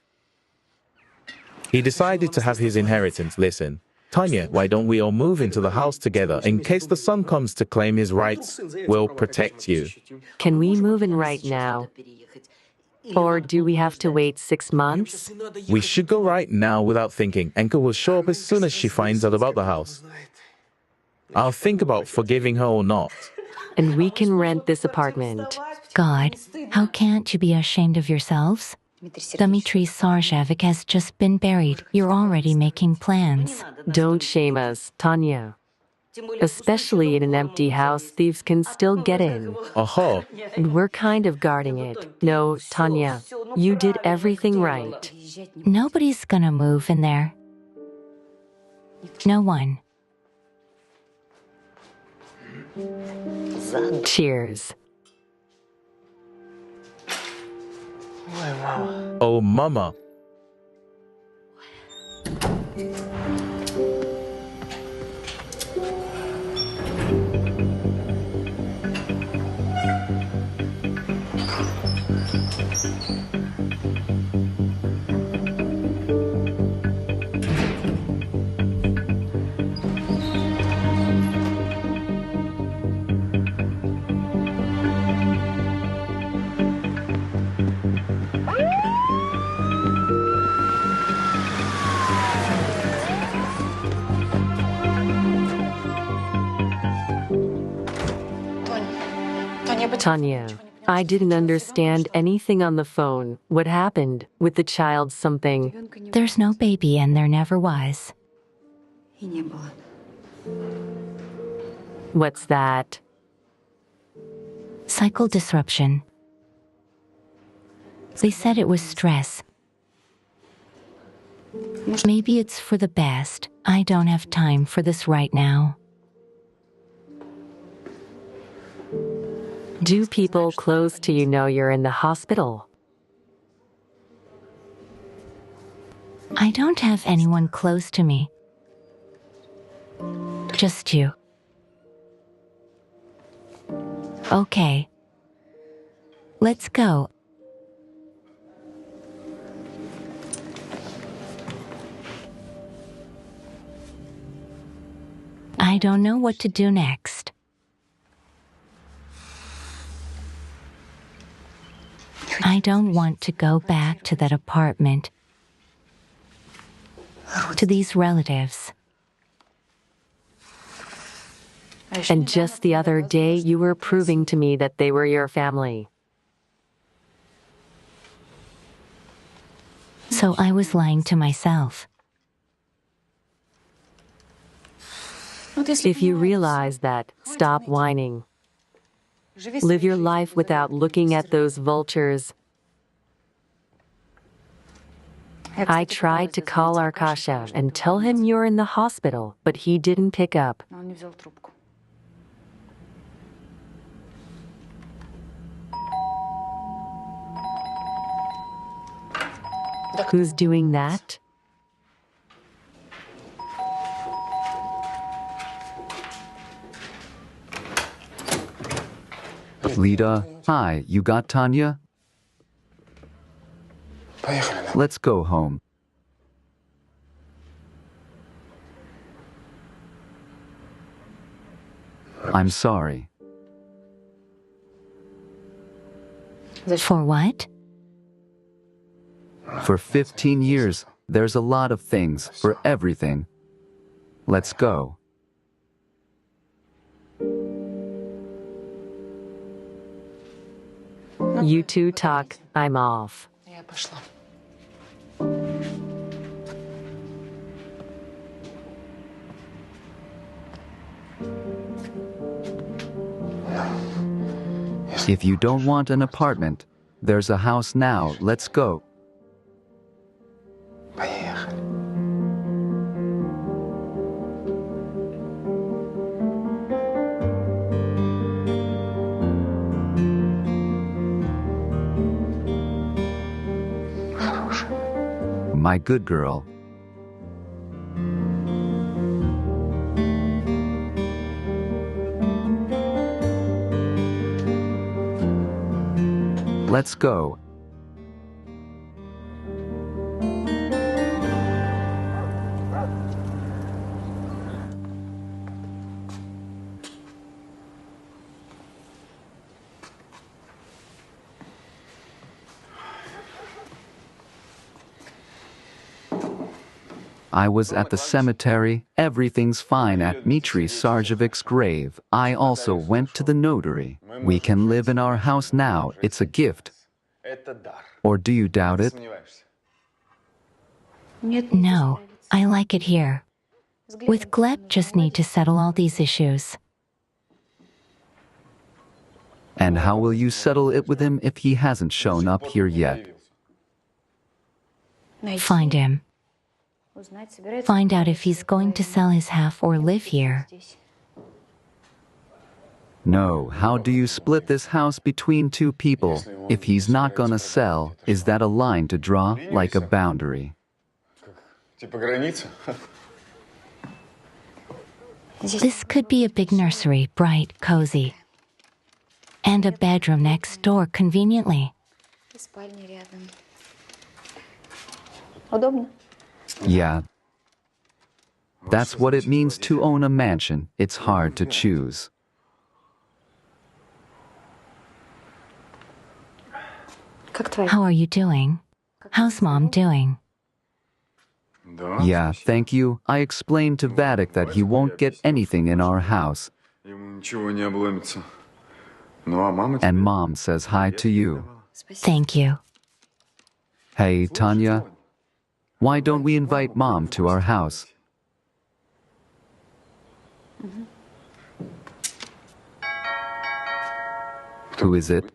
Speaker 3: He decided to have his inheritance. Listen, Tanya, why don't we all move into the house together? In case the son comes to claim his rights, we'll protect you.
Speaker 4: Can we move in right now? Or do we have to wait 6 months?
Speaker 3: We should go right now without thinking. Enka will show up as soon as she finds out about the house. I'll think about forgiving her or not.
Speaker 4: And we can rent this apartment.
Speaker 1: God, how can't you be ashamed of yourselves? Dmitri Sergeevich has just been buried. You're already making plans.
Speaker 4: Don't shame us, Tanya. Especially in an empty house, thieves can still get in.
Speaker 3: Aha!
Speaker 4: And we're kind of guarding it. No, Tanya, you did everything right.
Speaker 1: Nobody's gonna move in there. No one.
Speaker 4: Cheers.
Speaker 3: Oh, mama.
Speaker 4: Tanya, I didn't understand anything on the phone. What happened with the child something?
Speaker 1: There's no baby and there never was.
Speaker 4: What's that?
Speaker 1: Cycle disruption. They said it was stress. Maybe it's for the best. I don't have time for this right now.
Speaker 4: Do people close to you know you're in the hospital?
Speaker 1: I don't have anyone close to me. Just you. Okay. Let's go. I don't know what to do next. I don't want to go back to that apartment, to these relatives.
Speaker 4: And just the other day, you were proving to me that they were your family.
Speaker 1: So I was lying to myself.
Speaker 4: If you realize that, stop whining. Live your life without looking at those vultures. I tried to call Arkasha and tell him you're in the hospital, but he didn't pick up. Who's doing that?
Speaker 2: Lita, hi, you got Tanya? Let's go home. I'm sorry.
Speaker 1: For what?
Speaker 2: For 15 years, there's a lot of things for everything. Let's go.
Speaker 4: You two talk, I'm off.
Speaker 6: Я пошла.
Speaker 2: If you don't want an apartment, there's a house now. Let's go.
Speaker 6: Поехали.
Speaker 2: My good girl. Let's go. I was at the cemetery. Everything's fine at Dmitri Sarjevic's grave. I also went to the notary. We can live in our house now. It's a gift. Or do you doubt it?
Speaker 1: No, I like it here. With Gleb, just need to settle all these issues.
Speaker 2: And how will you settle it with him if he hasn't shown up here yet?
Speaker 1: Find him. Find out if he's going to sell his half or live here.
Speaker 2: No, how do you split this house between two people? If he's not gonna sell, is that a line to draw, like a boundary?
Speaker 1: This could be a big nursery, bright, cozy. And a bedroom next door, conveniently.
Speaker 2: Yeah. That's what it means to own a mansion. It's hard to choose.
Speaker 1: How are you doing? How's Mom doing?
Speaker 2: Yeah, thank you. I explained to Vadik that he won't get anything in our house. And Mom says hi to you.
Speaker 1: Thank you.
Speaker 2: Hey, Tanya. Why don't we invite Mom to our house? Who is it?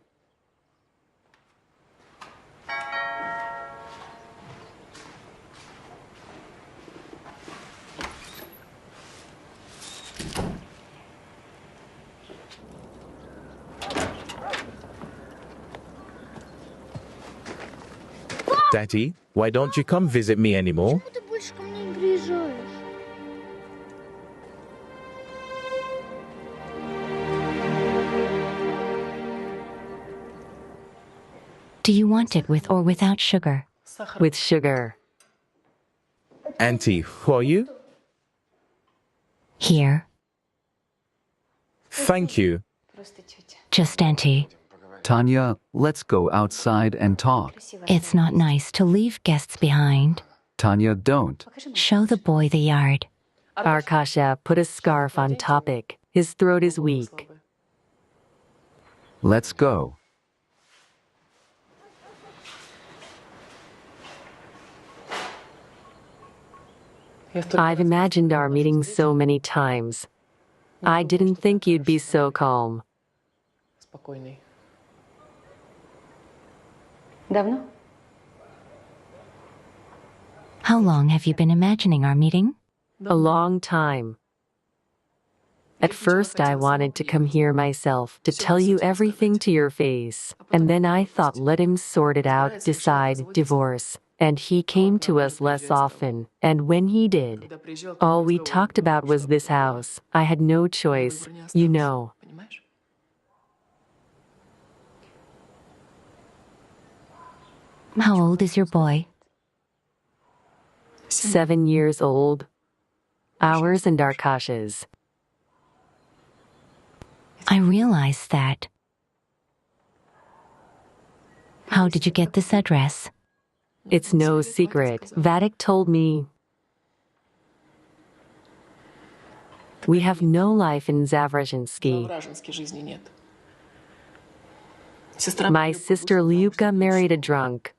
Speaker 3: Daddy, why don't you come visit me anymore?
Speaker 7: Почему ты больше ко мне не приезжаешь?
Speaker 1: Do you want it with or without sugar?
Speaker 4: With sugar.
Speaker 3: Auntie, who are you?
Speaker 1: Here.
Speaker 3: Thank you.
Speaker 1: Just Auntie.
Speaker 2: Tanya, let's go outside and talk.
Speaker 1: It's not nice to leave guests behind.
Speaker 2: Tanya, don't.
Speaker 1: Show the boy the yard.
Speaker 4: Arkasha put a scarf on Topik. His throat is weak.
Speaker 2: Let's go.
Speaker 4: I've imagined our meeting so many times. I didn't think you'd be so calm.
Speaker 6: Спокойный.
Speaker 8: Давно?
Speaker 1: How long have you been imagining our meeting?
Speaker 4: A long time. At first, I wanted to come here myself to tell you everything to your face. And then I thought, let him sort it out, decide, divorce. And he came to us less often. And when he did, all we talked about was this house. I had no choice, you know.
Speaker 6: Понимаешь?
Speaker 1: How old is your boy?
Speaker 4: 7 years old. Ours and Arkasha's.
Speaker 1: I realize that. How did you get this address?
Speaker 4: It's no secret. Vadik told me. We have no life in Zavrazhinsky. My sister Lyubka married a drunk.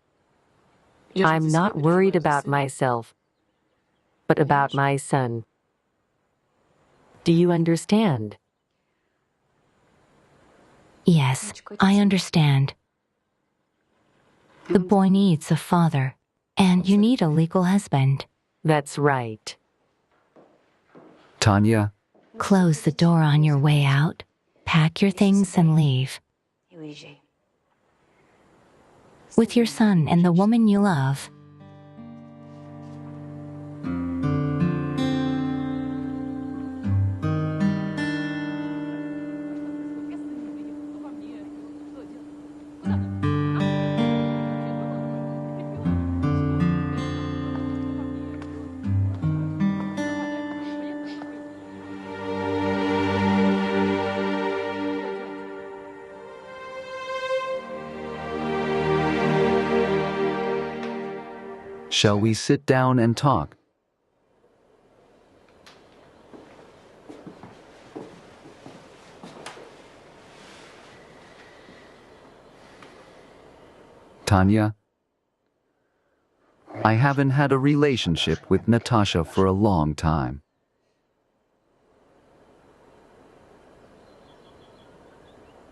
Speaker 4: I'm not worried about myself, but about my son. Do you understand?
Speaker 1: Yes, I understand. The boy needs a father, and you need a legal husband.
Speaker 4: That's right.
Speaker 2: Tanya,
Speaker 1: Close the door on your way out, pack your things and leave. With your son and the woman you love.
Speaker 2: shall we sit down and talk? Tanya, I haven't had a relationship with Natasha for a long time.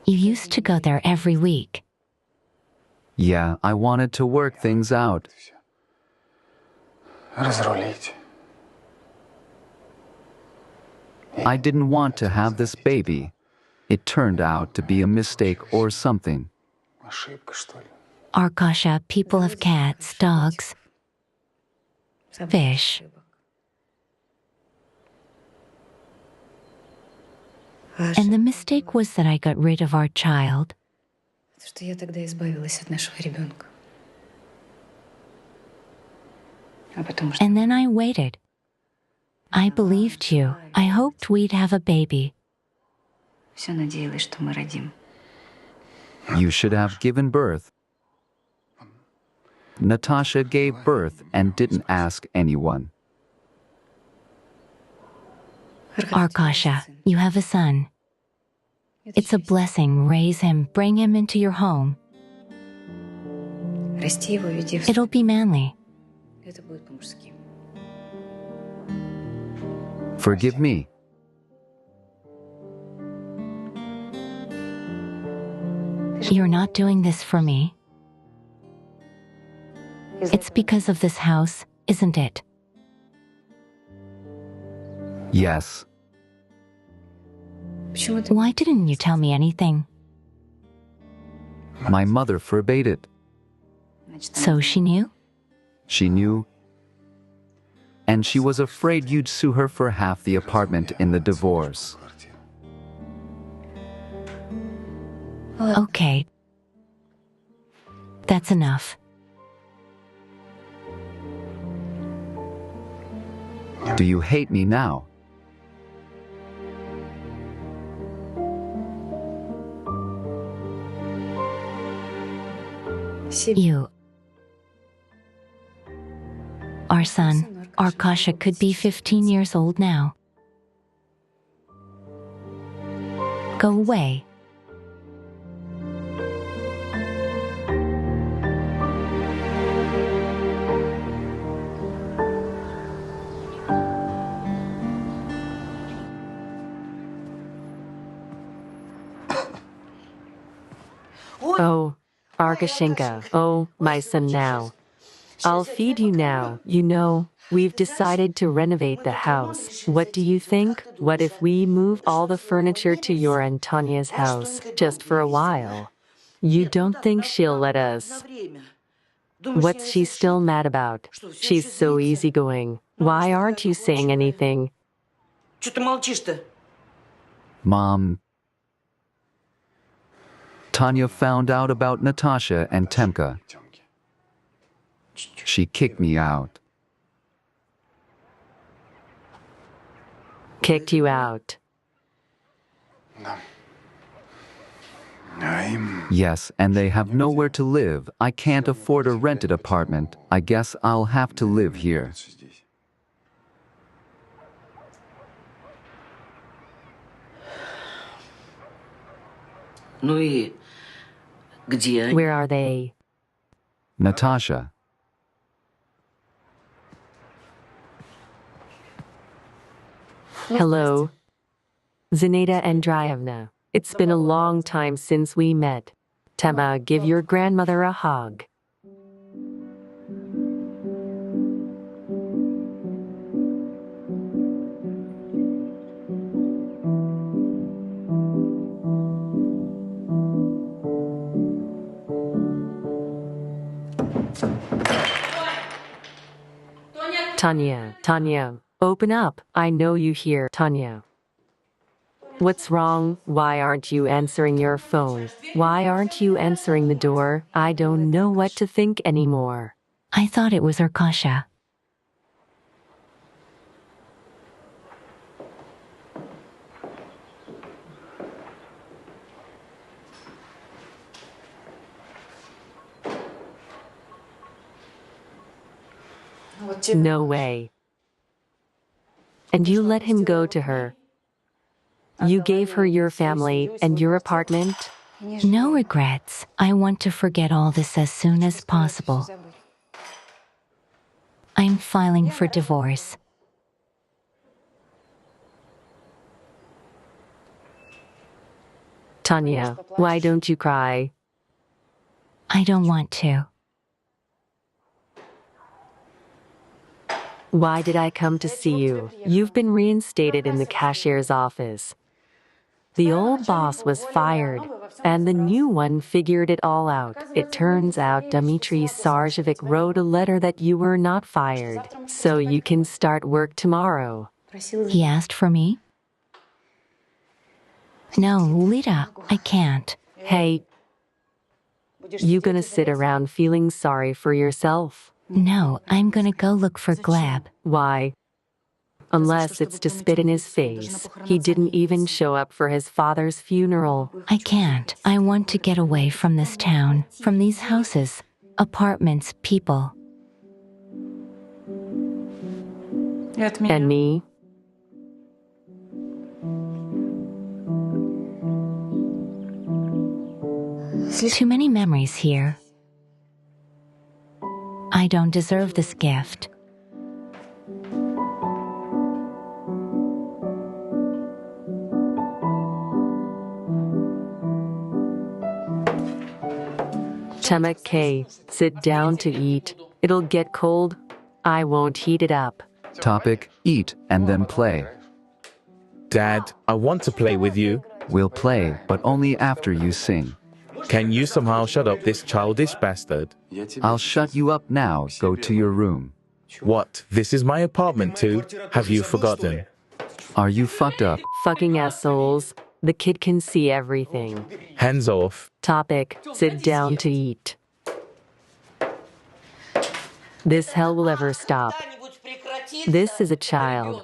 Speaker 1: You used to go there every week.
Speaker 2: Yeah, I wanted to work things out. I didn't want to have this baby. It turned out to be a mistake or something.
Speaker 1: Arkasha, people have cats, dogs, fish. And the mistake was that I got rid of our child. And then I waited. I believed you. I hoped we'd have a baby.
Speaker 2: You should have given birth. Natasha gave birth and didn't ask anyone.
Speaker 1: Arkasha, you have a son. It's a blessing. Raise him, bring him into your home. It'll be manly.
Speaker 2: Forgive me.
Speaker 1: You're not doing this for me. It's because of this house, isn't it?
Speaker 2: Yes.
Speaker 1: Why didn't you tell me anything?
Speaker 2: My mother forbade it.
Speaker 1: So she knew?
Speaker 2: She knew. And she was afraid you'd sue her for half the apartment in the divorce.
Speaker 1: Okay. That's enough.
Speaker 2: Do you hate me now?
Speaker 1: You. Our son, Arkasha, could be 15 years old now. Go away.
Speaker 4: Oh, Arkashenka, oh, my son now. I'll feed you now. You know, we've decided to renovate the house. What do you think? What if we move all the furniture to your and Tanya's house, just for a while? You don't think she'll let us? What's she still mad about? She's so easygoing. Why aren't you saying anything?
Speaker 2: Mom, Tanya found out about Natasha and Temka. She kicked me out.
Speaker 4: Kicked you out.
Speaker 2: Yes, and they have nowhere to live. I can't afford a rented apartment. I guess I'll have to live here.
Speaker 4: Where are they?
Speaker 2: Natasha.
Speaker 4: Hello. Zena Andreevna. It's been a long time since we met. Tanya, give your grandmother a hug. Tanya, open up. I know you here, Tanya. What's wrong? Why aren't you answering your phone? Why aren't you answering the door? I don't know what to think anymore.
Speaker 1: I thought it was Arkasha.
Speaker 4: No way. And you let him go to her. You gave her your family and your apartment?
Speaker 1: No regrets. I want to forget all this as soon as possible. I'm filing for divorce.
Speaker 4: Tanya, why don't you cry?
Speaker 1: I don't want to.
Speaker 4: Why did I come to see you? You've been reinstated in the cashier's office. The old boss was fired, and the new one figured it all out. It turns out Dmitri Sarjevic wrote a letter that you were not fired, so you can start work tomorrow.
Speaker 1: He asked for me? No, Lita, I can't.
Speaker 4: Hey, you gonna sit around feeling sorry for yourself?
Speaker 1: No, I'm gonna go look for Gleb.
Speaker 4: Why? Unless it's to spit in his face. He didn't even show up for his father's funeral.
Speaker 1: I can't. I want to get away from this town, from these houses, apartments, people.
Speaker 4: And me?
Speaker 1: Too many memories here. I don't deserve this gift.
Speaker 4: Tanya K, sit down to eat. It'll get cold. I won't heat it up.
Speaker 2: Topic, eat and then play.
Speaker 3: Dad, I want to play with you.
Speaker 2: We'll play, but only after you sing.
Speaker 3: Can you somehow shut up this childish bastard?
Speaker 2: I'll shut you up now. Go to your room.
Speaker 3: What? This is my apartment too? Have you forgotten?
Speaker 2: Are you fucked up?
Speaker 4: Fucking assholes. The kid can see everything.
Speaker 3: Hands off.
Speaker 4: Topic, sit down to eat. This hell will ever stop. This is a child.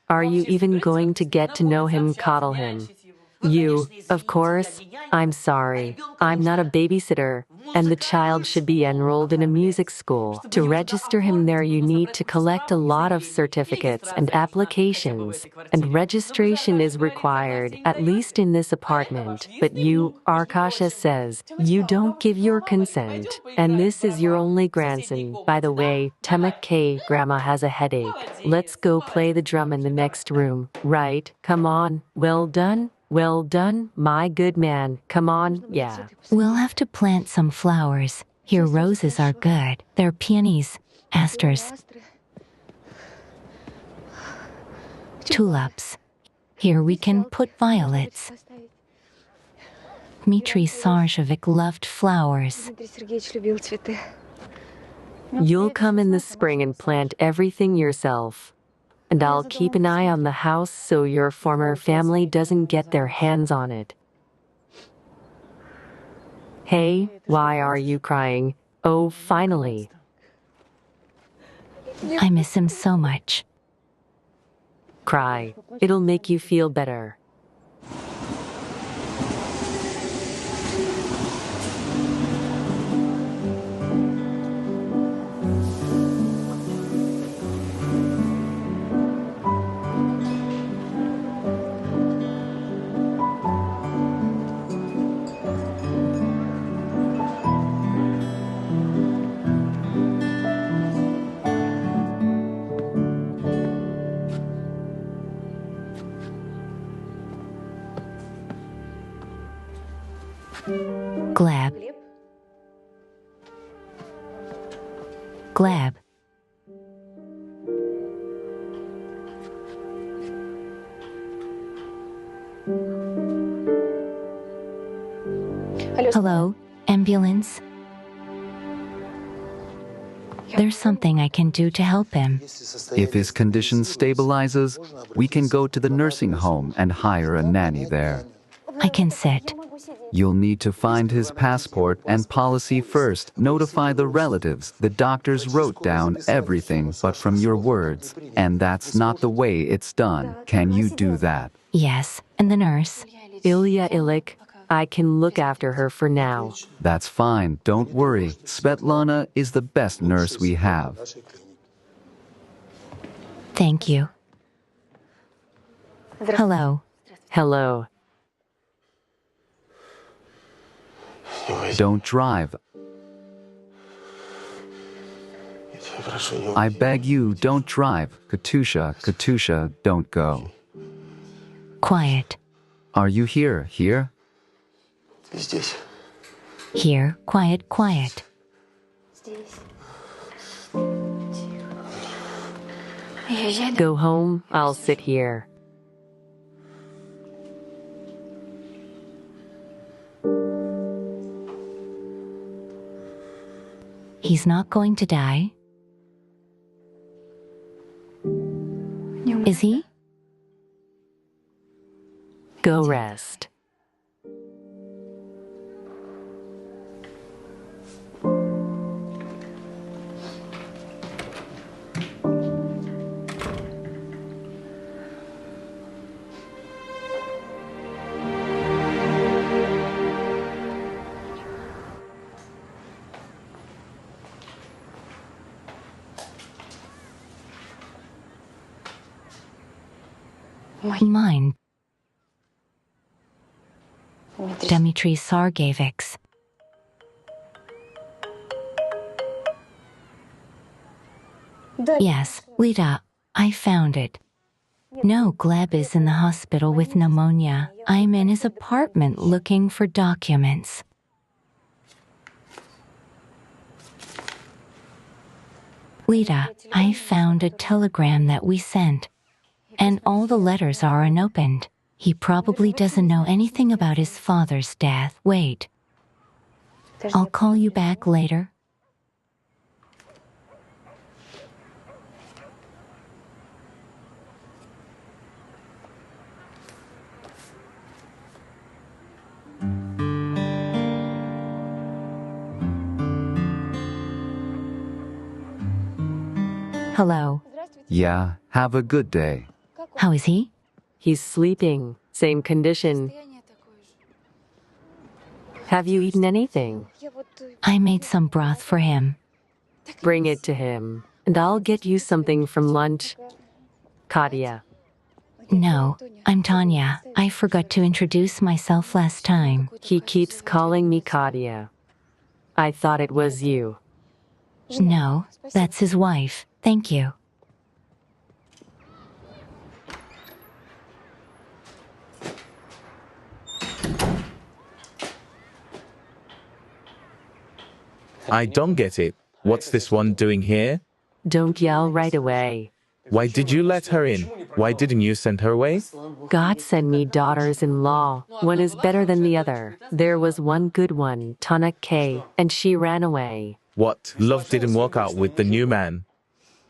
Speaker 4: Are you even going to get to know him, coddle him? You, of course. I'm sorry. I'm not a babysitter, and the child should be enrolled in a music school. To register him there, you need to collect a lot of certificates and applications, and registration is required, at least in this apartment. But you, Arkasha says, you don't give your consent, and this is your only grandson. By the way, Tanya K, Grandma has a headache. Let's go play the drum in the next room, right? Come on. Well done. Well done, my good man. Come on, yeah.
Speaker 1: We'll have to plant some flowers. Here roses are good. They're peonies, asters, tulips. Here we can put violets. Dmitri Sarjevic loved flowers.
Speaker 4: You'll come in the spring and plant everything yourself. And I'll keep an eye on the house so your former family doesn't get their hands on it. Hey, why are you crying? Oh, finally.
Speaker 1: I miss him so much.
Speaker 4: Cry. It'll make you feel better.
Speaker 1: Glab. Glab. Hello, ambulance. There's something I can do to help him.
Speaker 2: If his condition stabilizes, we can go to the nursing home and hire a nanny there.
Speaker 1: I can sit.
Speaker 2: You'll need to find his passport and policy first. Notify the relatives. The doctors wrote down everything but from your words, and that's not the way it's done. Can you do that?
Speaker 1: Yes, and the nurse.
Speaker 4: Ilya Ilik, I can look after her for now.
Speaker 2: That's fine. Don't worry. Svetlana is the best nurse we have.
Speaker 1: Thank you. Hello.
Speaker 4: Hello.
Speaker 2: Don't drive. I beg you, don't drive. Katusha, Katusha, don't go.
Speaker 1: Quiet.
Speaker 2: Are you here? Here?
Speaker 1: Here. Quiet, quiet.
Speaker 4: Go home, I'll sit here.
Speaker 1: He's not going to die. Is he?
Speaker 4: Go rest.
Speaker 1: Mine. Dmitri Sargevics. Yes, Lita, I found it. No, Gleb is in the hospital with pneumonia. I'm in his apartment looking for documents. Lita, I found a telegram that we sent, and all the letters are unopened. He probably doesn't know anything about his father's death. Wait. I'll call you back later. Hello.
Speaker 2: Yeah, have a good day.
Speaker 1: How is he?
Speaker 4: He's sleeping. Same condition. Have you eaten anything?
Speaker 1: I made some broth for him.
Speaker 4: Bring it to him, and I'll get you something from lunch. Katya.
Speaker 1: No, I'm Tanya. I forgot to introduce myself last time.
Speaker 4: He keeps calling me Katya. I thought it was you.
Speaker 1: No, that's his wife. Thank you.
Speaker 3: I don't get it. What's this one doing here?
Speaker 4: Don't yell right away.
Speaker 3: Why did you let her in? Why didn't you send her away?
Speaker 4: God sent me daughters-in-law. One is better than the other. There was one good one, Tanya K, and she ran away.
Speaker 3: What? Love didn't work out with the new man.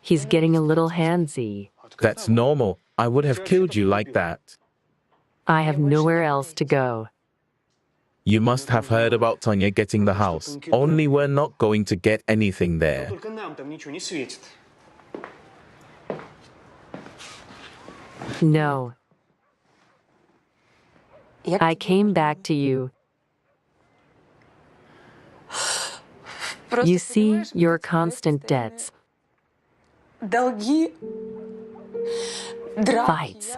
Speaker 4: He's getting a little handsy.
Speaker 3: That's normal. I would have killed you like that.
Speaker 4: I have nowhere else to go.
Speaker 3: You must have heard about Tonya getting the house. Only we're not going to get anything there.
Speaker 4: No. I came back to you. You see, your constant debts. Fights.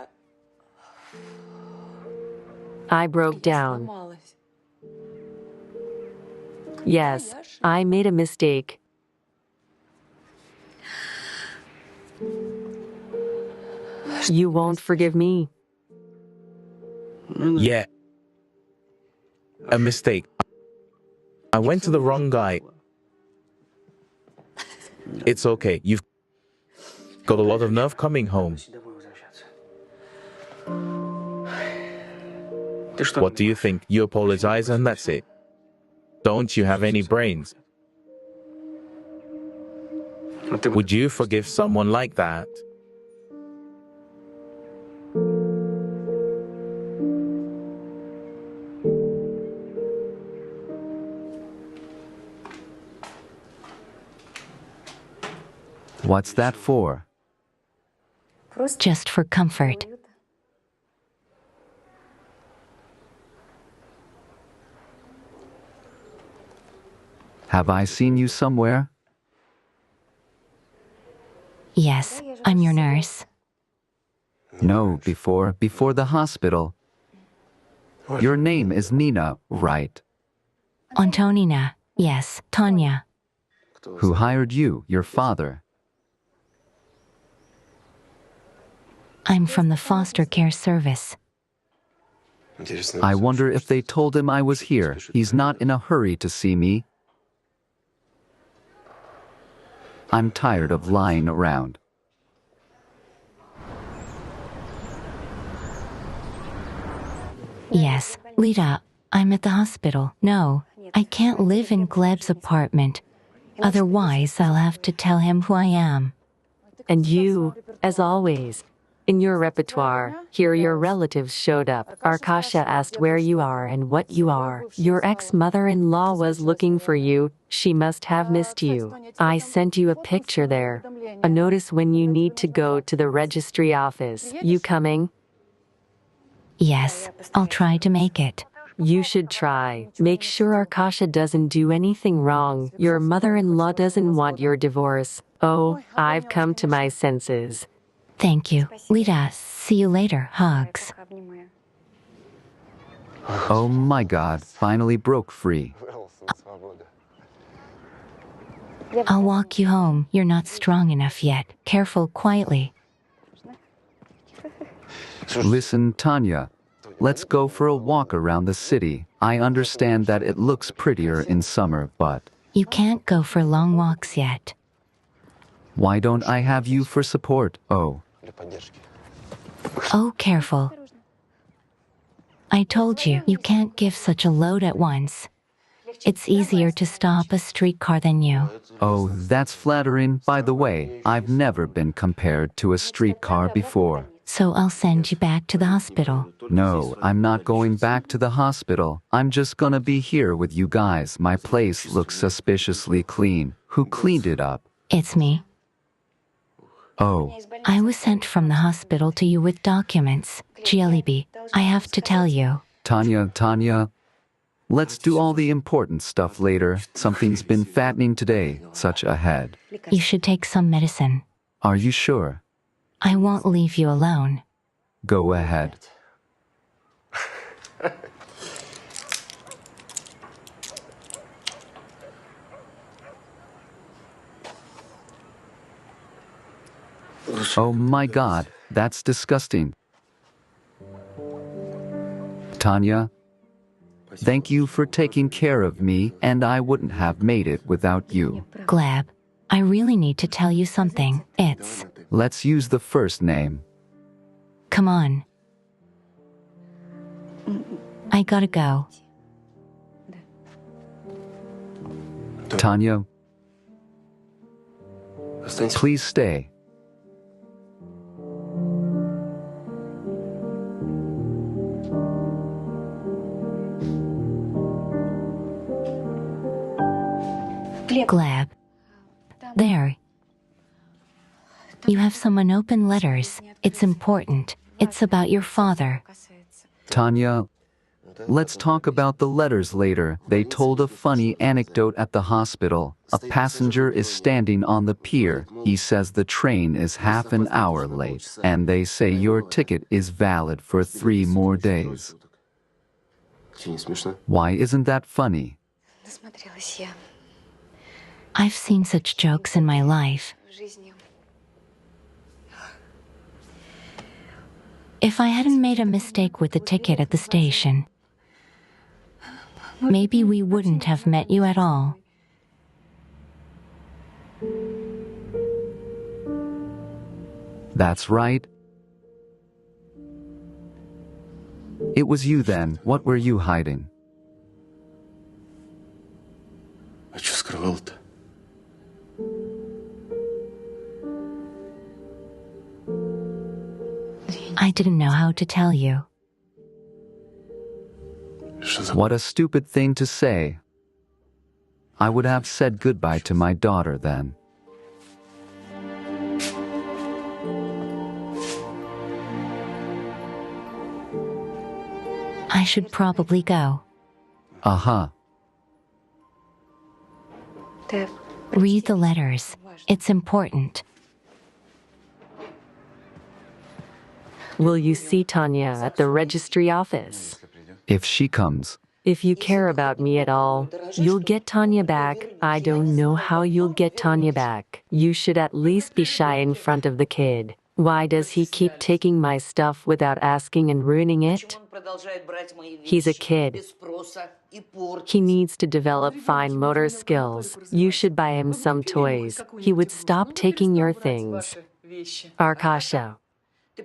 Speaker 4: I broke down. Yes, I made a mistake. You won't forgive me.
Speaker 3: Yeah. A mistake. I went to the wrong guy. It's okay. You've got a lot of nerve coming home. What do you think? You apologize and that's it. Don't you have any brains? Would you forgive someone like that?
Speaker 2: What's that for?
Speaker 1: Just for comfort.
Speaker 2: Have I seen you somewhere?
Speaker 1: Yes, I'm your nurse.
Speaker 2: No, before the hospital. Your name is Nina, right?
Speaker 1: Antonina. Yes, Tanya.
Speaker 2: Who hired you, your father?
Speaker 1: I'm from the foster care service.
Speaker 2: I wonder if they told him I was here. He's not in a hurry to see me. I'm tired of lying around.
Speaker 1: Yes, Lita, I'm at the hospital. No, I can't live in Gleb's apartment. Otherwise, I'll have to tell him who I am.
Speaker 4: And you, as always. In your repertoire, here your relatives showed up. Arkasha asked where you are and what you are. Your ex-mother-in-law was looking for you. She must have missed you. I sent you a picture there. A notice when you need to go to the registry office. You coming?
Speaker 1: Yes, I'll try to make it.
Speaker 4: You should try. Make sure Arkasha doesn't do anything wrong. Your mother-in-law doesn't want your divorce. Oh, I've come to my senses.
Speaker 1: Thank you. Lita, see you later. Hugs.
Speaker 2: Oh my God, finally broke free.
Speaker 1: I'll walk you home. You're not strong enough yet. Careful, quietly.
Speaker 2: Listen, Tanya, let's go for a walk around the city. I understand that it looks prettier in summer, but...
Speaker 1: You can't go for long walks yet.
Speaker 2: Why don't I have you for support? Oh.
Speaker 1: Oh, careful. I told you, you can't give such a load at once. It's easier to stop a streetcar than you.
Speaker 2: Oh, that's flattering. By the way, I've never been compared to a streetcar before.
Speaker 1: So I'll send you back to the hospital.
Speaker 2: No, I'm not going back to the hospital. I'm just gonna be here with you guys. My place looks suspiciously clean. Who cleaned it up?
Speaker 1: It's me.
Speaker 2: Oh.
Speaker 1: I was sent from the hospital to you with documents. Jellyby, I have to tell you.
Speaker 2: Tanya, let's do all the important stuff later. Something's been fattening today. Such a head.
Speaker 1: You should take some medicine.
Speaker 2: Are you sure?
Speaker 1: I won't leave you alone.
Speaker 2: Go ahead. Oh my God, that's disgusting. Tanya, thank you for taking care of me, and I wouldn't have made it without you.
Speaker 1: Gleb, I really need to tell you something. It's...
Speaker 2: Let's use the first name.
Speaker 1: Come on. I gotta go.
Speaker 2: Tanya, please stay.
Speaker 1: Gleb. There. You have some unopened letters. It's important. It's about your father.
Speaker 2: Tanya, let's talk about the letters later. They told a funny anecdote at the hospital. A passenger is standing on the pier. He says the train is half an hour late, and they say your ticket is valid for 3 more days. Why isn't that funny?
Speaker 1: I've seen such jokes in my life. If I hadn't made a mistake with the ticket at the station, maybe we wouldn't have met you at all.
Speaker 2: That's right. It was you then. What were you hiding?
Speaker 8: А что скрывал-то?
Speaker 1: I didn't know how to tell you.
Speaker 8: Что за...
Speaker 2: What a stupid thing to say. I would have said goodbye to my daughter then.
Speaker 1: I should probably go.
Speaker 2: Uh-huh.
Speaker 1: Read the letters. It's important.
Speaker 4: Will you see Tanya at the registry office?
Speaker 2: If she comes.
Speaker 4: If you care about me at all, you'll get Tanya back. I don't know how you'll get Tanya back. You should at least be shy in front of the kid. Why does he keep taking my stuff without asking and ruining it? He's a kid. He needs to develop fine motor skills. You should buy him some toys. He would stop taking your things. Arkasha,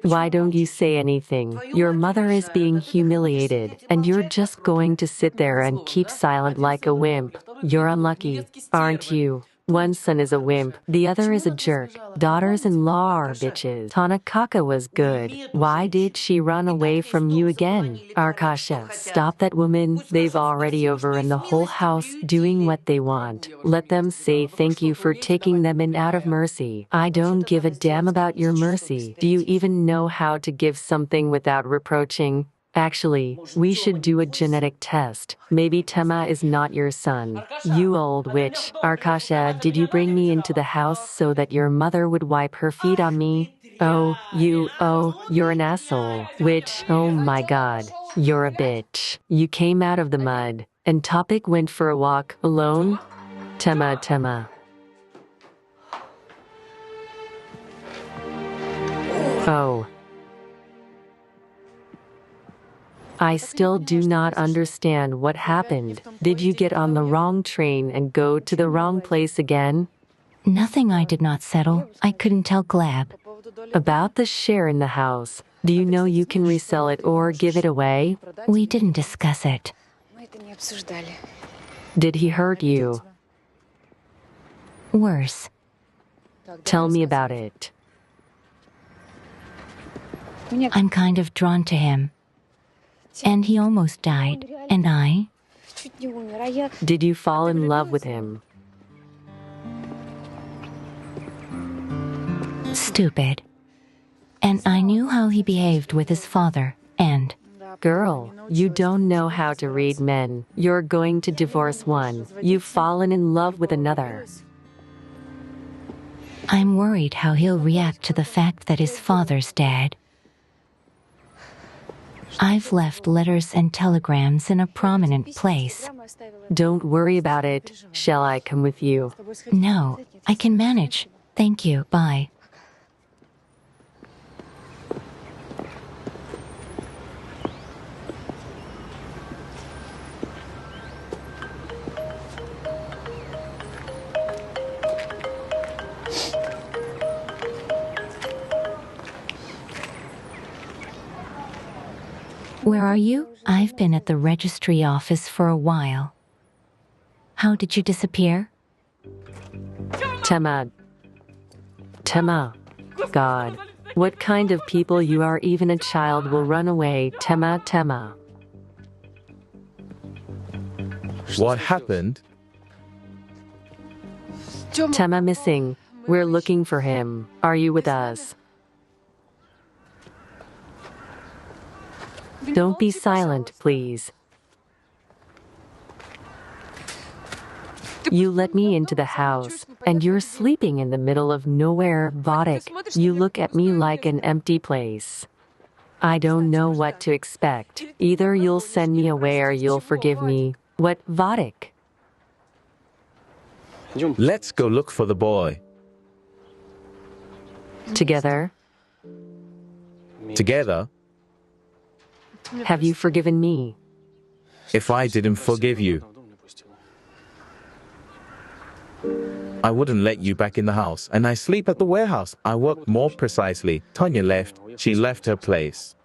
Speaker 4: why don't you say anything? Your mother is being humiliated, and you're just going to sit there and keep silent like a wimp. You're unlucky, aren't you? One son is a wimp, the other is a jerk. Daughters-in-law are bitches. Tanakaka was good. Why did she run away from you again? Arkasha, stop that woman. They've already overrun the whole house, doing what they want. Let them say thank you for taking them in out of mercy. I don't give a damn about your mercy. Do you even know how to give something without reproaching? Actually, we should do a genetic test. Maybe Tema is not your son. You old witch. Arkasha, did you bring me into the house so that your mother would wipe her feet on me? Oh, you're an asshole. Witch, oh my god. You're a bitch. You came out of the mud, and Topic went for a walk, alone? Tema. Oh. I still do not understand what happened. Did you get on the wrong train and go to the wrong place again?
Speaker 1: Nothing I did not settle. I couldn't tell Glab.
Speaker 4: About the share in the house. Do you know you can resell it or give it away?
Speaker 1: We didn't discuss it.
Speaker 4: Did he hurt you?
Speaker 1: Worse.
Speaker 4: Tell me about it.
Speaker 1: I'm kind of drawn to him. And he almost died. And I?
Speaker 4: Did you fall in love with him?
Speaker 1: Stupid. And I knew how he behaved with his father, and...
Speaker 4: Girl, you don't know how to read men. You're going to divorce one. You've fallen in love with another.
Speaker 1: I'm worried how he'll react to the fact that his father's dead. I've left letters and telegrams in a prominent place.
Speaker 4: Don't worry about it. Shall I come with you?
Speaker 1: No, I can manage. Thank you, bye. Where are you? I've been at the registry office for a while. How did you disappear?
Speaker 4: Tema. God. What kind of people you are, even a child will run away. Tema.
Speaker 3: What happened?
Speaker 4: Tema missing. We're looking for him. Are you with us? Don't be silent, please. You let me into the house, and you're sleeping in the middle of nowhere, Vodik. You look at me like an empty place. I don't know what to expect. Either you'll send me away or you'll forgive me. What, Vodik?
Speaker 3: Let's go look for the boy.
Speaker 4: Together?
Speaker 3: Together?
Speaker 4: Have you forgiven me?
Speaker 3: If I didn't forgive you, I wouldn't let you back in the house, and I sleep at the warehouse. I work more precisely. Tonya left. She left her place.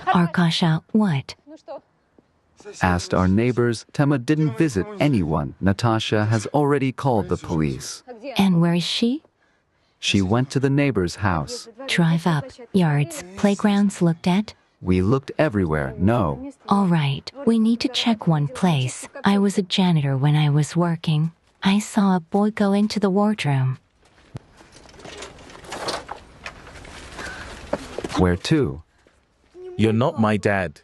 Speaker 1: Arkasha, what?
Speaker 2: Asked our neighbors, Tema didn't visit anyone. Natasha has already called the police.
Speaker 1: And where is she?
Speaker 2: She went to the neighbor's house.
Speaker 1: Drive up. Yards, playgrounds looked at?
Speaker 2: We looked everywhere, no.
Speaker 1: All right, we need to check one place. I was a janitor when I was working. I saw a boy go into the wardroom.
Speaker 2: Where to?
Speaker 3: You're not my dad.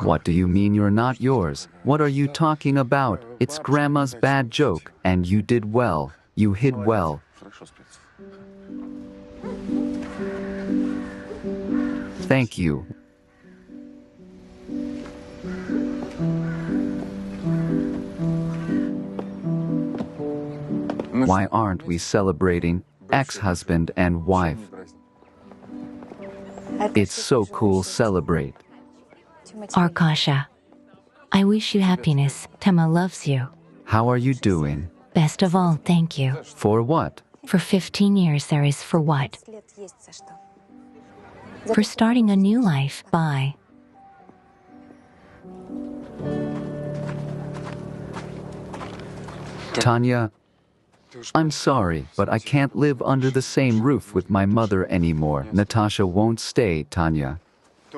Speaker 2: What do you mean you're not yours? What are you talking about? It's Grandma's bad joke, and you did well. You hid well. Thank you. Why aren't we celebrating ex-husband and wife? It's so cool, celebrate.
Speaker 1: Arkasha, I wish you happiness. Tema loves you.
Speaker 2: How are you doing?
Speaker 1: Best of all, thank you.
Speaker 2: For what?
Speaker 1: For 15 years there is for what? For starting a new life. Bye.
Speaker 2: Tanya, I'm sorry, but I can't live under the same roof with my mother anymore. Natasha won't stay, Tanya.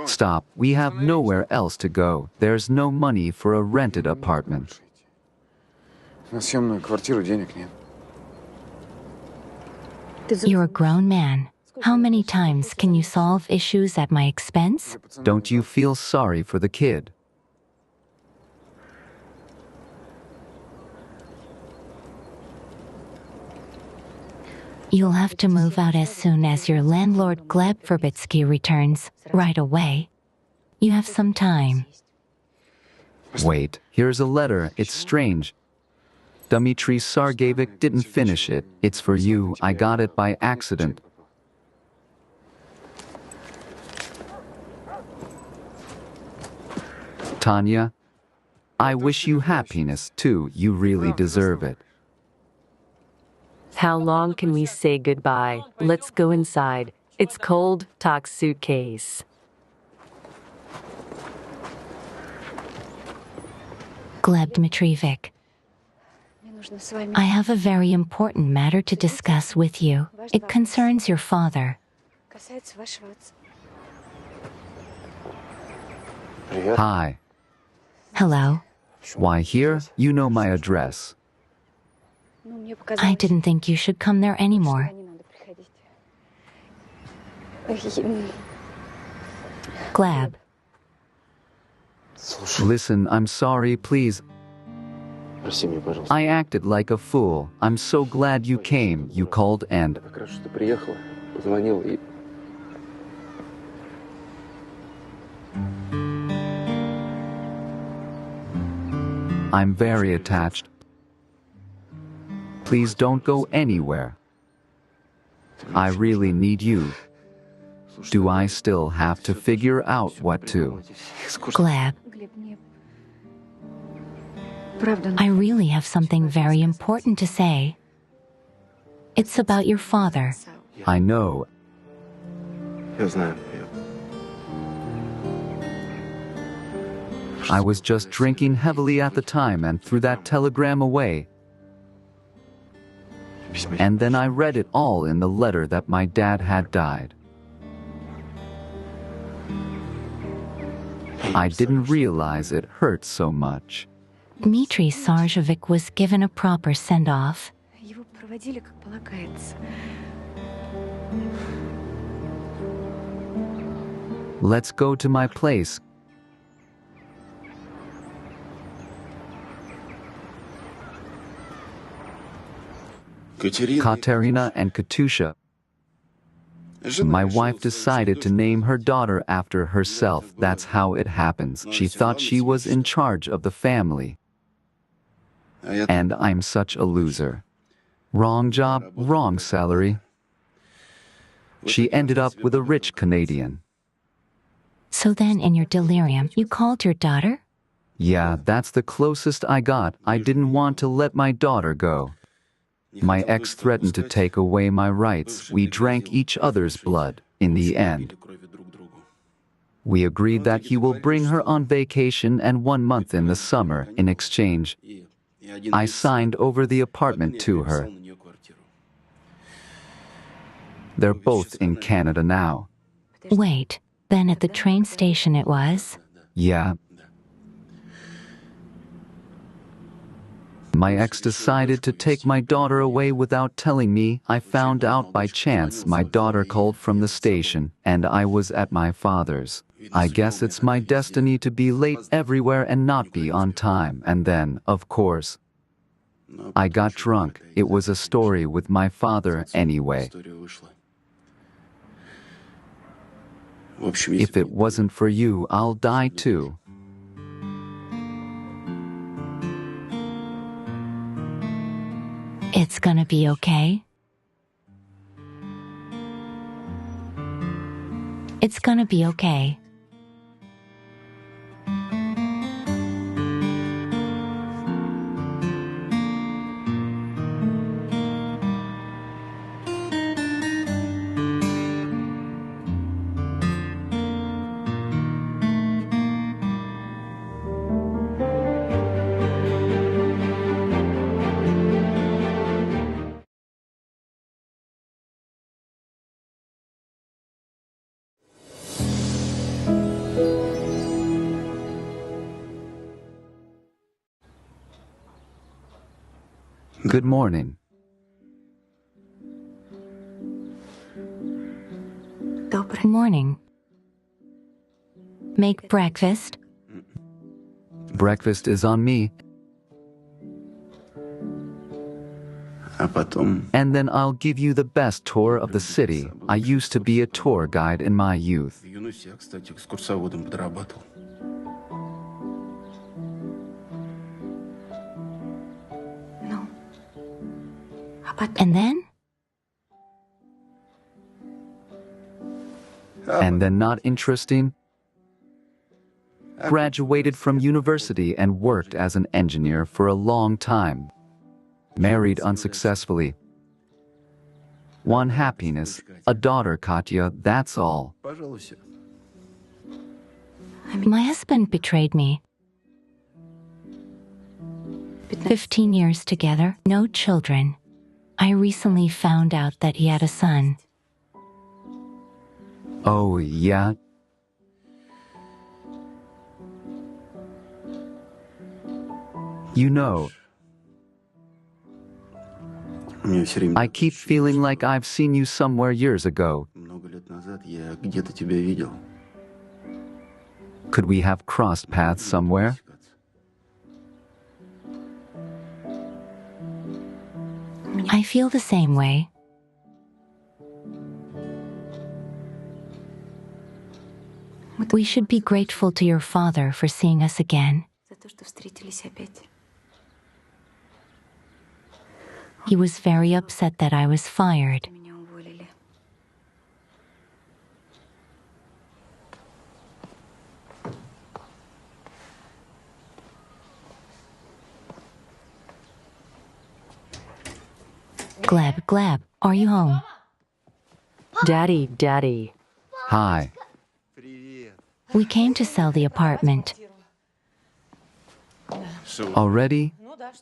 Speaker 2: Stop, we have nowhere else to go. There's no money for a rented apartment.
Speaker 1: You're a grown man. How many times can you solve issues at my expense?
Speaker 2: Don't you feel sorry for the kid?
Speaker 1: You'll have to move out as soon as your landlord Gleb Verbitsky returns, right away. You have some time.
Speaker 2: Wait, here's a letter. It's strange. Dmitri Sargevich didn't finish it. It's for you. I got it by accident. Tanya, I wish you happiness too. You really deserve it.
Speaker 4: How long can we say goodbye? Let's go inside. It's cold. Talk suitcase.
Speaker 1: Gleb Dmitrievich, I have a very important matter to discuss with you. It concerns your father.
Speaker 2: Hi.
Speaker 1: Hello.
Speaker 2: Why here? You know my address.
Speaker 1: I didn't think you should come there anymore. Gleb.
Speaker 2: Listen, I'm sorry, please. I acted like a fool. I'm so glad you came. You called and... I'm very attached. Please don't go anywhere. I really need you. Do I still have to figure out what to?
Speaker 1: Gleb. I really have something very important to say. It's about your father.
Speaker 2: I know. I was just drinking heavily at the time and threw that telegram away. And then I read it all in the letter that my dad had died. I didn't realize it hurt so much.
Speaker 1: Dmitri Sargevich was given a proper send-off.
Speaker 2: Let's go to my place. Katerina and Katusha. My wife decided to name her daughter after herself. That's how it happens. She thought she was in charge of the family. And I'm such a loser. Wrong job, wrong salary. She ended up with a rich Canadian.
Speaker 1: So then, in your delirium, you called your daughter?
Speaker 2: Yeah, that's the closest I got. I didn't want to let my daughter go. My ex threatened to take away my rights. We drank each other's blood. In the end, we agreed that he will bring her on vacation and 1 month in the summer. In exchange, I signed over the apartment to her. They're both in Canada now.
Speaker 1: Wait, then at the train station it was?
Speaker 2: Yeah. My ex decided to take my daughter away without telling me. I found out by chance. My daughter called from the station, and I was at my father's. I guess it's my destiny to be late everywhere and not be on time. And then, of course, I got drunk. It was a story with my father anyway. If it wasn't for you, I'll die too.
Speaker 1: It's gonna be okay. It's gonna be okay.
Speaker 2: Good morning.
Speaker 1: Morning. Make breakfast.
Speaker 2: Breakfast is on me. And then I'll give you the best tour of the city. I used to be a tour guide in my youth.
Speaker 1: And then?
Speaker 2: And then not interesting? Graduated from university and worked as an engineer for a long time. Married unsuccessfully. One happiness, a daughter, Katya, that's all.
Speaker 1: My husband betrayed me. 15 years together, no children. I recently found out that he had a son.
Speaker 2: Oh, yeah? You know, I keep feeling like I've seen you somewhere years ago. Could we have crossed paths somewhere?
Speaker 1: I feel the same way. We should be grateful to your father for seeing us again. He was very upset that I was fired. Gleb, Gleb, are you home?
Speaker 4: Daddy.
Speaker 2: Hi.
Speaker 1: We came to sell the apartment.
Speaker 2: Already?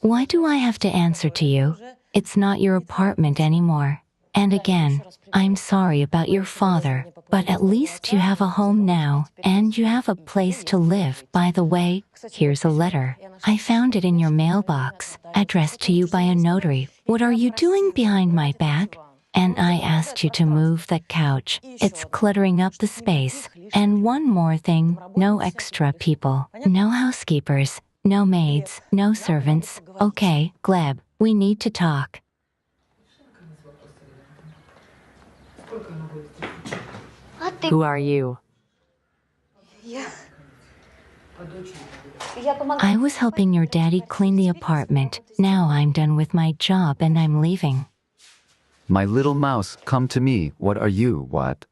Speaker 1: Why do I have to answer to you? It's not your apartment anymore. And again, I'm sorry about your father, but at least you have a home now, and you have a place to live. By the way, here's a letter. I found it in your mailbox, addressed to you by a notary. What are you doing behind my back? And I asked you to move that couch. It's cluttering up the space. And one more thing, no extra people, no housekeepers, no maids, no servants. Okay, Gleb, we need to talk.
Speaker 4: Who are you?
Speaker 1: I was helping your daddy clean the apartment. Now I'm done with my job and I'm leaving.
Speaker 2: My little mouse, come to me. What are you? What?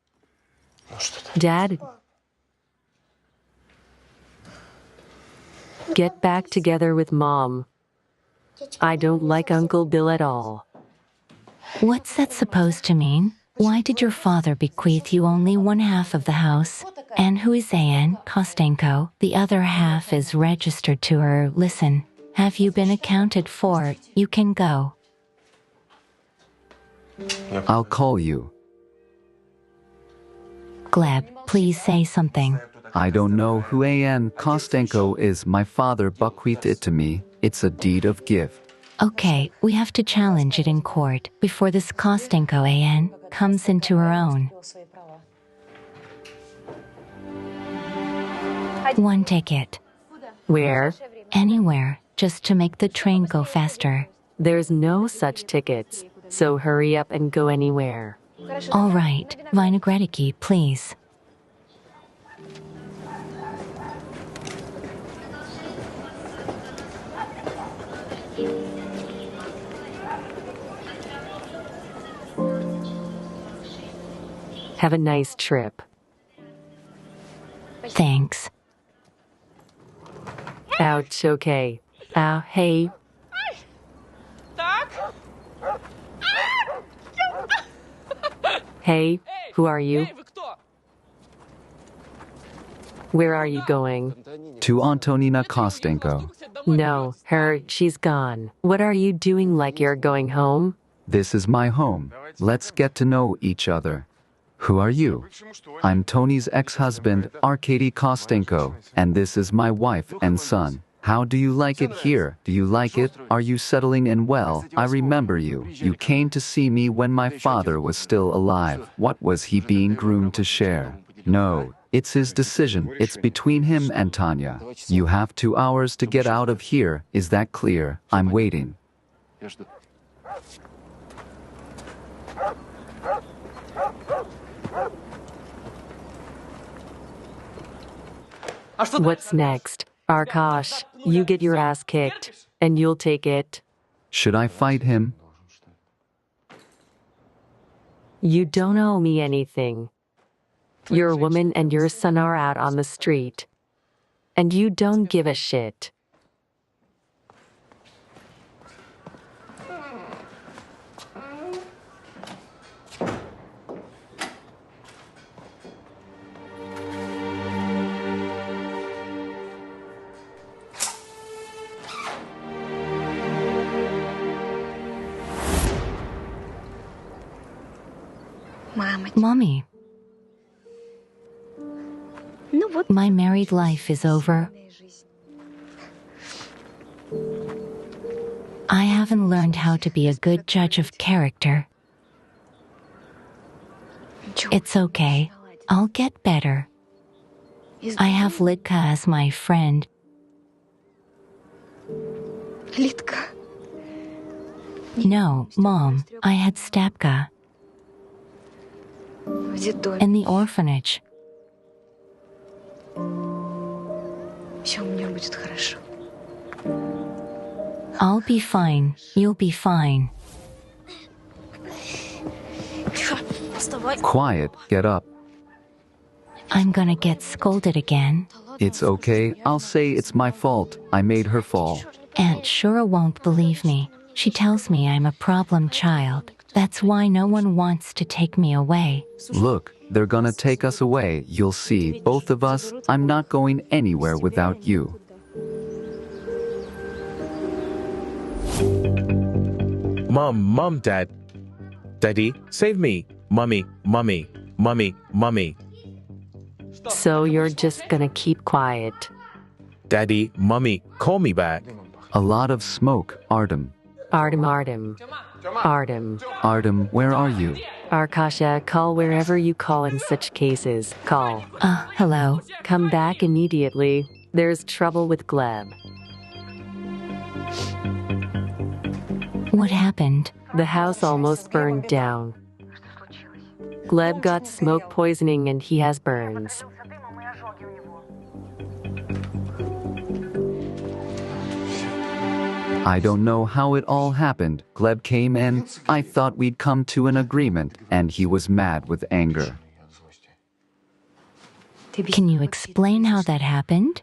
Speaker 4: Dad, get back together with Mom. I don't like Uncle Bill at all.
Speaker 1: What's that supposed to mean? Why did your father bequeath you only one half of the house? And who is Anne Kostenko? The other half is registered to her. Listen, have you been accounted for? You can go.
Speaker 2: I'll call you.
Speaker 1: Gleb, please say something.
Speaker 2: I don't know who Anne Kostenko is. My father bequeathed it to me. It's a deed of gift.
Speaker 1: Okay, we have to challenge it in court before this Kostenko Anne comes into her own. One ticket.
Speaker 4: Where?
Speaker 1: Anywhere, just to make the train go faster.
Speaker 4: There's no such tickets, so hurry up and go anywhere.
Speaker 1: All right, Vinogradiki, please.
Speaker 4: Have a nice trip.
Speaker 1: Thanks.
Speaker 4: Ouch, okay. Ow, hey. Hey, who are you? Where are you going?
Speaker 2: To Antonina Kostenko.
Speaker 4: No, her, she's gone. What are you doing like you're going home?
Speaker 2: This is my home. Let's get to know each other. Who are you? I'm Tony's ex-husband, Arkady Kostenko, and this is my wife and son. How do you like it here? Do you like it? Are you settling in well? I remember you. You came to see me when my father was still alive. What was he being groomed to share? No, it's his decision. It's between him and Tanya. You have 2 hours to get out of here. Is that clear? I'm waiting.
Speaker 4: What's next? Arkash, you get your ass kicked, and you'll take it.
Speaker 2: Should I fight him?
Speaker 4: You don't owe me anything. Your woman and your son are out on the street, and you don't give a shit.
Speaker 1: Mommy, my married life is over. I haven't learned how to be a good judge of character. It's okay. I'll get better. I have Litka as my friend. No, Mom, I had Stapka. In the orphanage. I'll be fine. You'll be fine.
Speaker 2: Quiet, get up.
Speaker 1: I'm gonna get scolded again.
Speaker 2: It's okay, I'll say it's my fault. I made her fall.
Speaker 1: Aunt Shura won't believe me. She tells me I'm a problem child. That's why no one wants to take me away.
Speaker 2: Look, they're gonna take us away. You'll see, both of us. I'm not going anywhere without you.
Speaker 3: Mom, Dad. Daddy, save me. Mummy.
Speaker 4: So you're just gonna keep quiet.
Speaker 3: Daddy, Mummy, call me back.
Speaker 2: A lot of smoke, Artem.
Speaker 4: Artem.
Speaker 2: Artem, where are you?
Speaker 4: Arkasha, call wherever you call in such cases. Call.
Speaker 1: Hello.
Speaker 4: Come back immediately. There's trouble with Gleb.
Speaker 1: What happened?
Speaker 4: The house almost burned down. Gleb got smoke poisoning and he has burns.
Speaker 2: I don't know how it all happened. Gleb came in, I thought we'd come to an agreement, and he was mad with anger.
Speaker 1: Can you explain how that happened?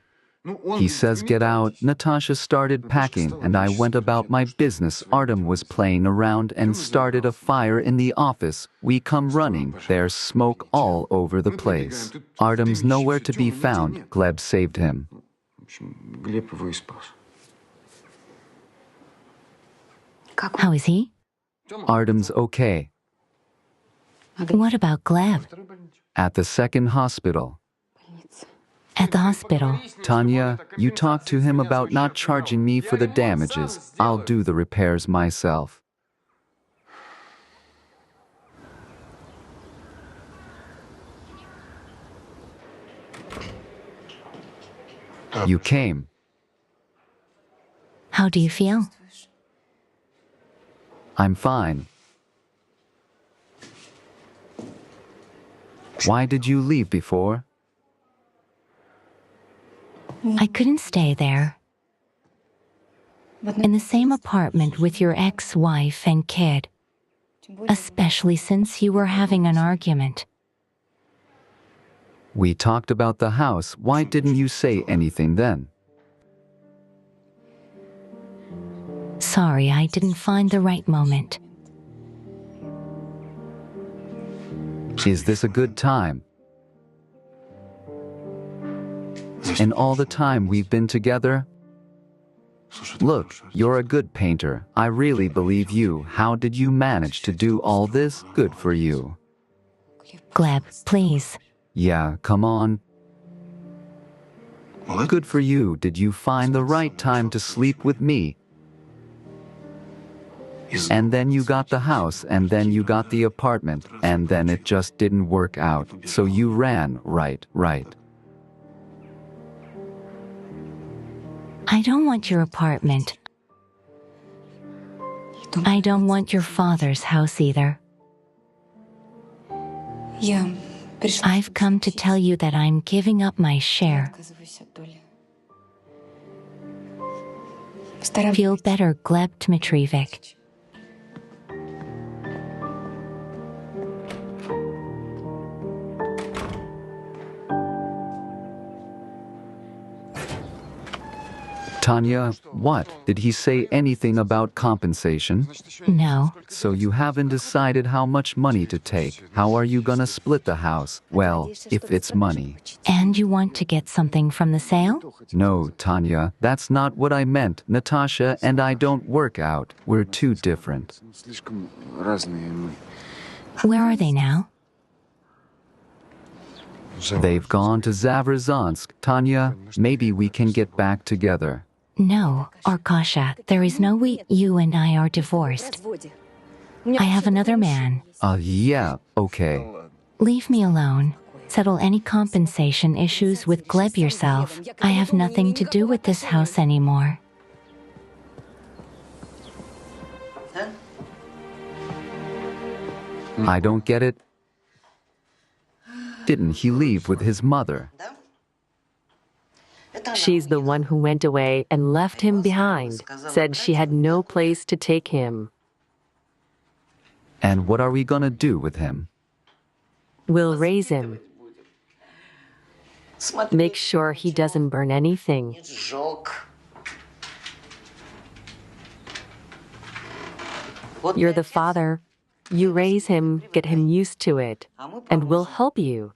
Speaker 2: He says get out. Natasha started packing and I went about my business. Artem was playing around and started a fire in the office. We come running. There's smoke all over the place. Artem's nowhere to be found. Gleb saved him.
Speaker 1: How is he?
Speaker 2: Artem's okay.
Speaker 1: What about Gleb?
Speaker 2: At the second hospital.
Speaker 1: At the hospital.
Speaker 2: Tanya, you talk to him about not charging me for the damages. I'll do the repairs myself. You came.
Speaker 1: How do you feel?
Speaker 2: I'm fine. Why did you leave before?
Speaker 1: I couldn't stay there. In the same apartment with your ex-wife and kid, especially since you were having an argument.
Speaker 2: We talked about the house. Why didn't you say anything then?
Speaker 1: Sorry, I didn't find the right moment.
Speaker 2: Is this a good time? In all the time we've been together? Look, you're a good painter. I really believe you. How did you manage to do all this? Good for you.
Speaker 1: Gleb, please.
Speaker 2: Yeah, come on. Good for you. Did you find the right time to sleep with me? And then you got the house, and then you got the apartment, and then it just didn't work out. So you ran, right.
Speaker 1: I don't want your apartment. I don't want your father's house either. I've come to tell you that I'm giving up my share. Feel better, Gleb Dmitrievich.
Speaker 2: Tanya, what? Did he say anything about compensation?
Speaker 1: No.
Speaker 2: So you haven't decided how much money to take. How are you gonna split the house? Well, if it's money.
Speaker 1: And you want to get something from the sale?
Speaker 2: No, Tanya, that's not what I meant. Natasha and I don't work out. We're too different.
Speaker 1: Where are they now?
Speaker 2: They've gone to Zavrzhansk. Tanya, maybe we can get back together.
Speaker 1: No, Arkasha, there is no way you and I are divorced. I have another man.
Speaker 2: Yeah, okay.
Speaker 1: Leave me alone. Settle any compensation issues with Gleb yourself. I have nothing to do with this house anymore.
Speaker 2: I don't get it. Didn't he leave with his mother?
Speaker 4: She's the one who went away and left him behind, said she had no place to take him.
Speaker 2: And what are we gonna do with him?
Speaker 4: We'll raise him. Make sure he doesn't burn anything. You're the father. You raise him, get him used to it, and we'll help you.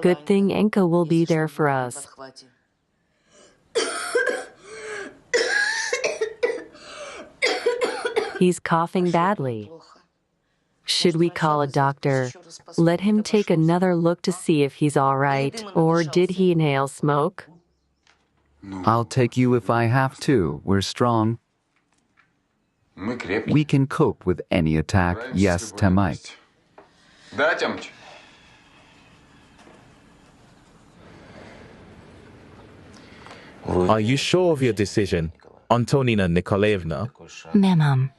Speaker 4: Good thing Enka will be there for us. He's coughing badly. Should we call a doctor? Let him take another look to see if he's all right, or did he inhale smoke?
Speaker 2: I'll take you if I have to. We're strong. We can cope with any attack. Yes, Temite.
Speaker 3: Are you sure of your decision, Antonina Nikolaevna?
Speaker 1: Ma'am.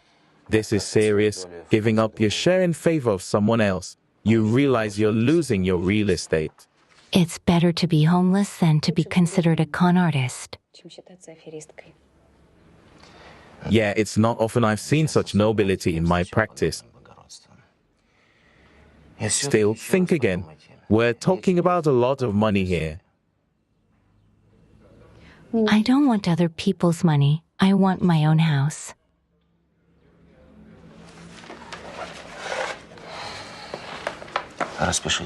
Speaker 3: This is serious. Giving up your share in favor of someone else. You realize you're losing your real estate.
Speaker 1: It's better to be homeless than to be considered a con artist.
Speaker 3: Yeah, it's not often I've seen such nobility in my practice. Still, think again. We're talking about a lot of money here.
Speaker 1: I don't want other people's money. I want my own house.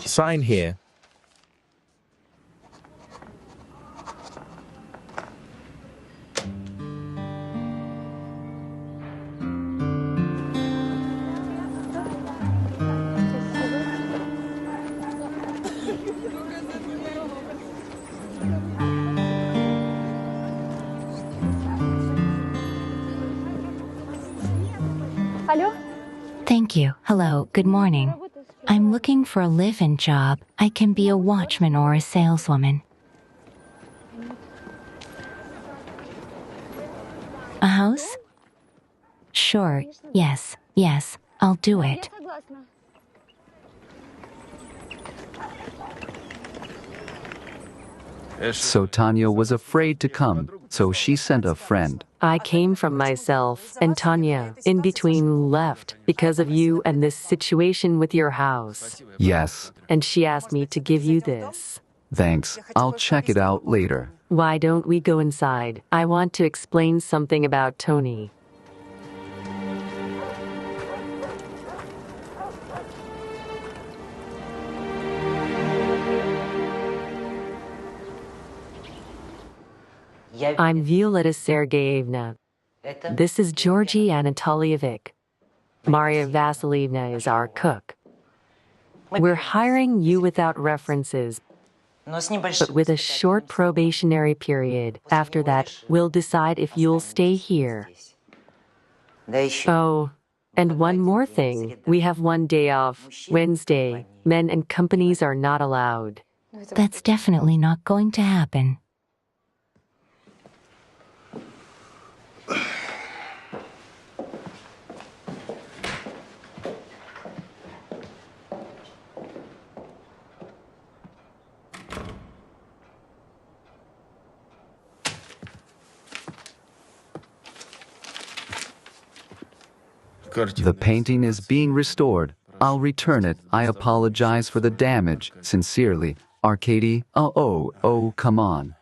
Speaker 3: Sign here.
Speaker 1: Thank you. Hello, good morning. I'm looking for a live-in job. I can be a watchman or a saleswoman. A house? Sure, yes, I'll do it.
Speaker 2: So Tanya was afraid to come, so she sent a friend.
Speaker 4: I came from myself, and Tanya, in between, left because of you and this situation with your house.
Speaker 2: Yes,
Speaker 4: And she asked me to give you this.
Speaker 2: thanks. I'll check it out later.
Speaker 4: Why don't we go inside? I want to explain something about Tony. I'm Violetta Sergeyevna. This is Georgy Anatolievich. Maria Vasilievna is our cook. We're hiring you without references, but with a short probationary period. After that, we'll decide if you'll stay here. Oh, and one more thing. We have one day off, Wednesday. Men and companies are not allowed.
Speaker 1: That's definitely not going to happen.
Speaker 2: The painting is being restored. I'll return it. I apologize for the damage. Sincerely, Arkady. Oh, come on.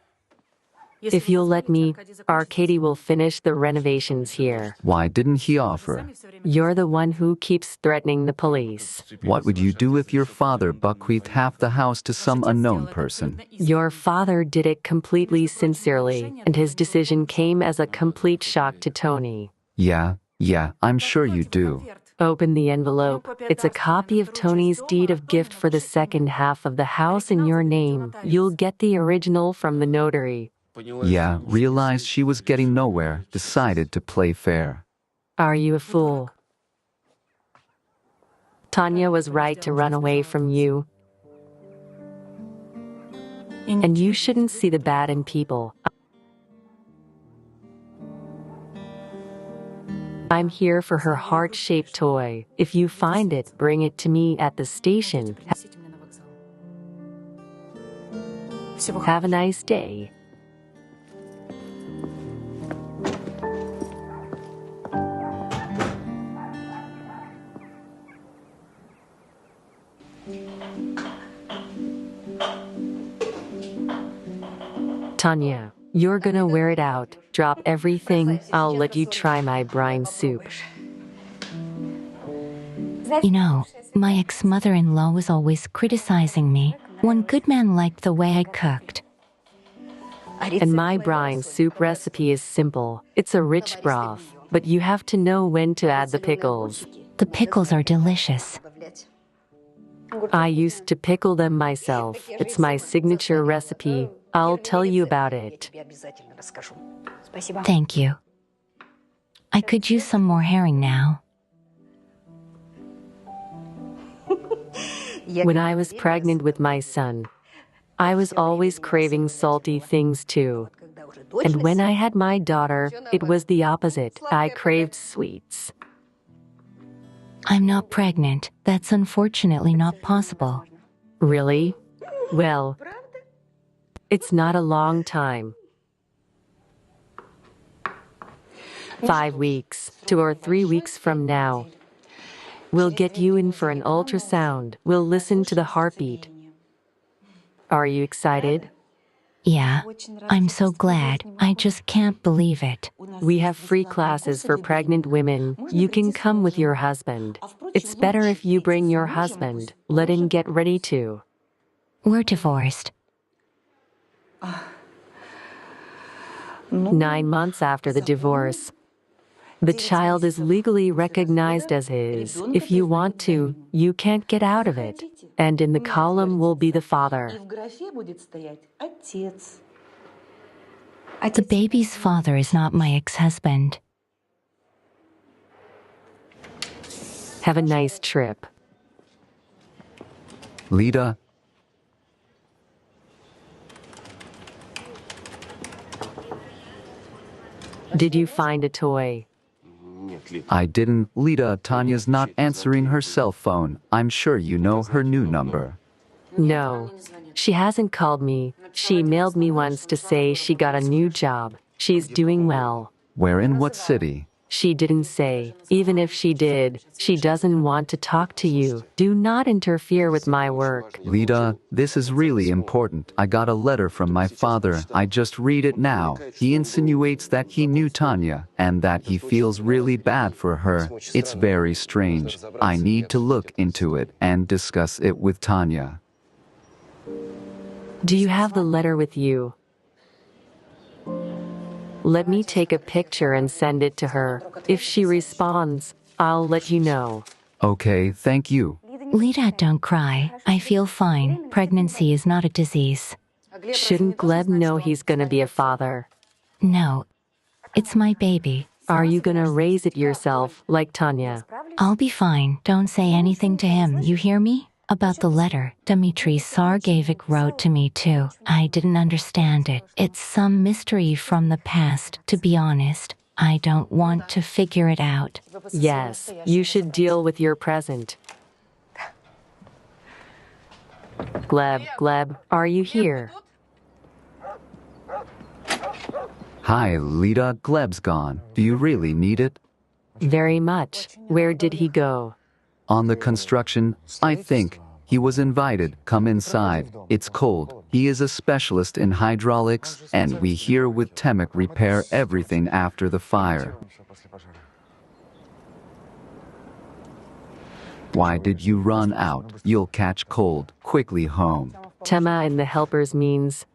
Speaker 4: If you'll let me, Arkady will finish the renovations here.
Speaker 2: Why didn't he offer?
Speaker 4: You're the one who keeps threatening the police.
Speaker 2: What would you do if your father bequeathed half the house to some unknown person?
Speaker 4: Your father did it completely sincerely, and his decision came as a complete shock to Tony.
Speaker 2: Yeah, I'm sure you do.
Speaker 4: Open the envelope. It's a copy of Tony's deed of gift for the second half of the house in your name. You'll get the original from the notary.
Speaker 2: Yeah, realized she was getting nowhere, decided to play fair.
Speaker 4: Are you a fool? Tanya was right to run away from you. And you shouldn't see the bad in people. I'm here for her heart-shaped toy. If you find it, bring it to me at the station. Have a nice day. Tanya, you're gonna wear it out. Drop everything. I'll let you try my brine soup.
Speaker 1: You know, my ex-mother-in-law was always criticizing me. One good man liked the way I cooked.
Speaker 4: And my brine soup recipe is simple. It's a rich broth, but you have to know when to add the pickles.
Speaker 1: The pickles are delicious.
Speaker 4: I used to pickle them myself. It's my signature recipe. I'll tell you about it.
Speaker 1: Thank you. I could use some more herring now.
Speaker 4: When I was pregnant with my son, I was always craving salty things too. And when I had my daughter, it was the opposite. I craved sweets.
Speaker 1: I'm not pregnant. That's unfortunately not possible.
Speaker 4: Really? Well, it's not a long time. 5 weeks, 2 or 3 weeks from now. We'll get you in for an ultrasound. We'll listen to the heartbeat. Are you excited?
Speaker 1: Yeah, I'm so glad. I just can't believe it.
Speaker 4: We have free classes for pregnant women. You can come with your husband. It's better if you bring your husband. Let him get ready too.
Speaker 1: We're divorced.
Speaker 4: 9 months after the divorce, the child is legally recognized as his. If you want to, you can't get out of it. And in the column will be the father.
Speaker 1: The baby's father is not my ex-husband.
Speaker 4: Have a nice trip.
Speaker 2: Lida,
Speaker 4: Did you find a toy?
Speaker 2: I didn't. Lida, Tanya's not answering her cell phone. I'm sure you know her new number.
Speaker 4: No. She hasn't called me. She mailed me once to say she got a new job. She's doing well.
Speaker 2: Where in what city?
Speaker 4: She didn't say. Even if she did, she doesn't want to talk to you. Do not interfere with my work.
Speaker 2: Lida, this is really important. I got a letter from my father. I just read it now. He insinuates that he knew Tanya and that he feels really bad for her. It's very strange. I need to look into it and discuss it with Tanya.
Speaker 4: Do you have the letter with you? Let me take a picture and send it to her. If she responds, I'll let you know.
Speaker 2: Okay, thank you.
Speaker 1: Lida, don't cry. I feel fine. Pregnancy is not a disease.
Speaker 4: Shouldn't Gleb know he's gonna be a father?
Speaker 1: No, it's my baby.
Speaker 4: Are you gonna raise it yourself, like Tanya?
Speaker 1: I'll be fine. Don't say anything to him, you hear me? About the letter, Dmitri Sargevich wrote to me too. I didn't understand it. It's some mystery from the past, to be honest. I don't want to figure it out.
Speaker 4: Yes, you should deal with your present. Gleb, are you here?
Speaker 2: Hi, Lida. Gleb's gone. Do you really need it?
Speaker 4: Very much. Where did he go?
Speaker 2: On the construction, I think. He was invited. Come inside. It's cold. He is a specialist in hydraulics, and we here with Temek repair everything after the fire. Why did you run out? You'll catch cold. Quickly home.
Speaker 4: Tema and the helpers means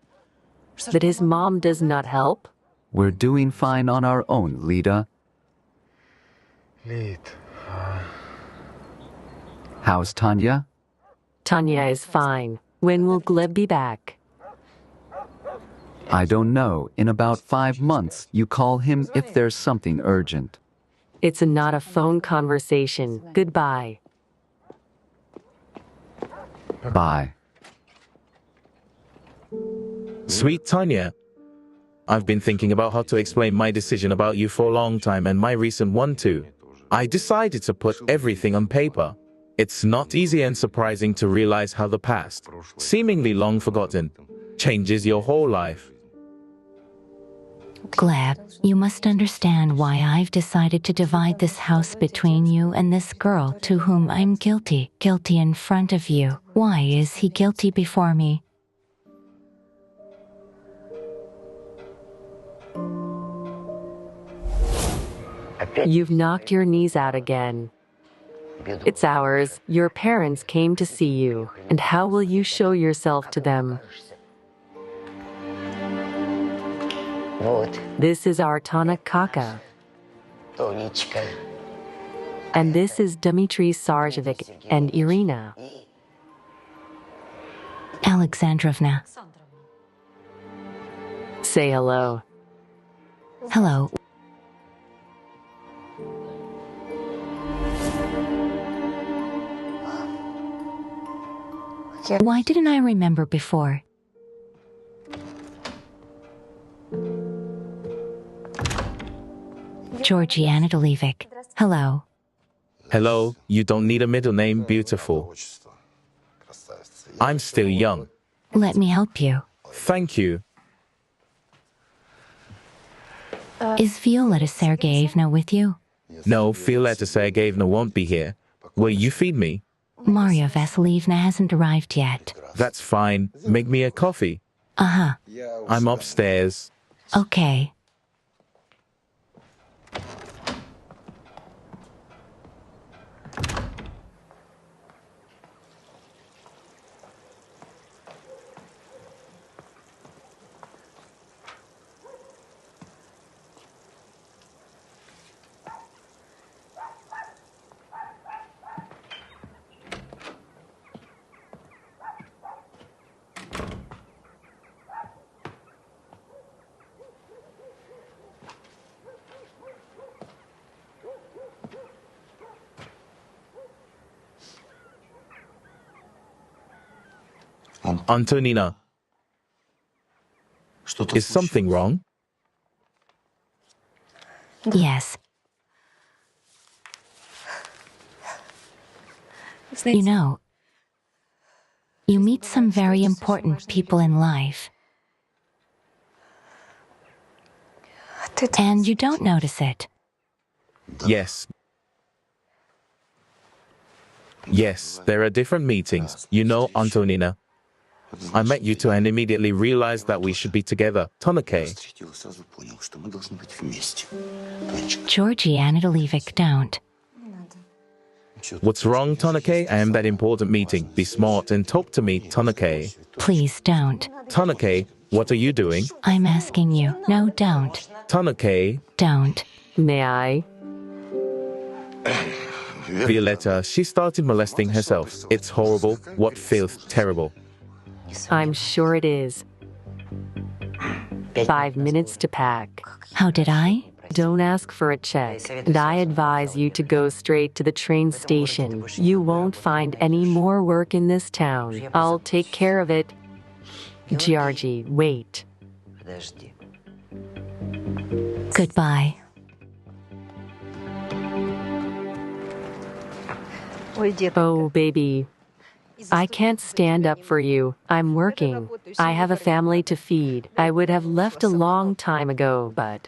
Speaker 4: that his mom does not help?
Speaker 2: We're doing fine on our own, Lida. How's Tanya?
Speaker 4: Tanya is fine. When will Gleb be back?
Speaker 2: I don't know. In about 5 months, you call him if there's something urgent.
Speaker 4: It's not a phone conversation. Goodbye.
Speaker 2: Bye.
Speaker 3: Sweet Tanya, I've been thinking about how to explain my decision about you for a long time and my recent one too. I decided to put everything on paper. It's not easy and surprising to realize how the past, seemingly long forgotten, changes your whole life.
Speaker 1: Gleb, you must understand why I've decided to divide this house between you and this girl to whom I'm guilty. Guilty in front of you. Why is he guilty before me?
Speaker 4: You've knocked your knees out again. It's ours. Your parents came to see you. And how will you show yourself to them? This is our Tana Kaka. And this is Dmitri Sargevich and Irina.
Speaker 1: Alexandrovna.
Speaker 4: Say hello.
Speaker 1: Hello. Why didn't I remember before? Georgie Anatolievich. Hello.
Speaker 3: Hello, you don't need a middle name, beautiful. I'm still young.
Speaker 1: Let me help you.
Speaker 3: Thank you.
Speaker 1: Is Violetta Sergeyevna with you?
Speaker 3: No, Violetta Sergeyevna won't be here. Will you feed me?
Speaker 1: Maria Vasilievna hasn't arrived yet.
Speaker 3: That's fine. Make me a coffee.
Speaker 1: Uh-huh.
Speaker 3: I'm upstairs.
Speaker 1: Okay.
Speaker 3: Antonina, is something wrong?
Speaker 1: Yes. You know, you meet some very important people in life, and you don't notice it.
Speaker 3: Yes. Yes, there are different meetings. You know, Antonina. I met you two and immediately realized that we should be together. Tonake.
Speaker 1: Georgie and Italivik don't.
Speaker 3: What's wrong, Tonake? I am that important meeting. Be smart and talk to me, Tonake.
Speaker 1: Please don't.
Speaker 3: Tonake, what are you doing?
Speaker 1: I'm asking you. No, don't.
Speaker 3: Tonake.
Speaker 1: Don't.
Speaker 4: May I?
Speaker 3: Violetta, she started molesting herself. It's horrible. What filth. Terrible.
Speaker 4: I'm sure it is. 5 minutes to pack.
Speaker 1: How did I?
Speaker 4: Don't ask for a check. And I advise you to go straight to the train station. You won't find any more work in this town. I'll take care of it. Georgie, wait.
Speaker 1: Goodbye.
Speaker 4: Oh, baby. I can't stand up for you. I'm working. I have a family to feed. I would have left a long time ago, but...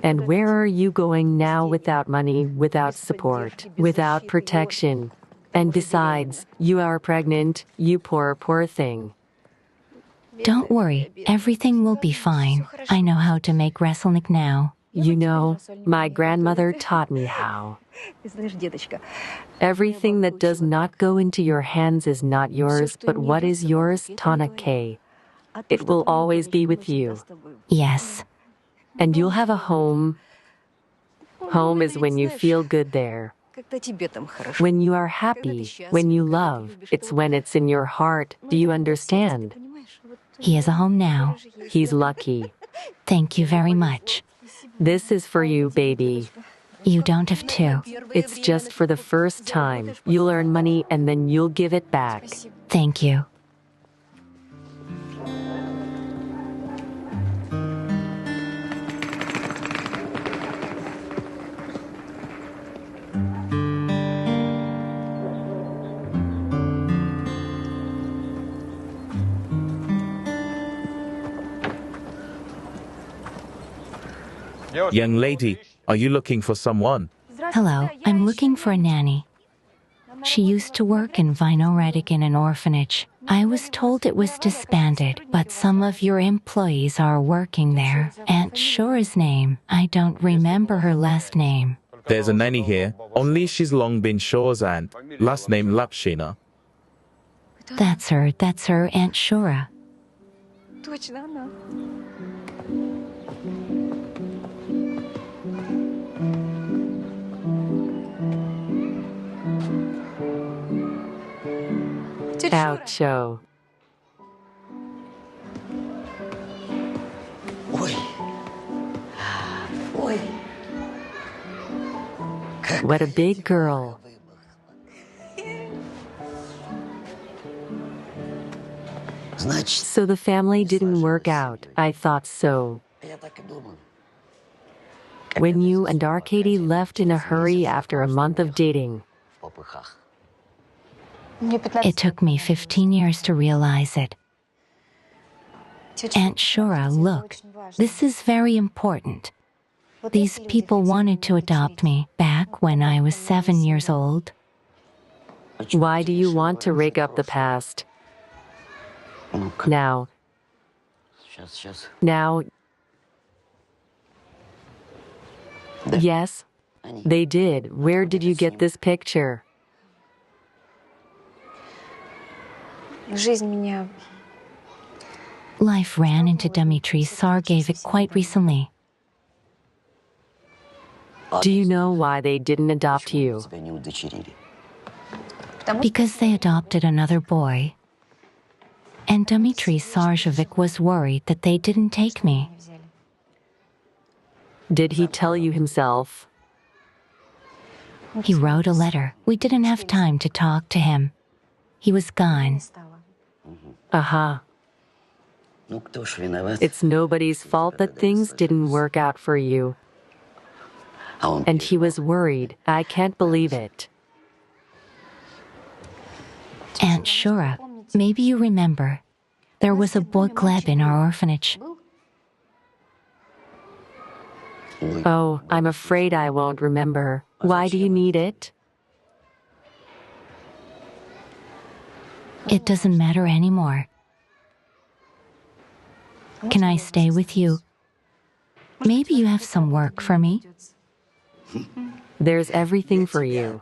Speaker 4: And where are you going now without money, without support, without protection? And besides, you are pregnant, you poor, poor thing.
Speaker 1: Don't worry. Everything will be fine. I know how to make wrestling now.
Speaker 4: You know, my grandmother taught me how. Everything that does not go into your hands is not yours, but what is yours, Tana K. It will always be with you.
Speaker 1: Yes.
Speaker 4: And you'll have a home. Home is when you feel good there. When you are happy, when you love, it's when it's in your heart. Do you understand?
Speaker 1: He has a home now.
Speaker 4: He's lucky.
Speaker 1: Thank you very much.
Speaker 4: This is for you, baby.
Speaker 1: You don't have to.
Speaker 4: It's just for the first time. You'll earn money and then you'll give it back.
Speaker 1: Thank you.
Speaker 3: Young lady, are you looking for someone?
Speaker 1: Hello, I'm looking for a nanny. She used to work in Vinohradig in an orphanage. I was told it was disbanded, but some of your employees are working there. Aunt Shora's name, I don't remember her last name.
Speaker 3: There's a nanny here, only she's long been Shore's aunt. Last name Lapshina.
Speaker 1: That's her, Aunt Shora.
Speaker 4: Oucho. What a big girl. So the family didn't work out. I thought so. When you and Arkady left in a hurry after a month of dating.
Speaker 1: It took me 15 years to realize it. Aunt Shora, look, this is very important. These people wanted to adopt me back when I was 7 years old.
Speaker 4: Why do you want to rake up the past? Now. Yes, they did. Where did you get this picture?
Speaker 1: Life ran into Dmitri Sargevich quite recently.
Speaker 4: Do you know why they didn't adopt you?
Speaker 1: Because they adopted another boy. And Dmitri Sargevich was worried that they didn't take me.
Speaker 4: Did he tell you himself?
Speaker 1: He wrote a letter. We didn't have time to talk to him. He was gone.
Speaker 4: Aha. It's nobody's fault that things didn't work out for you. And he was worried. I can't believe it.
Speaker 1: Aunt Shura, maybe you remember. There was a boy Gleb in our orphanage.
Speaker 4: Oh, I'm afraid I won't remember. Why do you need it?
Speaker 1: It doesn't matter anymore. Can I stay with you? Maybe you have some work for me?
Speaker 4: There's everything for you.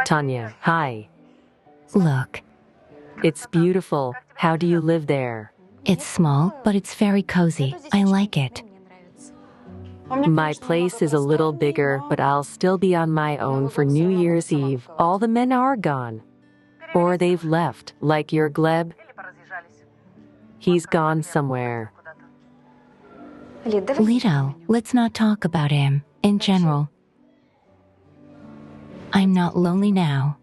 Speaker 4: Tanya, hi.
Speaker 1: Look,
Speaker 4: It's beautiful. How do you live there?
Speaker 1: it's small, but it's very cozy. I like it.
Speaker 4: My place is a little bigger, but I'll still be on my own for New Year's Eve. All the men are gone. Or they've left, like your Gleb. He's gone somewhere.
Speaker 1: Lito, let's not talk about him, in general. I'm not lonely now.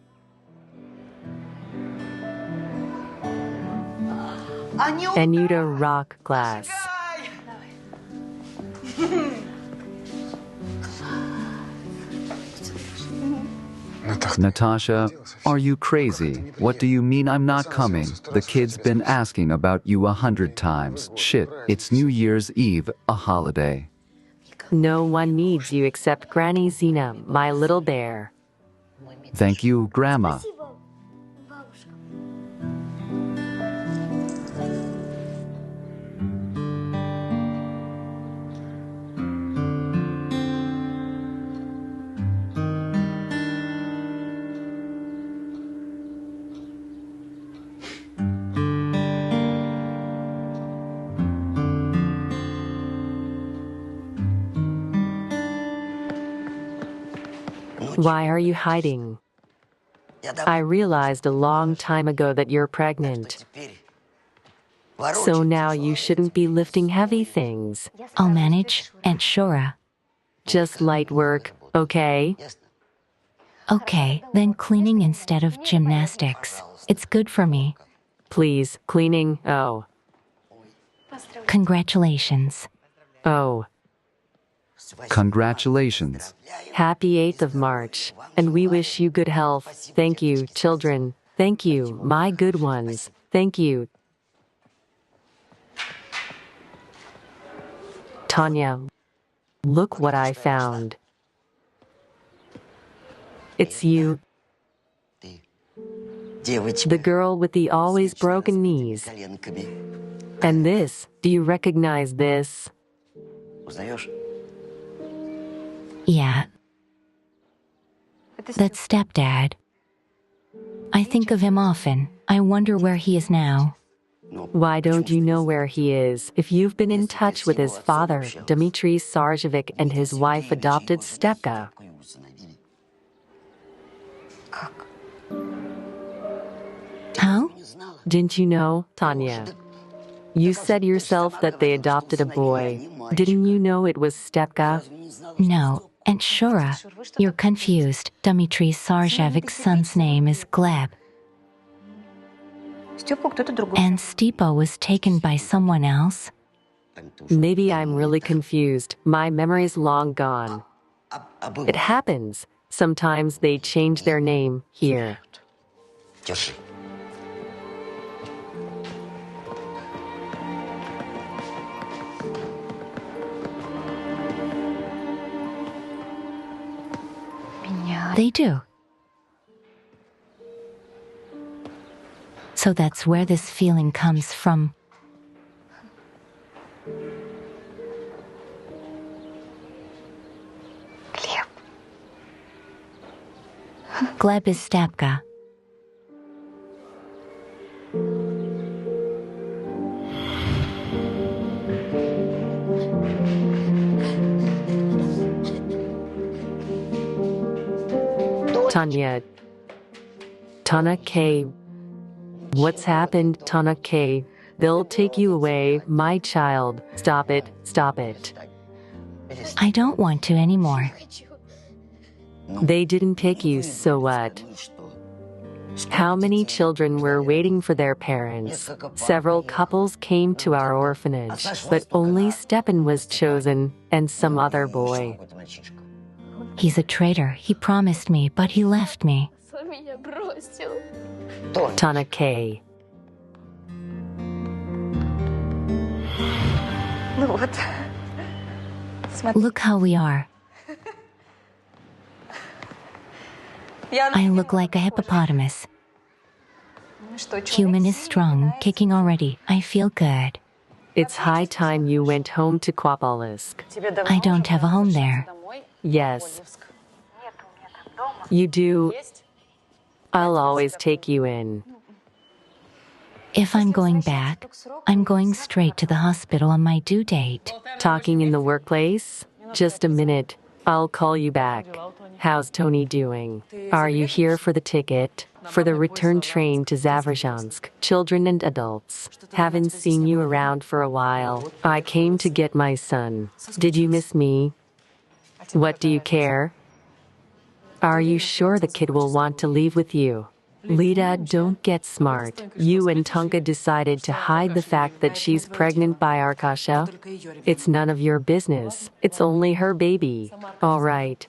Speaker 4: Anita rock glass.
Speaker 2: Natasha, are you crazy? What do you mean I'm not coming? The kid's been asking about you 100 times. Shit, it's New Year's Eve, a holiday.
Speaker 4: No one needs you except Granny Zena, my little bear.
Speaker 2: Thank you, Grandma.
Speaker 4: Why are you hiding? I realized a long time ago that you're pregnant. So now you shouldn't be lifting heavy things.
Speaker 1: I'll manage, Aunt Shura.
Speaker 4: Just light work, okay?
Speaker 1: Okay, then cleaning instead of gymnastics. It's good for me.
Speaker 4: Please, cleaning, oh.
Speaker 1: Congratulations.
Speaker 4: Oh.
Speaker 2: Congratulations.
Speaker 4: Happy 8th of March, and we wish you good health. Thank you, children. Thank you, my good ones. Thank you. Tanya, look what I found. It's you. The girl with the always broken knees. And this, do you recognize this?
Speaker 1: Yeah. That's stepdad. I think of him often. I wonder where he is now.
Speaker 4: Why don't you know where he is? If you've been in touch with his father, Dmitri Sargevich, and his wife adopted Stepka,
Speaker 1: How?
Speaker 4: Didn't you know, Tanya? You said yourself that they adopted a boy. Didn't you know it was Stepka?
Speaker 1: No, and Shura, you're confused. Dmitri Sarjevic's son's name is Gleb. And Stepa was taken by someone else?
Speaker 4: Maybe I'm really confused. My memory's long gone. It happens. Sometimes they change their name here.
Speaker 1: They do. So that's where this feeling comes from. Gleb is Stapka.
Speaker 4: Tanya. Tana K. What's happened, Tana K? They'll take you away, my child. Stop it, stop it.
Speaker 1: I don't want to anymore.
Speaker 4: They didn't pick you, so what? How many children were waiting for their parents? Several couples came to our orphanage, but only Stepan was chosen, and some other boy.
Speaker 1: He's a traitor. He promised me, but he left me.
Speaker 4: Tana K.
Speaker 1: Look how we are. I look like a hippopotamus. Human is strong, kicking already. I feel good.
Speaker 4: It's high time you went home to Kwapolisk.
Speaker 1: I don't have a home there.
Speaker 4: Yes. You do. I'll always take you in.
Speaker 1: If I'm going back, I'm going straight to the hospital on my due date.
Speaker 4: Talking in the workplace? Just a minute. I'll call you back. How's Tony doing? Are you here for the ticket? For the return train to Zavrzhansk? Children and adults. Haven't seen you around for a while. I came to get my son. Did you miss me? What do you care? Are you sure the kid will want to leave with you? Lida, don't get smart. You and Tonka decided to hide the fact that she's pregnant by Arkasha. It's none of your business. It's only her baby. All right.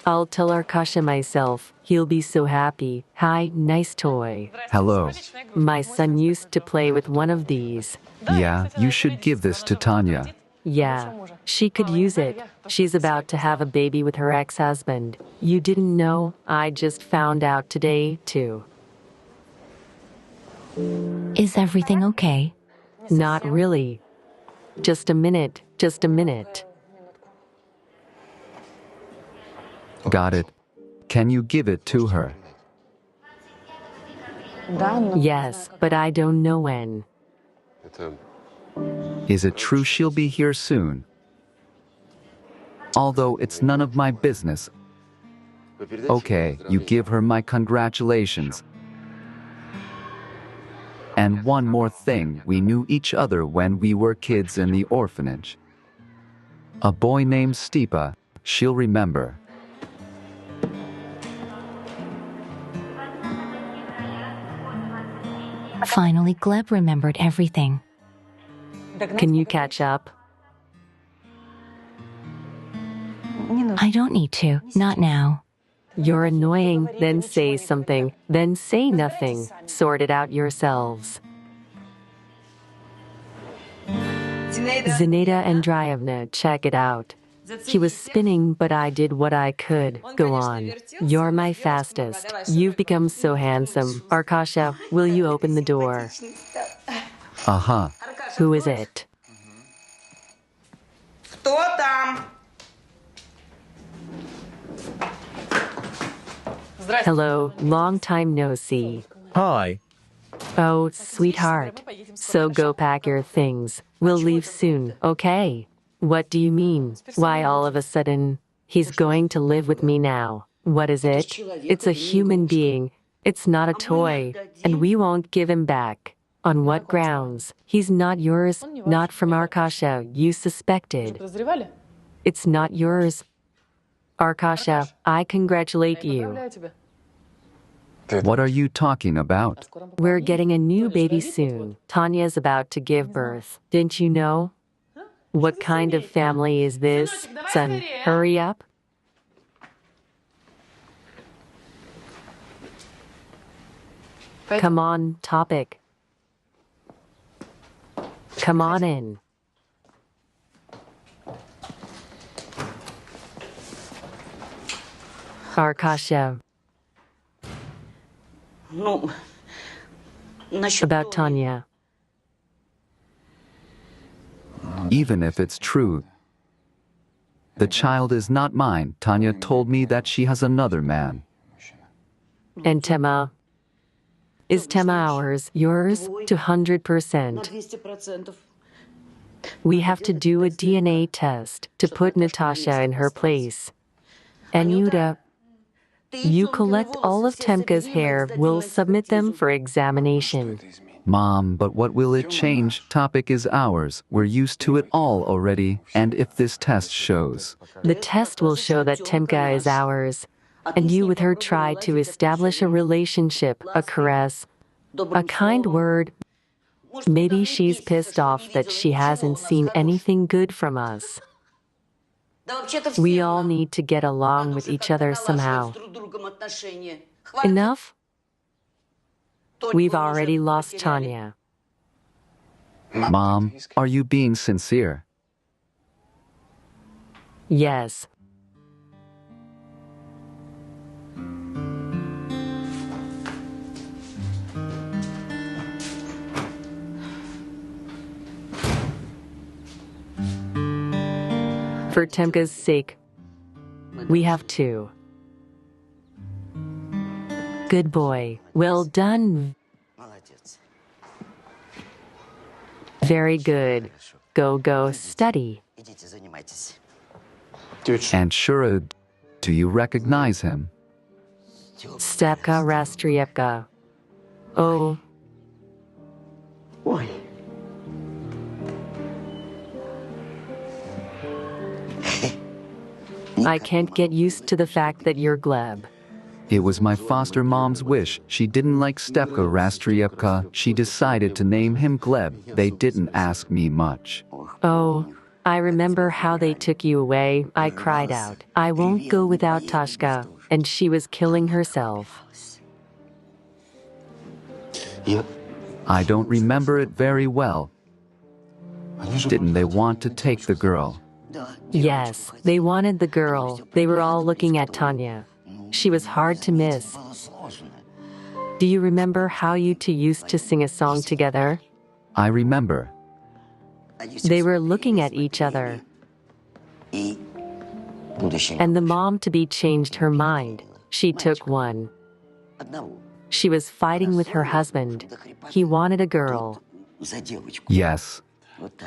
Speaker 4: I'll tell Arkasha myself. He'll be so happy. Hi, nice toy.
Speaker 2: Hello.
Speaker 4: My son used to play with one of these.
Speaker 2: Yeah, you should give this to Tanya.
Speaker 4: Yeah, she could use it. She's about to have a baby with her ex-husband. You didn't know? I just found out today, too.
Speaker 1: Is everything okay?
Speaker 4: Not really. Just a minute.
Speaker 2: Got it. Can you give it to her?
Speaker 4: Yes, but I don't know when.
Speaker 2: Is it true she'll be here soon? Although it's none of my business. Okay, you give her my congratulations. And one more thing, we knew each other when we were kids in the orphanage. A boy named Stepa, she'll remember.
Speaker 1: Finally, Gleb remembered everything.
Speaker 4: Can you catch up?
Speaker 1: I don't need to, not now.
Speaker 4: You're annoying, then say something, then say nothing. Sort it out yourselves. Zinaida Andreevna, check it out. He was spinning, but I did what I could. Go on. You're my fastest. You've become so handsome. Arkasha, will you open the door?
Speaker 2: Uh-huh.
Speaker 4: Who is it? Hello, long time no see.
Speaker 3: Hi.
Speaker 4: Oh, sweetheart. So go pack your things. We'll leave soon, okay? What do you mean? Why all of a sudden? He's going to live with me now. What is it? It's a human being. It's not a toy. And we won't give him back. On what grounds? He's not yours, not from Arkasha. You suspected.
Speaker 6: Подозревали?
Speaker 4: It's not yours. Arkasha, I congratulate you.
Speaker 6: Поздравляю тебя.
Speaker 2: What are you talking about?
Speaker 4: We're getting a new baby soon. Tanya's about to give birth. Didn't you know? What kind of family is this? Son, hurry up. Come on, topic. Come on in. Arkasha. About Tanya.
Speaker 2: Even if it's true, the child is not mine. Tanya told me that she has another man.
Speaker 4: And Tema. Is Tema ours, yours, to 100%? We have to do a DNA test to put Natasha in her place. And Yuda, you collect all of Temka's hair. We'll submit them for examination.
Speaker 2: Mom, but what will it change? Topic is ours. We're used to it all already. And if this test shows,
Speaker 4: The test will show that Temka is ours. And you with her try to establish a relationship, a caress, a kind word. Maybe she's pissed off that she hasn't seen anything good from us. We all need to get along with each other somehow. Enough? We've already lost Tanya.
Speaker 2: Mom, are you being sincere?
Speaker 4: Yes. For Temka's sake, we have to. Good boy. Well done. Very good. Go study.
Speaker 2: And Shura, do you recognize him?
Speaker 4: Stepka Rastrievka. Oh. I can't get used to the fact that you're Gleb.
Speaker 2: It was my foster mom's wish. She didn't like Stepka Rastrievka. She decided to name him Gleb. They didn't ask me much.
Speaker 4: Oh, I remember how they took you away. I cried out, I won't go without Tashka, and she was killing herself.
Speaker 2: I don't remember it very well. Didn't they want to take the girl?
Speaker 4: Yes, they wanted the girl. They were all looking at Tanya. She was hard to miss. Do you remember how you two used to sing a song together?
Speaker 2: I remember.
Speaker 4: They were looking at each other. And the mom-to-be changed her mind. She took one. She was fighting with her husband. He wanted a girl.
Speaker 2: Yes.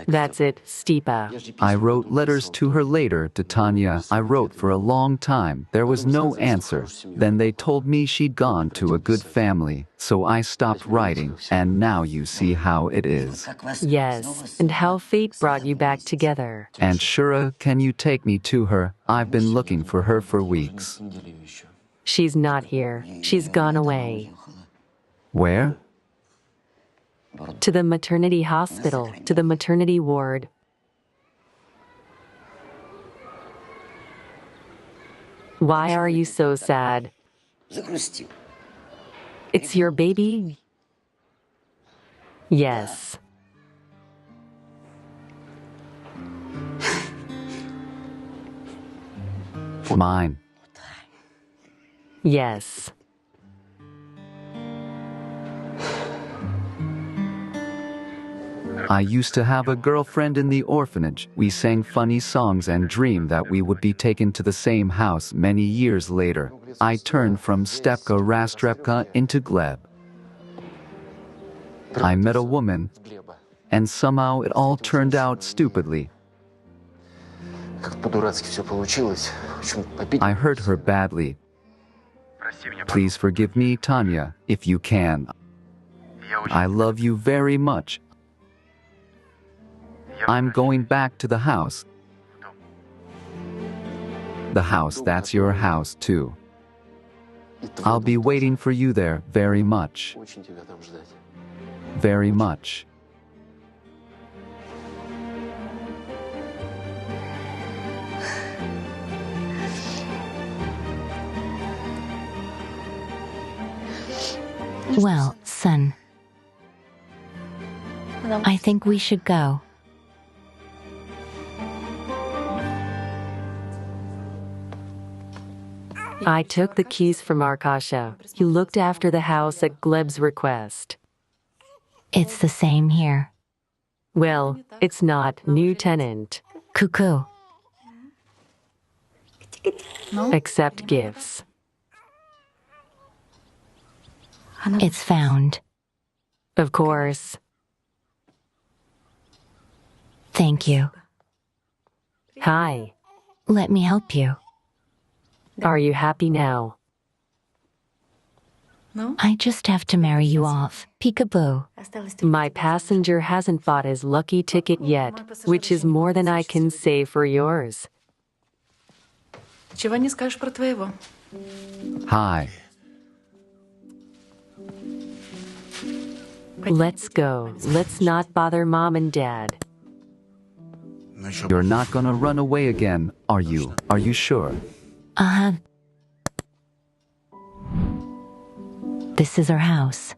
Speaker 4: That's it, Stipa.
Speaker 2: I wrote letters to her later, to Tanya. I wrote for a long time. There was no answer. Then they told me she'd gone to a good family. So I stopped writing, and now you see how it is.
Speaker 4: Yes, and how fate brought you back together.
Speaker 2: And Shura, can you take me to her? I've been looking for her for weeks.
Speaker 4: She's not here. She's gone away.
Speaker 2: Where?
Speaker 4: To the maternity hospital, to the maternity ward. Why are you so sad? It's your baby? Yes.
Speaker 2: Mine.
Speaker 4: Yes.
Speaker 2: I used to have a girlfriend in the orphanage. We sang funny songs and dreamed that we would be taken to the same house many years later. I turned from Stepka Rastrepka into Gleb. I met a woman, and somehow it all turned out stupidly.
Speaker 8: Как по-дурацки все получилось. В общем, попить...
Speaker 2: I hurt her badly. Please forgive me, Tanya, if you can. I love you very much. I'm going back to the house. The house that's your house, too. I'll be waiting for you there very much.
Speaker 8: Очень тебя там ждать.
Speaker 2: Very much.
Speaker 1: Well, son, I think we should go.
Speaker 4: I took the keys from Arkasha. He looked after the house at Gleb's request.
Speaker 1: It's the same here.
Speaker 4: Well, it's not, new tenant.
Speaker 1: Cuckoo.
Speaker 4: Accept gifts.
Speaker 1: It's found.
Speaker 4: Of course.
Speaker 1: Thank you.
Speaker 4: Hi.
Speaker 1: Let me help you.
Speaker 4: Are you happy now?
Speaker 1: I just have to marry you off. Peekaboo.
Speaker 4: My passenger hasn't bought his lucky ticket yet, which is more than I can say for yours.
Speaker 6: Чего не скажешь про твоего?
Speaker 2: Hi.
Speaker 4: Let's go. Let's not bother mom and dad.
Speaker 2: You're not gonna run away again, are you? Are you sure?
Speaker 1: This is our house.